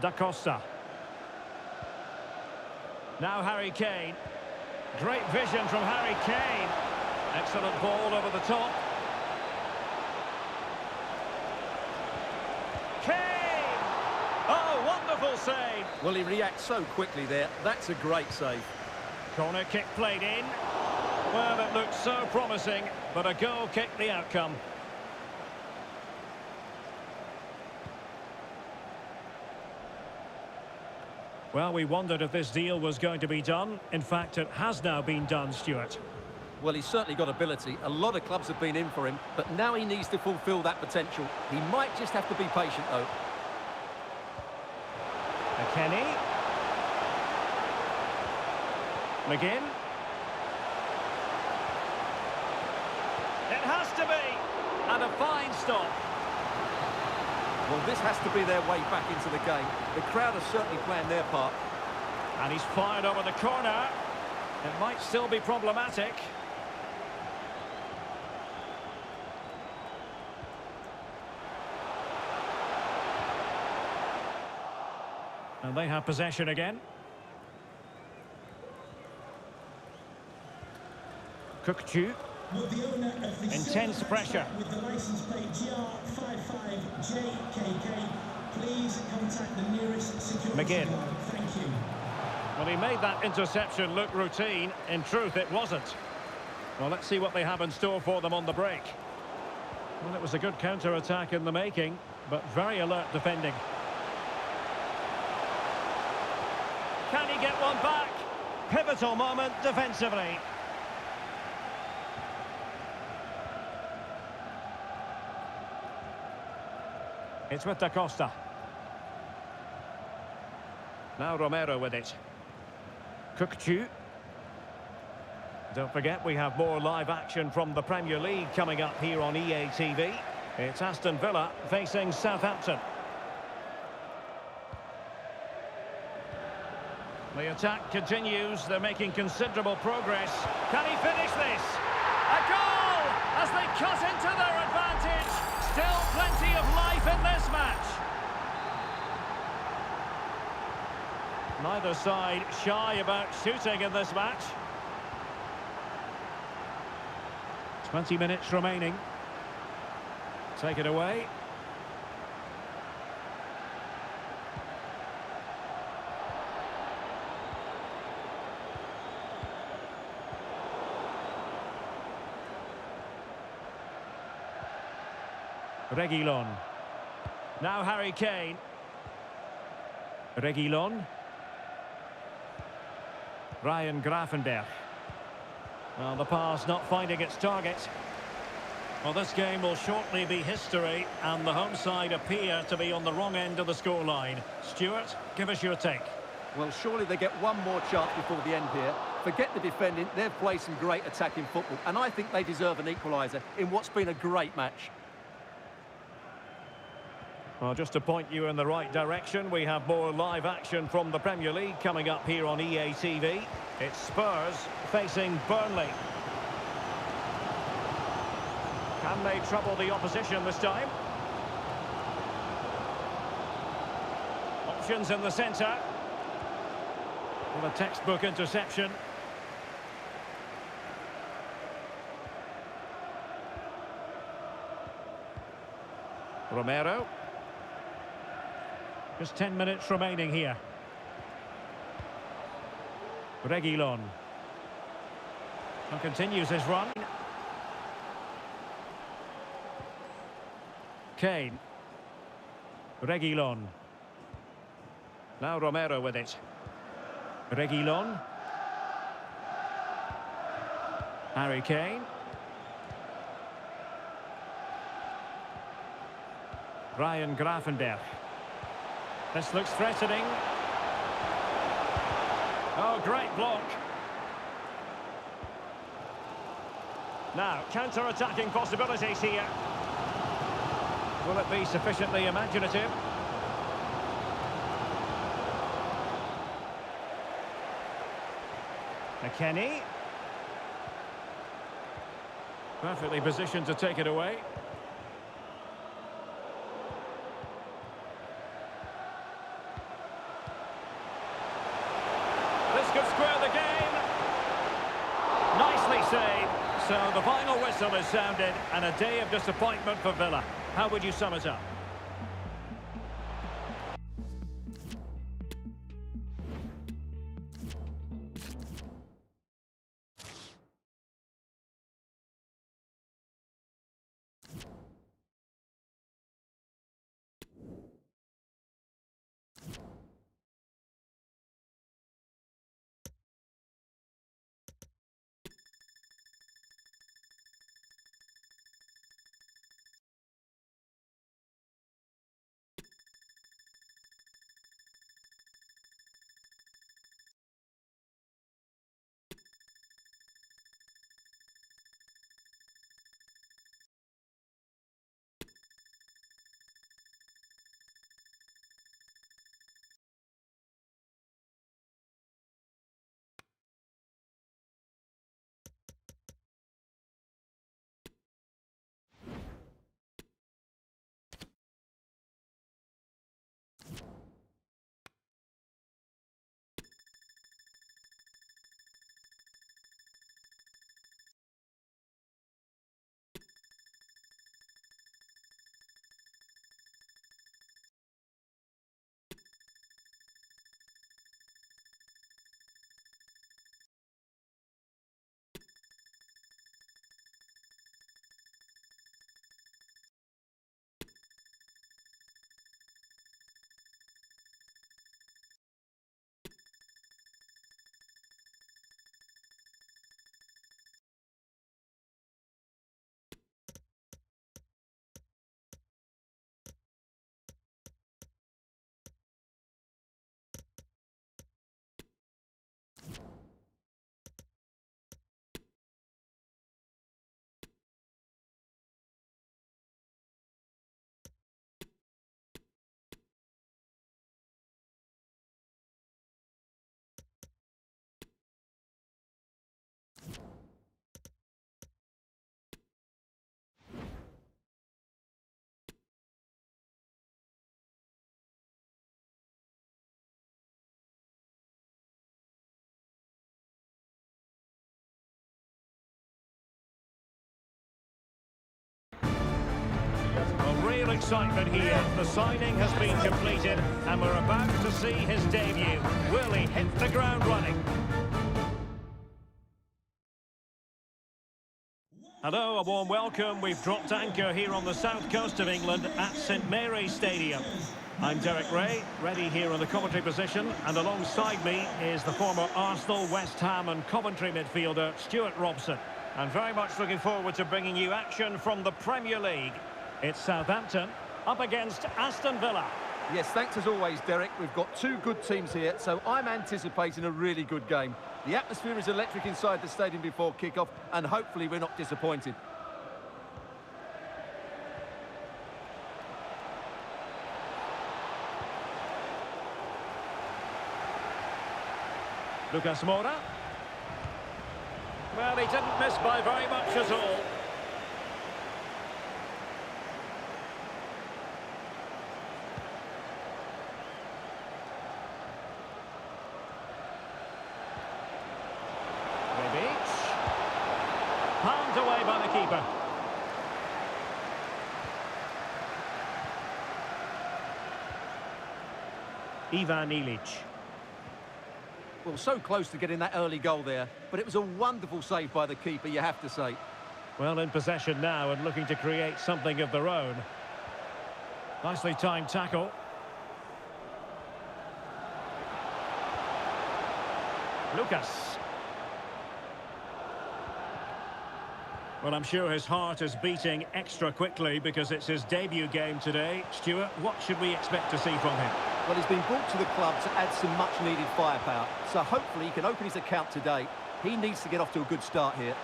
Da Costa. Now Harry Kane. Great vision from Harry Kane. Excellent ball over the top. Wonderful save. Well, he reacts so quickly there. That's a great save. Corner kick played in. Well, it looked so promising, but a goal kicked the outcome. Well, we wondered if this deal was going to be done. In fact, it has now been done, Stuart. Well, he's certainly got ability. A lot of clubs have been in for him, but now he needs to fulfil that potential. He might just have to be patient, though. McKennie. McGinn. It has to be. And a fine stop. Well, this has to be their way back into the game. The crowd are certainly playing their part. And he's fired over the corner. It might still be problematic. And they have possession again. Cookchu. Will the owner of the Intense silver pressure. with the license plate GR55JKK please contact the nearest security McGinn. guard. Thank you. Well, he made that interception look routine. In truth, it wasn't. Well, let's see what they have in store for them on the break. Well, it was a good counter-attack in the making, but very alert defending. Can he get one back? Pivotal moment defensively. It's with Da Costa. Now Romero with it. Cookchu. Don't forget, we have more live action from the Premier League coming up here on EA TV. It's Aston Villa facing Southampton. The attack continues. They're making considerable progress. Can he finish this? A goal as they cut into their advantage. Still plenty of life in this match. Neither side shy about shooting in this match. 20 minutes remaining. Take it away. Reguilon. Now Harry Kane. Reguilon. Ryan Gravenberch. Well, the pass not finding its target. Well, this game will shortly be history, and the home side appear to be on the wrong end of the scoreline. Stuart, give us your take. Well, surely they get one more chance before the end here. Forget the defending, they've played some great attacking football, and I think they deserve an equaliser in what's been a great match. Well, just to point you in the right direction, we have more live action from the Premier League coming up here on EA TV. It's Spurs facing Burnley. Can they trouble the opposition this time? Options in the centre. Well, a textbook interception. Romero. Just 10 minutes remaining here. Reguilon. And continues his run. Kane. Reguilon. Now Romero with it. Reguilon. Harry Kane. Ryan Gravenberch. This looks threatening. Oh, great block. Now, counter-attacking possibilities here. Will it be sufficiently imaginative? McKennie. Perfectly positioned to take it away. This could square the game. Nicely saved. So the final whistle is sounded and a day of disappointment for Villa. How would you sum it up? real excitement here. The signing has been completed and we're about to see his debut. Will he hit the ground running? Hello, a warm welcome. We've dropped anchor here on the south coast of England at St Mary's Stadium. I'm Derek Ray, ready here in the commentary position, and alongside me is the former Arsenal, West Ham and Coventry midfielder Stuart Robson. And very much looking forward to bringing you action from the Premier League. It's Southampton up against Aston Villa. Yes, thanks as always, Derek. We've got two good teams here, so I'm anticipating a really good game. The atmosphere is electric inside the stadium before kick-off, and hopefully we're not disappointed. Lucas Moura. Well, he didn't miss by very much at all. Palmed away by the keeper. Ivan Ilić. Well, so close to getting that early goal there, but it was a wonderful save by the keeper, you have to say. Well, in possession now and looking to create something of their own. Nicely timed tackle. Lucas. Well, I'm sure his heart is beating extra quickly because it's his debut game today. Stuart, what should we expect to see from him? Well, he's been brought to the club to add some much-needed firepower, so hopefully he can open his account today. He needs to get off to a good start here.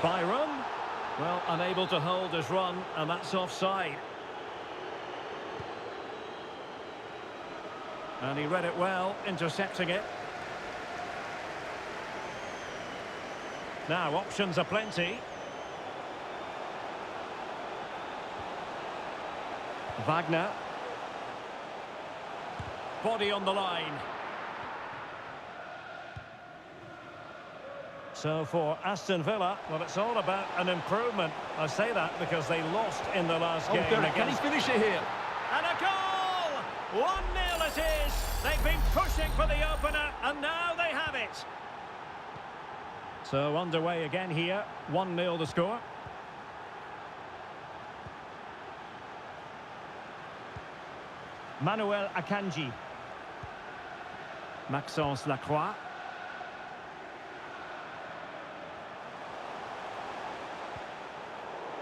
Byron, well, unable to hold his run, and that's offside. And he read it well, intercepting it. Now, options are plenty. Wagner. Body on the line. So for Aston Villa, well, it's all about an improvement. I say that because they lost in the last game. Derek, can he finish it here? And a goal! 1-0 it is. They've been pushing for the opener, and now they have it. So underway again here, 1-0 the score. Manuel Akanji. Maxence Lacroix.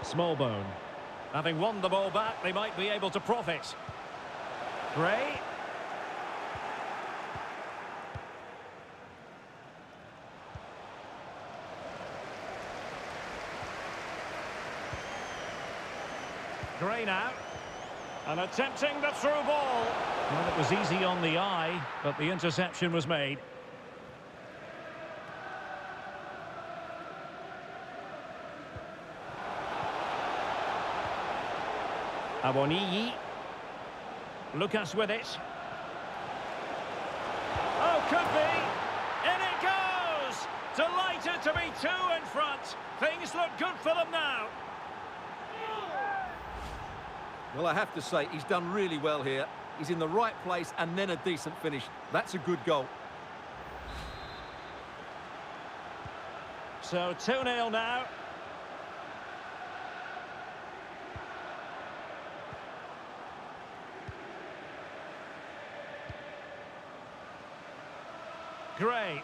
Smallbone. Having won the ball back, they might be able to profit. Gray. Gray now, and attempting the through ball. Well, it was easy on the eye, but the interception was made. Aboniyi. Lucas with it. Oh, could be. In it goes! Delighted to be two in front. Things look good for them now. Well, I have to say, he's done really well here. He's in the right place and then a decent finish. That's a good goal. So 2-0 now. Gray.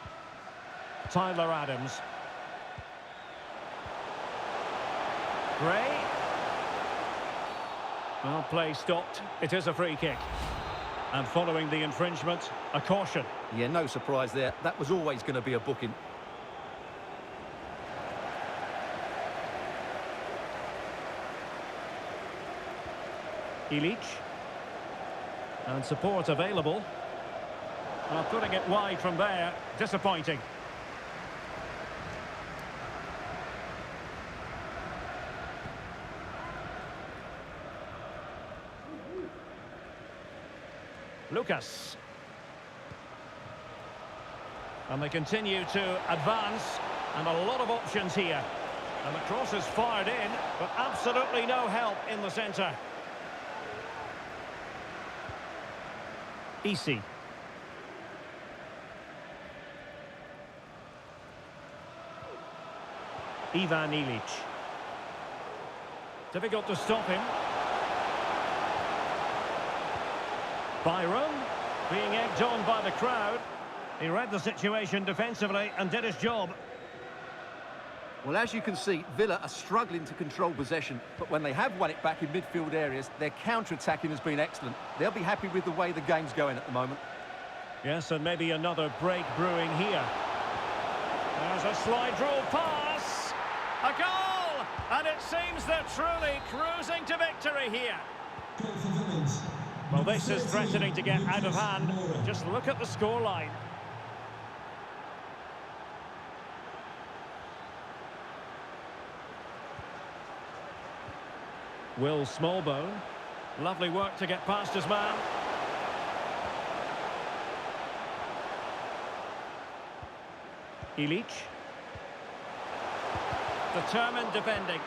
Tyler Adams. Gray. Well, play stopped. It is a free kick. And following the infringement, a caution. Yeah, no surprise there. That was always going to be a booking. Ilić. And support available. Well, putting it wide from there, disappointing. Lucas. And they continue to advance, and a lot of options here. And the cross is fired in, but absolutely no help in the centre. Easy. Ivan Ilic. Difficult to stop him. Byron being egged on by the crowd. He read the situation defensively and did his job. Well, as you can see, Villa are struggling to control possession, but when they have won it back in midfield areas, their counter-attacking has been excellent. They'll be happy with the way the game's going at the moment. Yes, and maybe another break brewing here. There's a slide rule pass. A goal! And it seems they're truly cruising to victory here. Goal for Villains. Well, this is threatening to get out of hand. Just look at the scoreline. Will Smallbone. Lovely work to get past his man. Ilic. Determined defending.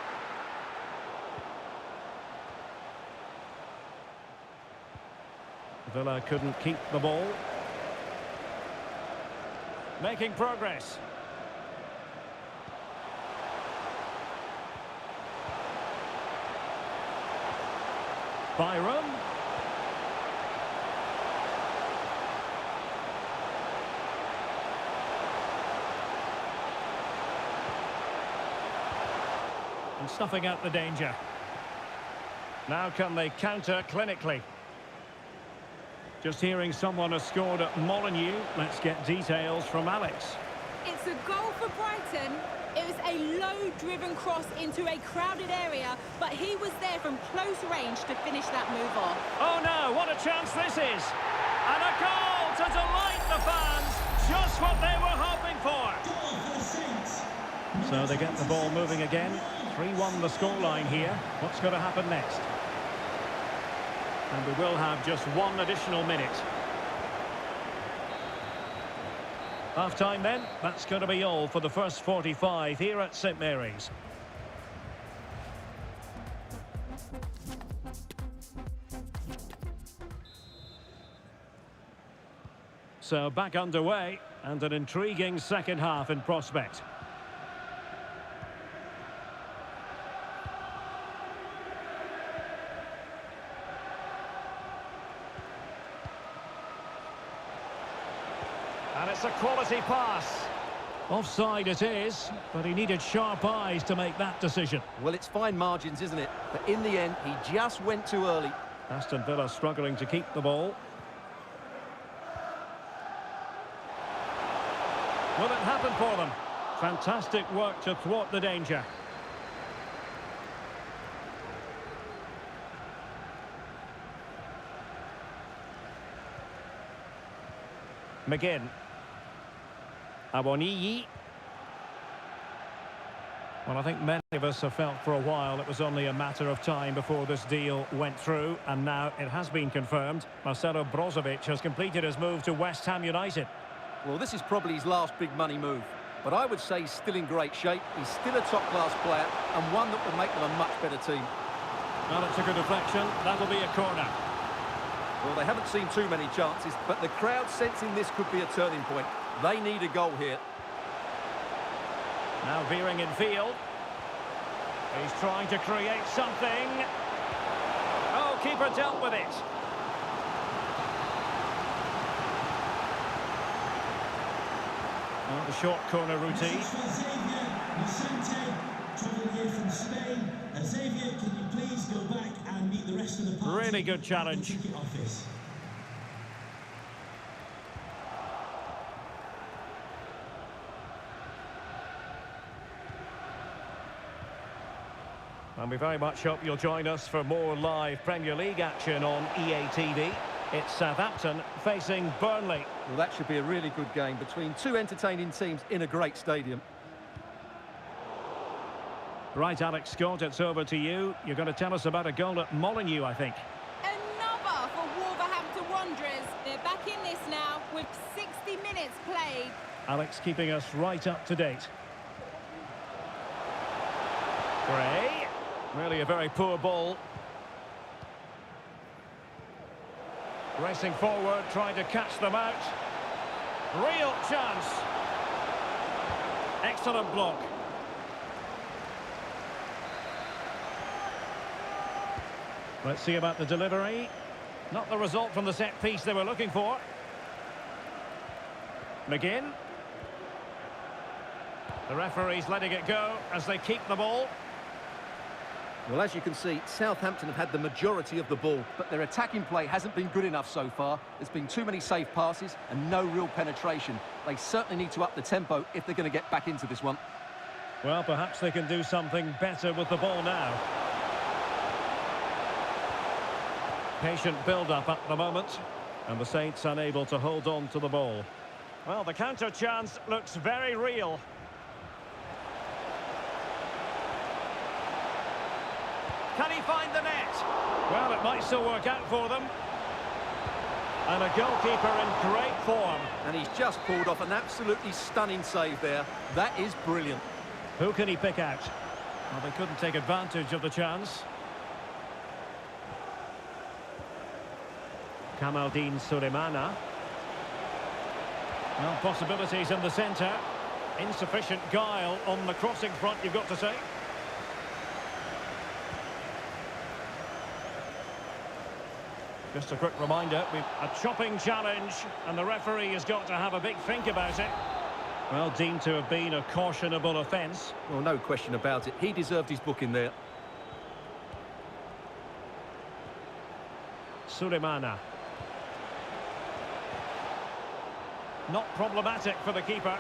Villa couldn't keep the ball. Making progress. Byron. And snuffing out the danger. Now can they counter clinically? Just hearing someone has scored at Molineux. Let's get details from Alex. It's a goal for Brighton. It was a low-driven cross into a crowded area, but he was there from close range to finish that move off. Oh no, what a chance this is! And a goal to delight the fans! Just what they were hoping for! Goal for the Saints. So they get the ball moving again. 3-1 the scoreline here. What's going to happen next? And we will have just one additional minute. Half-time then. That's going to be all for the first 45 here at St Mary's. So back underway, and an intriguing second half in prospect. And it's a quality pass. Offside it is, but he needed sharp eyes to make that decision. Well, it's fine margins, isn't it? But in the end, he just went too early. Aston Villa struggling to keep the ball. Will it happen for them? Fantastic work to thwart the danger. McGinn. Awoniyi. Well, I think many of us have felt for a while it was only a matter of time before this deal went through, and now it has been confirmed. Marcelo Brozovic has completed his move to West Ham United. Well, this is probably his last big money move, but I would say he's still in great shape. He's still a top-class player and one that will make them a much better team. Well, it's a good deflection. That'll be a corner. Well, they haven't seen too many chances, but the crowd sensing this could be a turning point. They need a goal here. Now veering in field. He's trying to create something. Oh, keeper dealt with it. Well, the short corner routine. Travelling here from Spain. Xavier, can you please go back and meet the rest of the party? Really good challenge. At the ticket office. And we very much hope you'll join us for more live Premier League action on EA TV. It's Southampton facing Burnley. Well, that should be a really good game between two entertaining teams in a great stadium. Right, Alex Scott, it's over to you. You're going to tell us about a goal at Molineux, I think. Another for Wolverhampton Wanderers. They're back in this now with 60 minutes played. Alex keeping us right up to date. Gray. Really a very poor ball. Racing forward, trying to catch them out. Real chance. Excellent block. Let's see about the delivery. Not the result from the set piece they were looking for. McGinn. The referee's letting it go as they keep the ball. Well, as you can see, Southampton have had the majority of the ball, but their attacking play hasn't been good enough so far. There's been too many safe passes and no real penetration. They certainly need to up the tempo if they're going to get back into this one. Well, perhaps they can do something better with the ball now. Patient build-up at the moment, and the Saints unable to hold on to the ball. Well, the counter chance looks very real. Can he find the net? Well, it might still work out for them. And a goalkeeper in great form. And he's just pulled off an absolutely stunning save there. That is brilliant. Who can he pick out? Well, they couldn't take advantage of the chance. Kamaldeen Sulemana. Well, possibilities in the centre. Insufficient guile on the crossing front, you've got to say. Just a quick reminder, we've a chopping challenge, and the referee has got to have a big think about it. Well, deemed to have been a cautionable offence. Well, no question about it. He deserved his booking there. Sulemana. Not problematic for the keeper.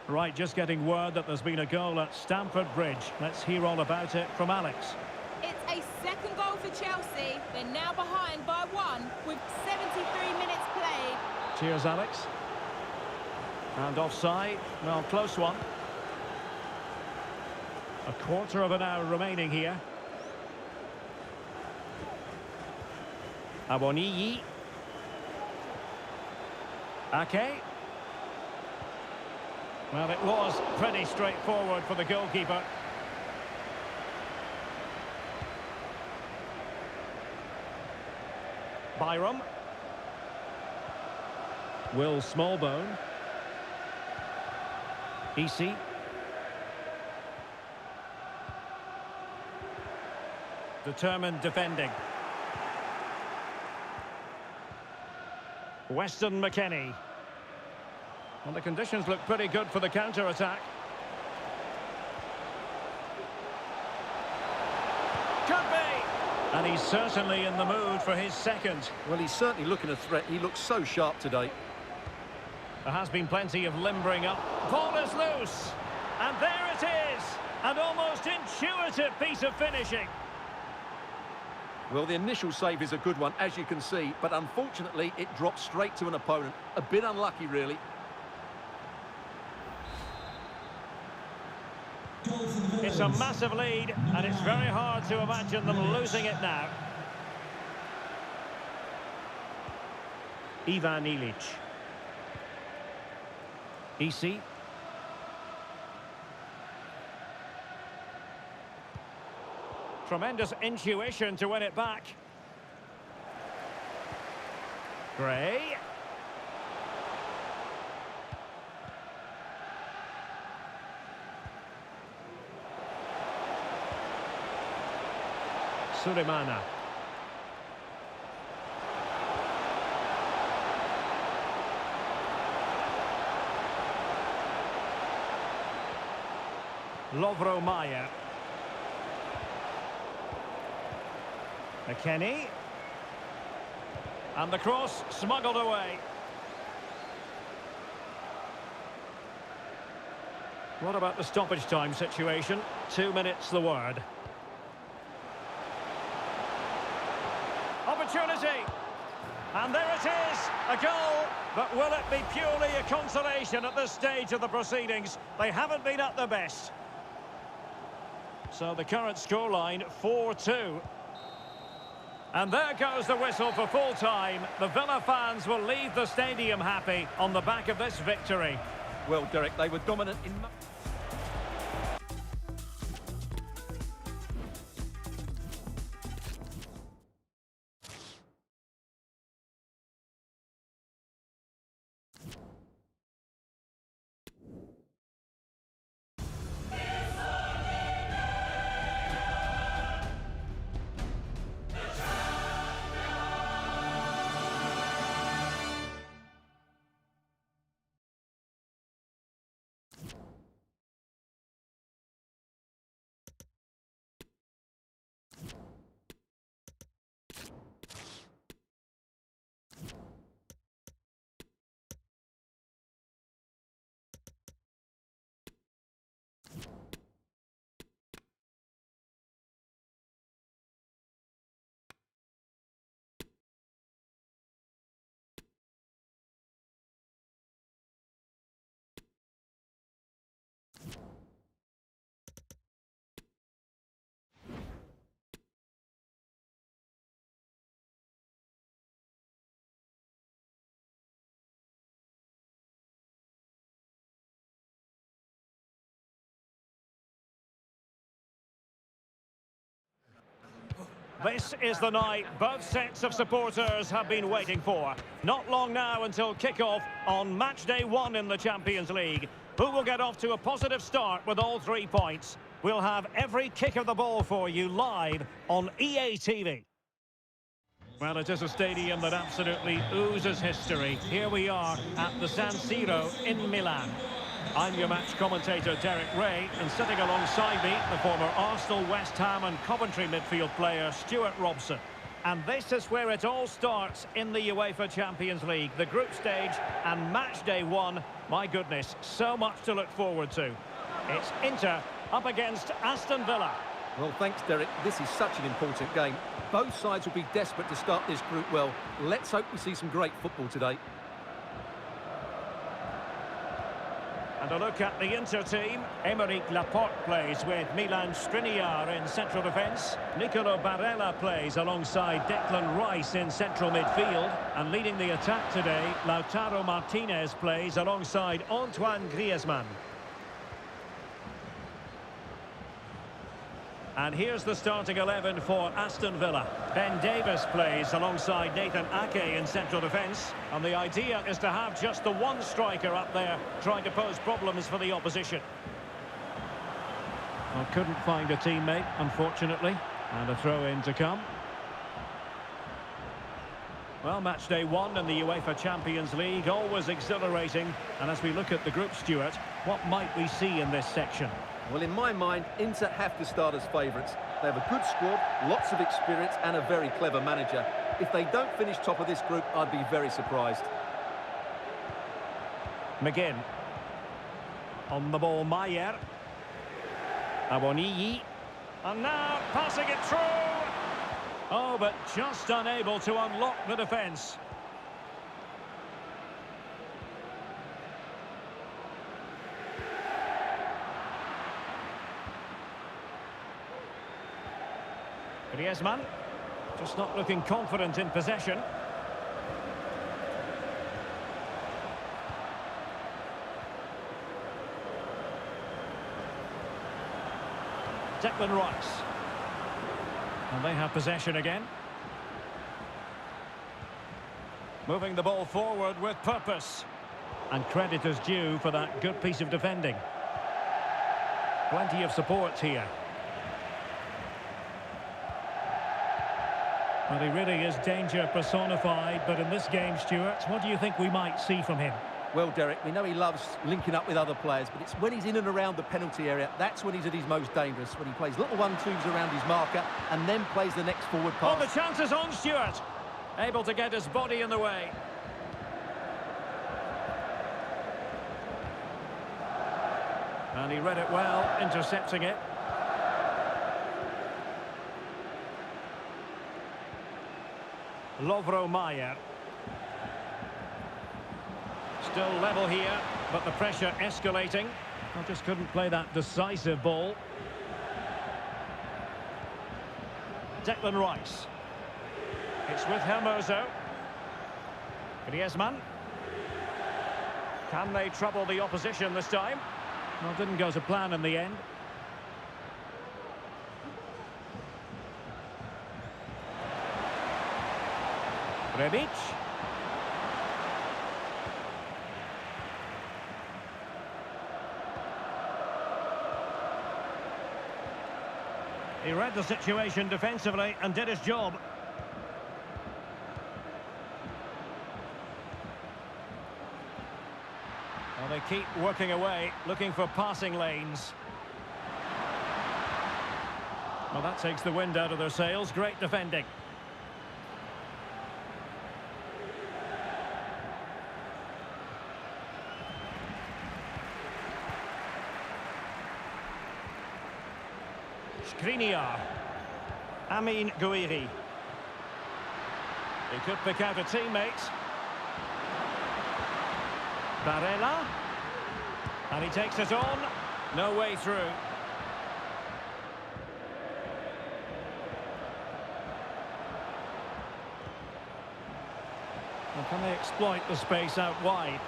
Right, just getting word that there's been a goal at Stamford Bridge. Let's hear all about it from Alex. It's a second goal for Chelsea. They're now behind by 1 with 73 minutes played. Cheers, Alex. And offside. Well, close one. A quarter of an hour remaining here. Awoniyi. Ake. Well, it was pretty straightforward for the goalkeeper. Byram. Will Smallbone. EC. Determined defending. Weston McKennie. And the conditions look pretty good for the counter-attack. Could be! And he's certainly in the mood for his second. Well, he's certainly looking a threat. He looks so sharp today. There has been plenty of limbering up. Ball is loose. And there it is. An almost intuitive piece of finishing. Well, the initial save is a good one, as you can see, but unfortunately it dropped straight to an opponent. A bit unlucky, really. It's a massive lead, and it's very hard to imagine them losing it now. Ivan Ilic. EC. Tremendous intuition to win it back. Gray. Sulemana. Lovro Mayer. McKennie. And the cross smuggled away. What about the stoppage time situation? 2 minutes the word. Opportunity. And there it is, a goal. But will it be purely a consolation at this stage of the proceedings? They haven't been at their best. So the current scoreline, 4-2. And there goes the whistle for full time. The Villa fans will leave the stadium happy on the back of this victory. Well, Derek, they were dominant in... This is the night both sets of supporters have been waiting for. Not long now until kick-off on match day 1 in the Champions League. Who will get off to a positive start with all 3 points? We'll have every kick of the ball for you live on EA TV. Well, it is a stadium that absolutely oozes history. Here we are at the San Siro in Milan. I'm your match commentator, Derek Ray, and sitting alongside me, the former Arsenal, West Ham and Coventry midfield player, Stuart Robson. And this is where it all starts in the UEFA Champions League, the group stage and match day 1. My goodness, so much to look forward to. It's Inter up against Aston Villa. Well, thanks, Derek. This is such an important game. Both sides will be desperate to start this group well. Let's hope we see some great football today. And a look at the Inter team. Aymeric Laporte plays with Milan Skriniar in central defence. Nicolo Barella plays alongside Declan Rice in central midfield. And leading the attack today, Lautaro Martinez plays alongside Antoine Griezmann. And here's the starting 11 for Aston Villa. Ben Davies plays alongside Nathan Ake in central defence. And the idea is to have just the one striker up there trying to pose problems for the opposition. Well, couldn't find a teammate, unfortunately. And a throw-in to come. Well, match day 1 in the UEFA Champions League, always exhilarating. And as we look at the group, Stuart, what might we see in this section? Well, in my mind, Inter have to start as favourites. They have a good squad, lots of experience and a very clever manager. If they don't finish top of this group, I'd be very surprised. McGinn. On the ball, Mayer. Awoniyi. And now passing it through. Oh, but just unable to unlock the defence. Griezmann, just not looking confident in possession. Declan Rice. And they have possession again. Moving the ball forward with purpose. And credit is due for that good piece of defending. Plenty of support here. Well, he really is danger personified, but in this game, Stuart, what do you think we might see from him? Well, Derek, we know he loves linking up with other players, but it's when he's in and around the penalty area, that's when he's at his most dangerous, when he plays little 1-2s around his marker and then plays the next forward pass. Oh, the chance is on, Stuart. Able to get his body in the way. And he read it well, intercepting it. Lovro Mayer. Still level here, but the pressure escalating. I just couldn't play that decisive ball. Declan Rice. It's with Hermoso. Griezmann. Can they trouble the opposition this time? Well, didn't go to plan in the end. Rebic. He read the situation defensively and did his job. Well, they keep working away, looking for passing lanes. Well, that takes the wind out of their sails. Great defending. Skriniar. Amin Gouiri. He could pick out a teammate. Barella. And he takes it on. No way through. Well, can they exploit the space out wide?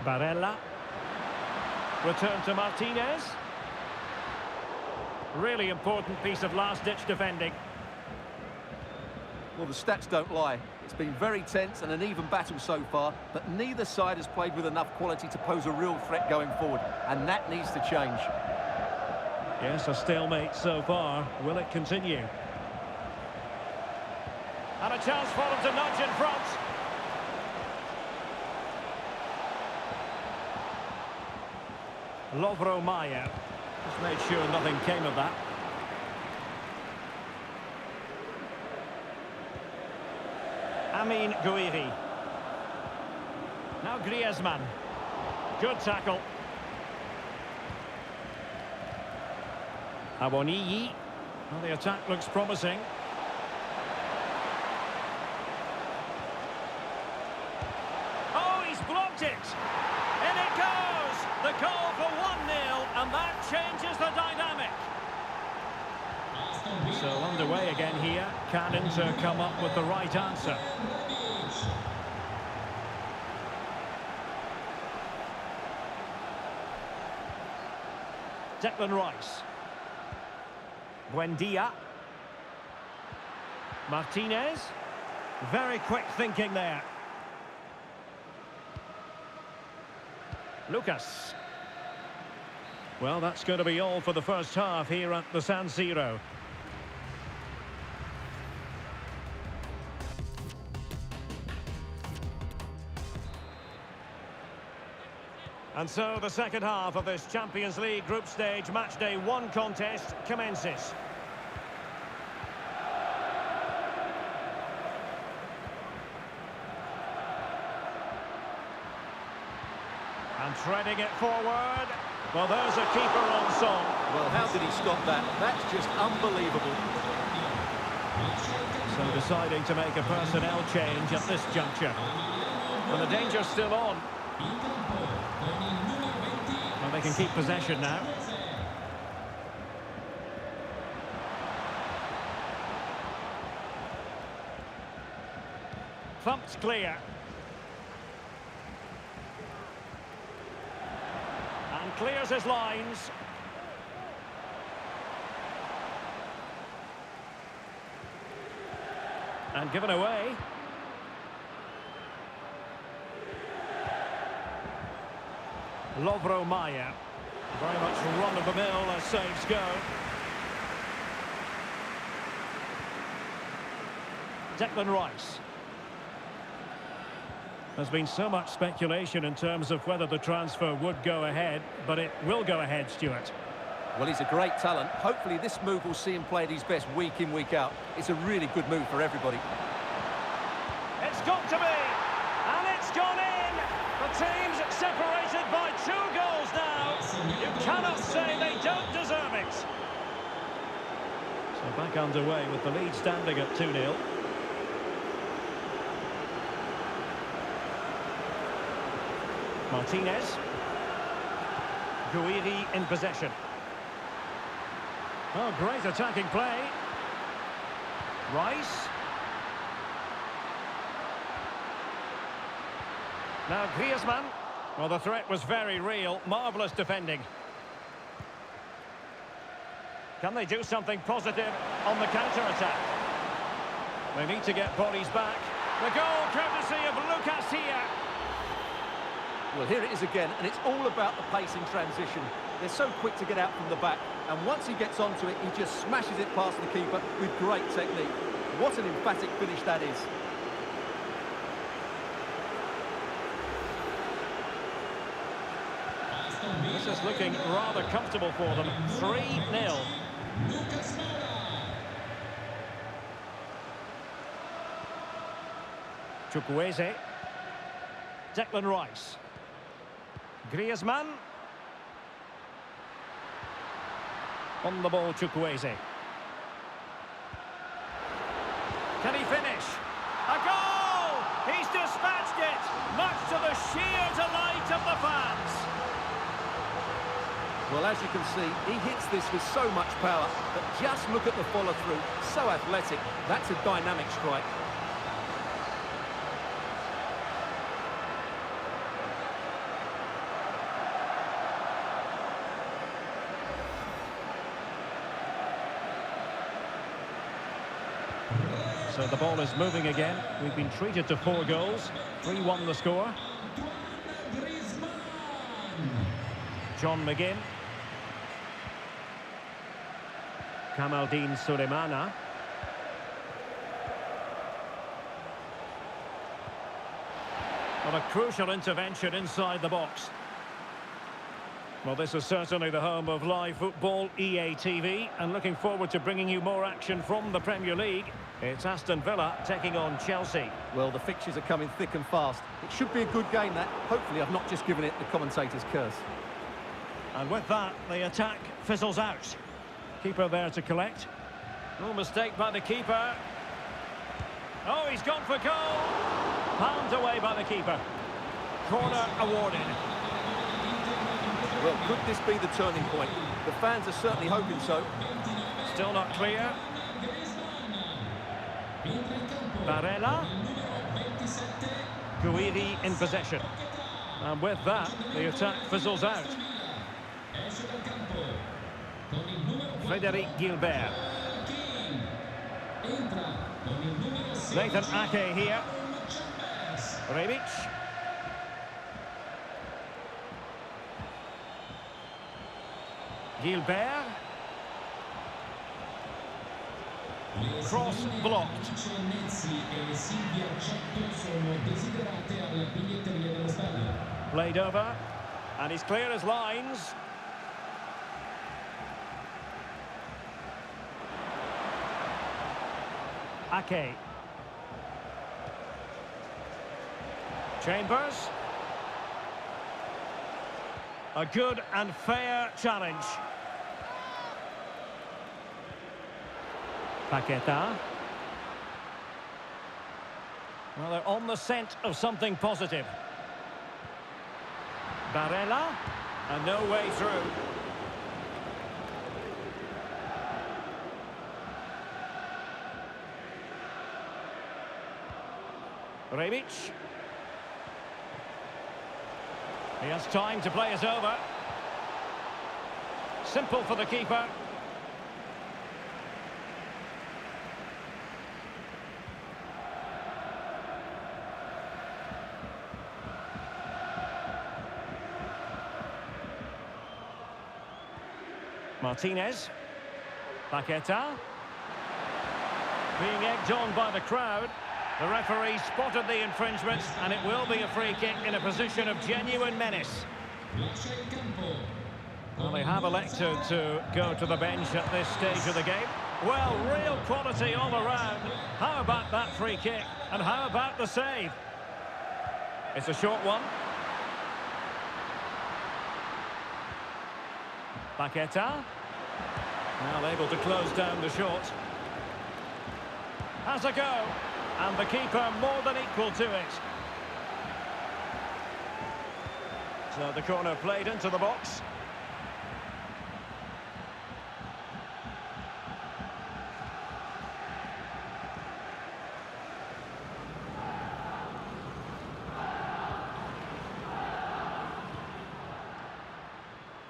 Barella. Return to Martinez. Really important piece of last-ditch defending. Well, the stats don't lie. It's been very tense and an even battle so far, but neither side has played with enough quality to pose a real threat going forward, and that needs to change. Yes, a stalemate so far. Will it continue? And a chance for them to nudge in front. Lovro Mayer. Just made sure nothing came of that. Amin Gouiri. Now Griezmann. Good tackle. Awoniyi. Well, the attack looks promising. Oh, he's blocked it. In it goes. The goal for 1-0, and that changes the dynamic. So underway again here. Can Inter come up with the right answer? Declan Rice. Buendia. Martinez. Very quick thinking there. Lucas. Well, that's going to be all for the first half here at the San Siro. And so the second half of this Champions League group stage matchday 1 contest commences. And threading it forward. Well, there's a keeper on song. Well, how did he stop that? That's just unbelievable. So deciding to make a personnel change at this juncture. And the danger's still on. Well, they can keep possession now. Thumped clear. And clears his lines. And given away. Lovro Mayer. Very much run-of-the-mill as saves go. Declan Rice. There's been so much speculation in terms of whether the transfer would go ahead, but it will go ahead, Stuart. Well, he's a great talent. Hopefully this move will see him play at his best week in, week out. It's a really good move for everybody. It's got to be! And it's gone in! The team's separated by 2 goals now. You cannot say they don't deserve it. So back underway with the lead standing at 2-0. Martinez. Gouiri in possession. Oh, great attacking play. Rice. Now Griezmann. Well, the threat was very real. Marvellous defending. Can they do something positive on the counter-attack? They need to get bodies back. The goal courtesy of Lucas here. Well, here it is again, and it's all about the pace in transition. They're so quick to get out from the back, and once he gets onto it, he just smashes it past the keeper with great technique. What an emphatic finish that is. This is looking rather comfortable for them. 3-0. Chukwueze. Declan Rice. Griezmann. On the ball, Chukwueze. Can he finish? A goal! He's dispatched it, much to the sheer delight of the fans. Well, as you can see, he hits this with so much power, but just look at the follow-through. So athletic. That's a dynamic strike. So the ball is moving again. We've been treated to 4 goals. 3-1 the score. John McGinn. Kamaldeen Sulemana. Well, a crucial intervention inside the box. Well, this is certainly the home of live football, EA TV, and looking forward to bringing you more action from the Premier League. It's Aston Villa taking on Chelsea. Well, the fixtures are coming thick and fast. It should be a good game, that. Hopefully, I've not just given it the commentator's curse. And with that, the attack fizzles out. Keeper there to collect. No mistake by the keeper. Oh, he's gone for goal. Palmed away by the keeper. Corner awarded. Well, could this be the turning point? The fans are certainly hoping so. Still not clear. Barella. Guidi in possession. And with that, the attack fizzles out. Frederic Gilbert. Nathan Ake here. Rebic. Gilbert. Cross blocked. Played over. And he's clear as lines. Ake. Chambers. A good and fair challenge. Paqueta. Well, they're on the scent of something positive. Barella. And no way through. Rebic. He has time to play it over. Simple for the keeper. Martinez. Paqueta. Being egged on by the crowd. The referee spotted the infringement, and it will be a free kick in a position of genuine menace. Well, they have elected to go to the bench at this stage of the game. Well, real quality all around. How about that free kick? And how about the save? It's a short one. Paqueta. Now able to close down the shot. Has a go. And the keeper more than equal to it. So the corner played into the box.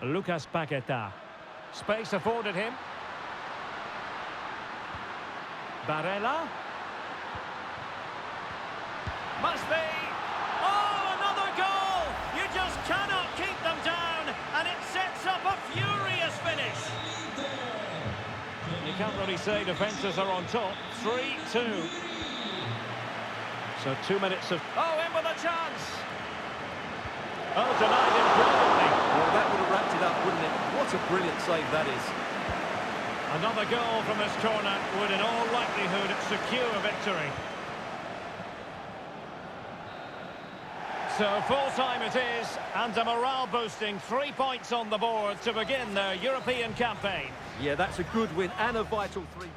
Lucas Paqueta. Space afforded him. Barella. Must be. Oh, another goal! You just cannot keep them down, and it sets up a furious finish. You can't really say defences are on top. 3-2. So 2 minutes of... Oh, in with a chance! Oh, denied him brilliantly. Well, that would have wrapped it up, wouldn't it? What a brilliant save that is. Another goal from this corner would in all likelihood secure victory. So full-time it is, and a morale-boosting 3 points on the board to begin their European campaign. Yeah, that's a good win and a vital 3.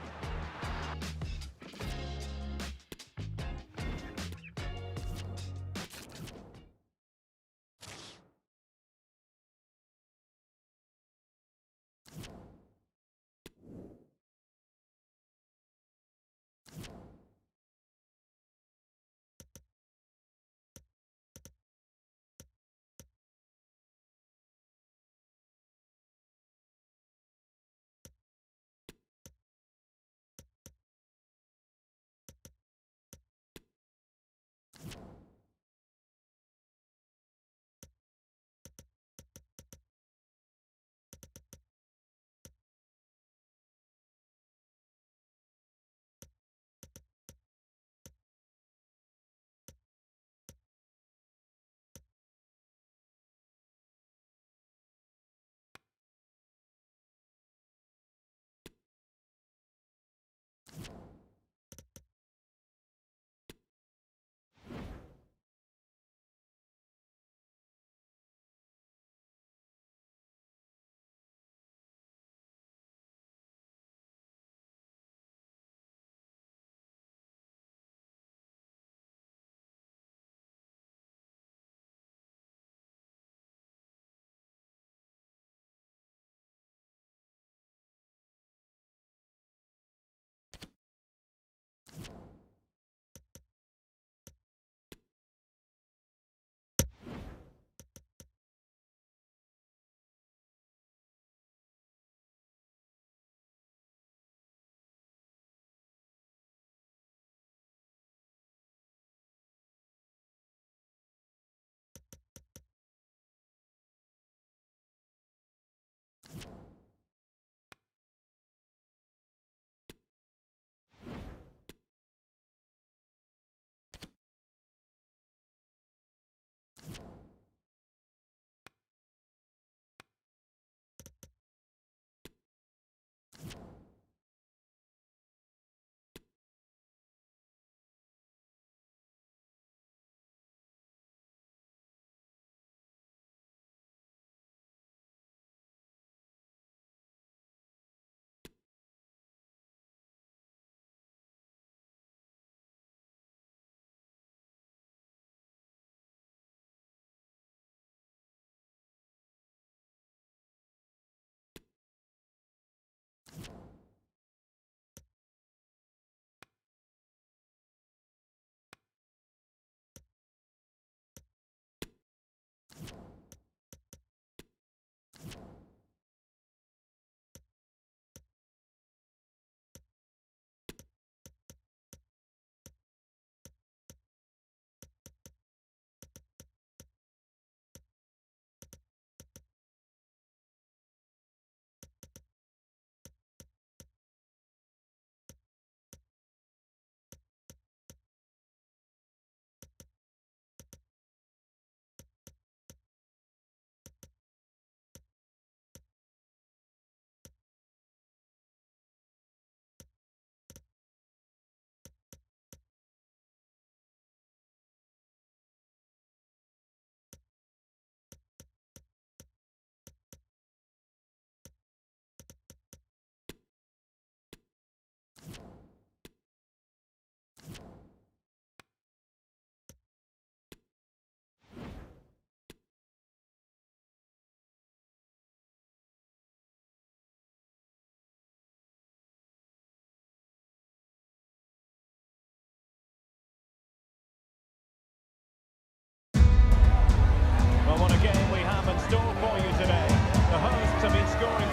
Well, what a game we have in store for you today. The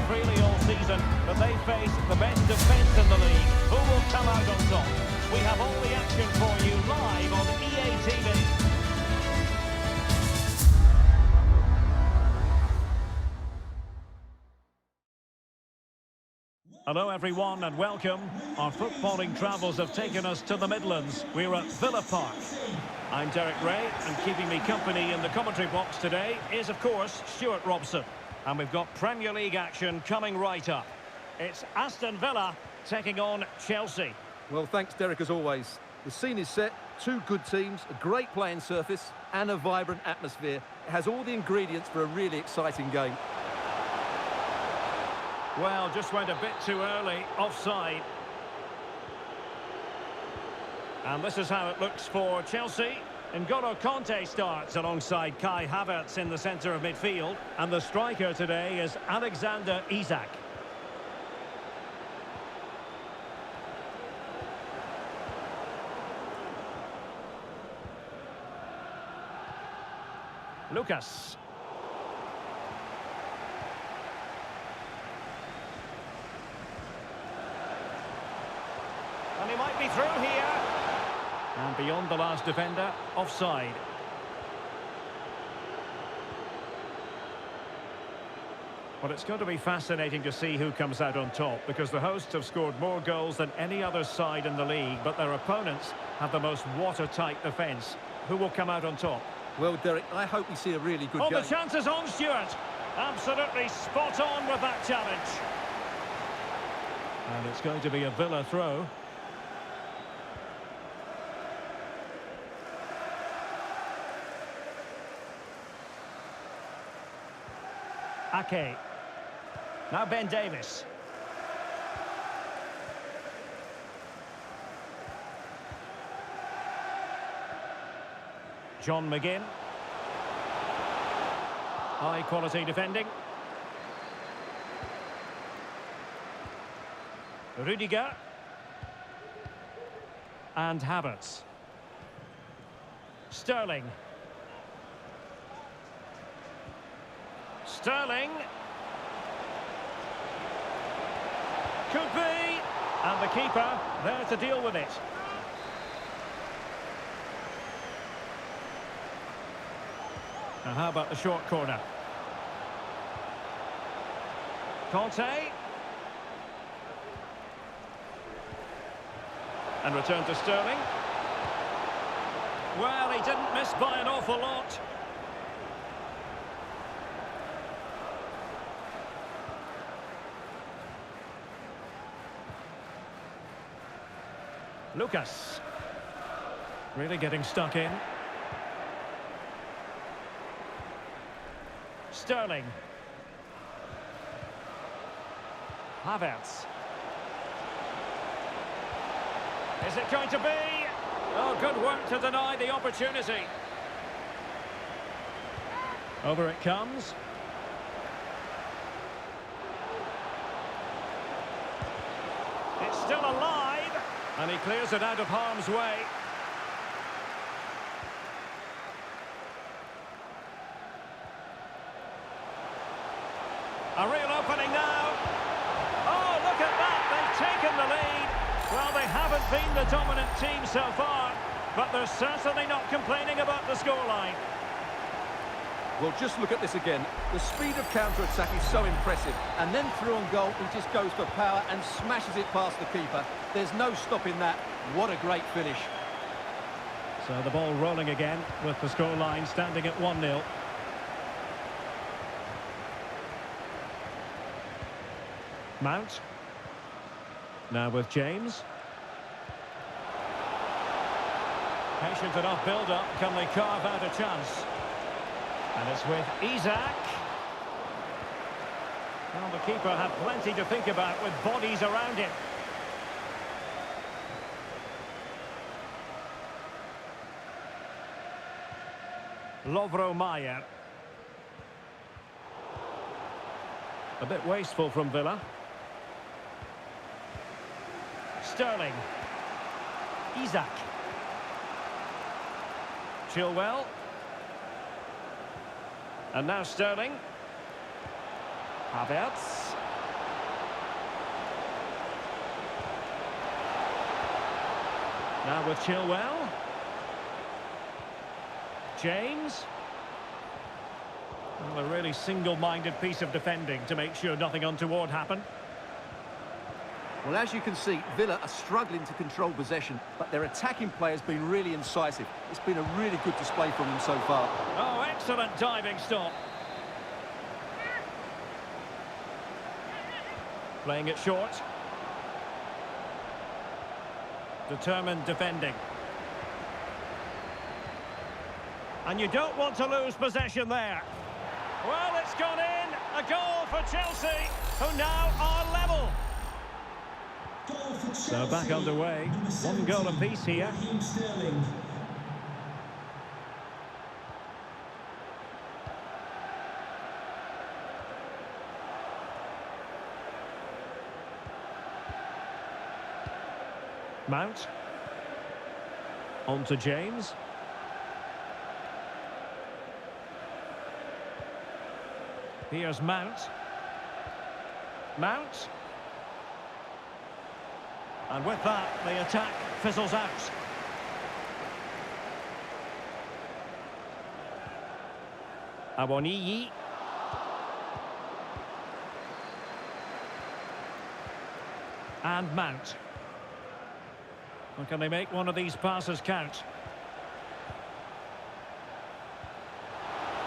freely all season, but they face the best defence in the league. Who will come out on top? We have all the action for you live on EA TV. Hello everyone and welcome. Our footballing travels have taken us to the Midlands. We're at Villa Park. I'm Derek Ray, and keeping me company in the commentary box today is, of course, Stuart Robson. And we've got Premier League action coming right up. It's Aston Villa taking on Chelsea. Well, thanks, Derek, as always. The scene is set, two good teams, a great playing surface and a vibrant atmosphere. It has all the ingredients for a really exciting game. Well, just went a bit too early, offside. And this is how it looks for Chelsea. N'Golo Kanté starts alongside Kai Havertz in the centre of midfield. And the striker today is Alexander Isak. Lucas. And he might be through here. And beyond the last defender, offside. Well, it's going to be fascinating to see who comes out on top, because the hosts have scored more goals than any other side in the league, but their opponents have the most watertight defence. Who will come out on top? Well, Derek, I hope we see a really good game. The chances on, Stuart. Absolutely spot on with that challenge. And it's going to be a Villa throw. Ake. Now Ben Davies. John McGinn. High quality defending. Rudiger. And Havertz. Sterling. Sterling. Could be. And the keeper there to deal with it. Now how about the short corner? Kanté. And return to Sterling. Well, he didn't miss by an awful lot. Lucas. Really getting stuck in. Sterling. Havertz. Is it going to be? Oh, good work to deny the opportunity. Over it comes. It's still alive. And he clears it out of harm's way. A real opening now. Oh, look at that. They've taken the lead. Well, they haven't been the dominant team so far, but they're certainly not complaining about the scoreline. Well, just look at this again. The speed of counter-attack is so impressive. And then through on goal, he just goes for power and smashes it past the keeper. There's no stopping that. What a great finish. So the ball rolling again with the scoreline standing at 1-0. Mount. Now with James. Patient enough build-up. Can they carve out a chance? And it's with Isak. Well, the keeper had plenty to think about with bodies around him. Lovro Mayer. A bit wasteful from Villa. Sterling. Isak. Chilwell. And now Sterling. Havertz. Now with Chilwell. James. Well, a really single-minded piece of defending to make sure nothing untoward happened. Well, as you can see, Villa are struggling to control possession, but their attacking play has been really incisive. It's been a really good display from them so far. Oh, excellent diving stop. Playing it short. Determined defending. And you don't want to lose possession there. Well, it's gone in. A goal for Chelsea, who now are level. Goal for Chelsea. So back underway. Number 1 goal 17, apiece here. Raheem Sterling. Mount. On to James. Here's Mount. Mount. And with that, the attack fizzles out. Awoniyi. And Mount. And can they make one of these passes count?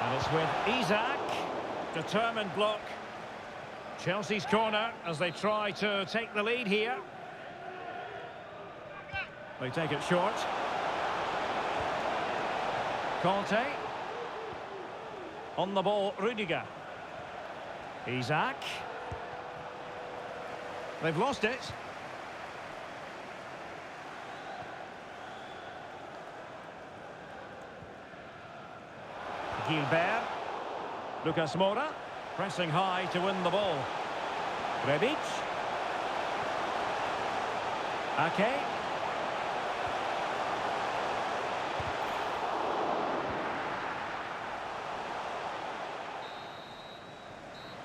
And it's with Isak. Determined block. Chelsea's corner as they try to take the lead here. They take it short. Conte. On the ball, Rudiger. Isak. They've lost it. Gilbert. Lucas Moura. Pressing high to win the ball. Rebic. Ake.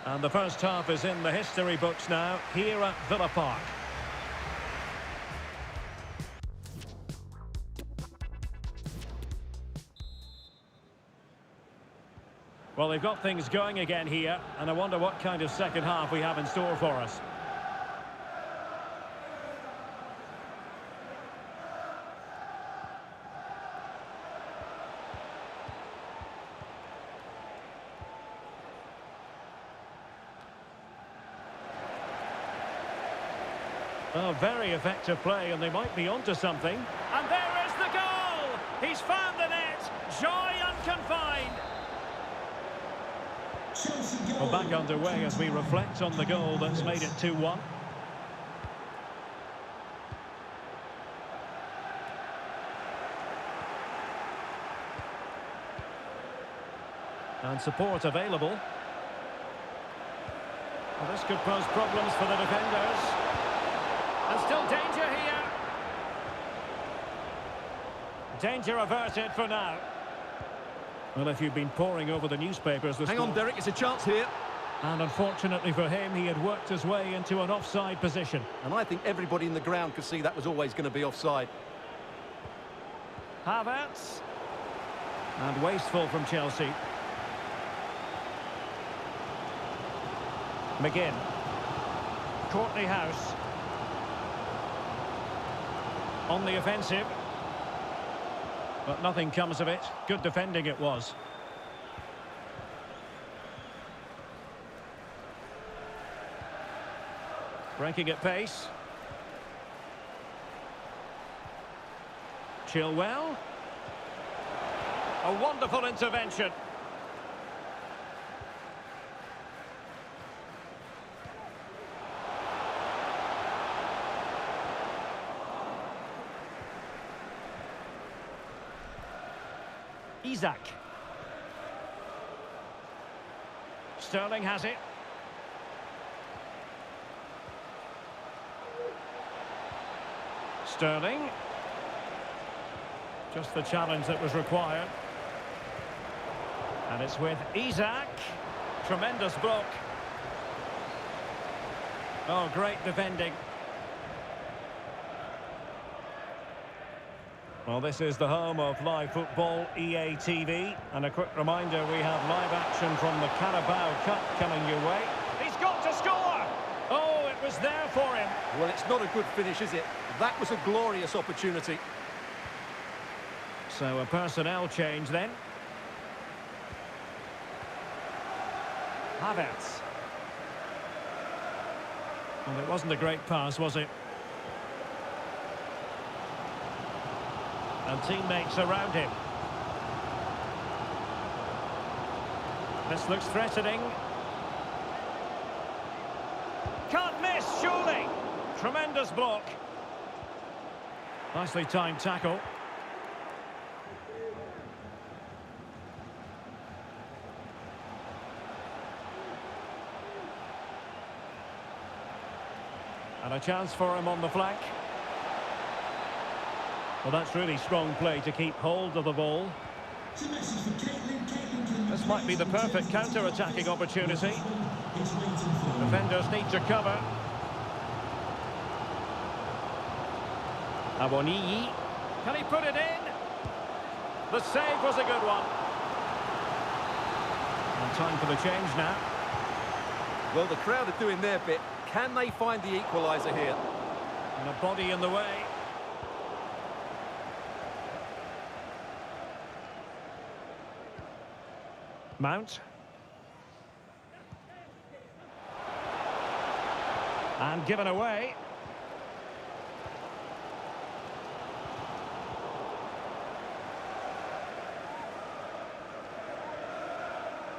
And the first half is in the history books now, here at Villa Park. Well, they've got things going again here, and I wonder what kind of second half we have in store for us. Oh, very effective play, and they might be onto something. And there is the goal! He's found the net! Joy unconfined! Chelsea goal. Well, back underway as we reflect on the goal that's made it 2-1. And support available. Well, this could pose problems for the defenders. And still danger here. Danger averted for now. Well, if you've been poring over the newspapers this Hang on, morning- Derek, it's a chance here. And unfortunately for him, he had worked his way into an offside position. And I think everybody in the ground could see that was always going to be offside. Havertz. And wasteful from Chelsea. McGinn. Courtney House. On the offensive. But nothing comes of it. Good defending it was. Breaking at pace. Chilwell. A wonderful intervention. Isak. Sterling has it. Sterling. Just the challenge that was required. And it's with Isak. Tremendous block. Oh, great defending. Well, this is the home of live football, EA TV. And a quick reminder, we have live action from the Carabao Cup coming your way. He's got to score! Oh, it was there for him. Well, it's not a good finish, is it? That was a glorious opportunity. So a personnel change then. Havertz. Well, it wasn't a great pass, was it? And teammates around him. This looks threatening. Can't miss, surely. Tremendous block. Nicely timed tackle. And a chance for him on the flank. Well, that's really strong play to keep hold of the ball. This might be the perfect counter-attacking opportunity. Defenders need to cover. Awoniyi. Can he put it in? The save was a good one. And time for the change now. Well, the crowd are doing their bit. Can they find the equaliser here? And a body in the way. Mount. And given away.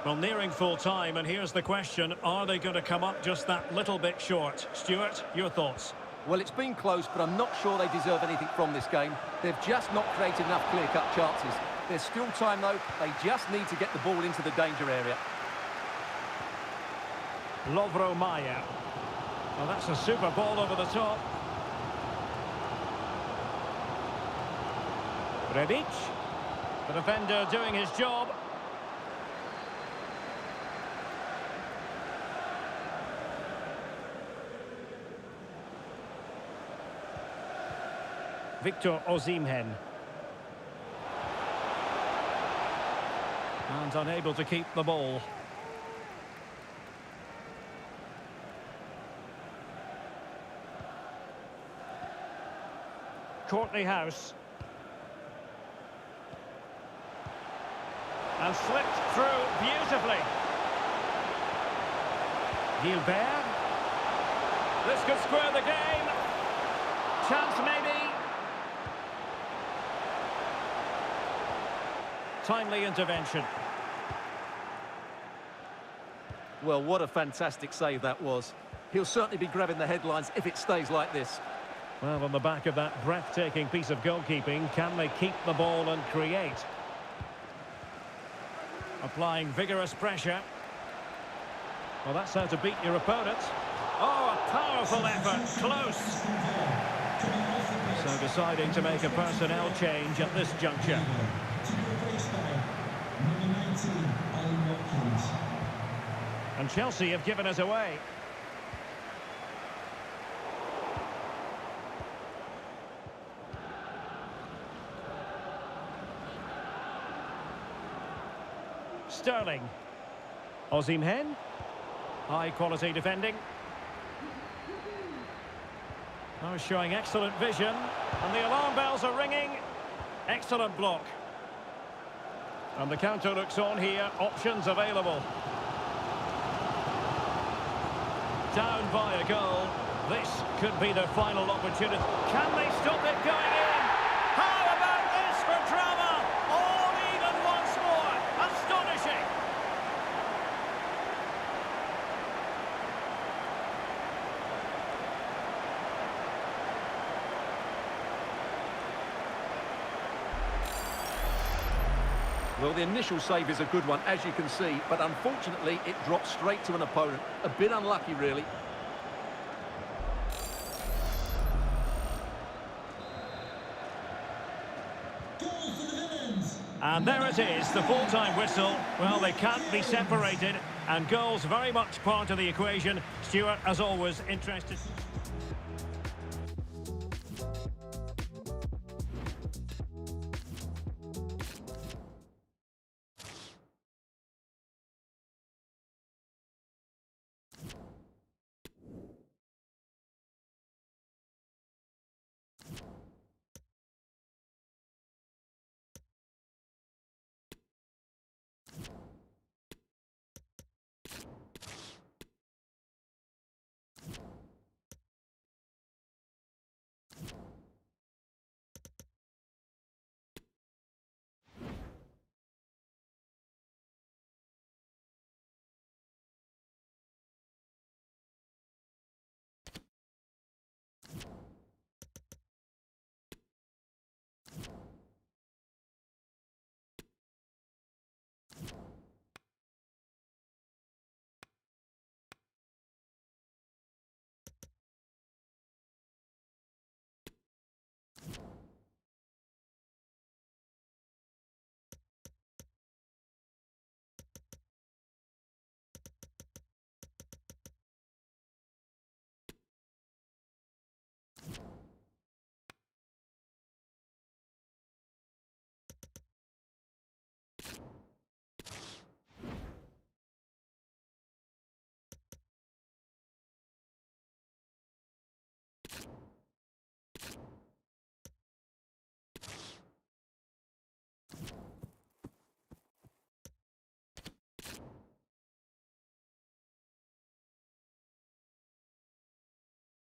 Well, nearing full time, and here's the question, are they going to come up just that little bit short? Stuart, your thoughts? Well, it's been close, but I'm not sure they deserve anything from this game. They've just not created enough clear-cut chances. There's still time, though. They just need to get the ball into the danger area. Lovro Maya. Well, that's a super ball over the top. Rebic. The defender doing his job. Victor Osimhen. And unable to keep the ball. Courtney House. And slipped through beautifully. Gilbert. This could square the game. Chance maybe. Timely intervention. Well, what a fantastic save that was. He'll certainly be grabbing the headlines if it stays like this. Well, on the back of that breathtaking piece of goalkeeping, can they keep the ball and create? Applying vigorous pressure. Well, that's how to beat your opponent. Oh, a powerful effort. Close. So deciding to make a personnel change at this juncture. And Chelsea have given us away. Sterling. Osimhen. High quality defending. Now showing excellent vision. And the alarm bells are ringing. Excellent block. And the counter looks on here. Options available. Down by a goal. This could be their final opportunity. Can they stop it going in? How about this for drama? All even once more. Astonishing. Well, the initial save is a good one, as you can see, but unfortunately it dropped straight to an opponent. A bit unlucky, really. And there it is, the full-time whistle. Well, they can't be separated, and goals very much part of the equation. Stuart, as always, interested.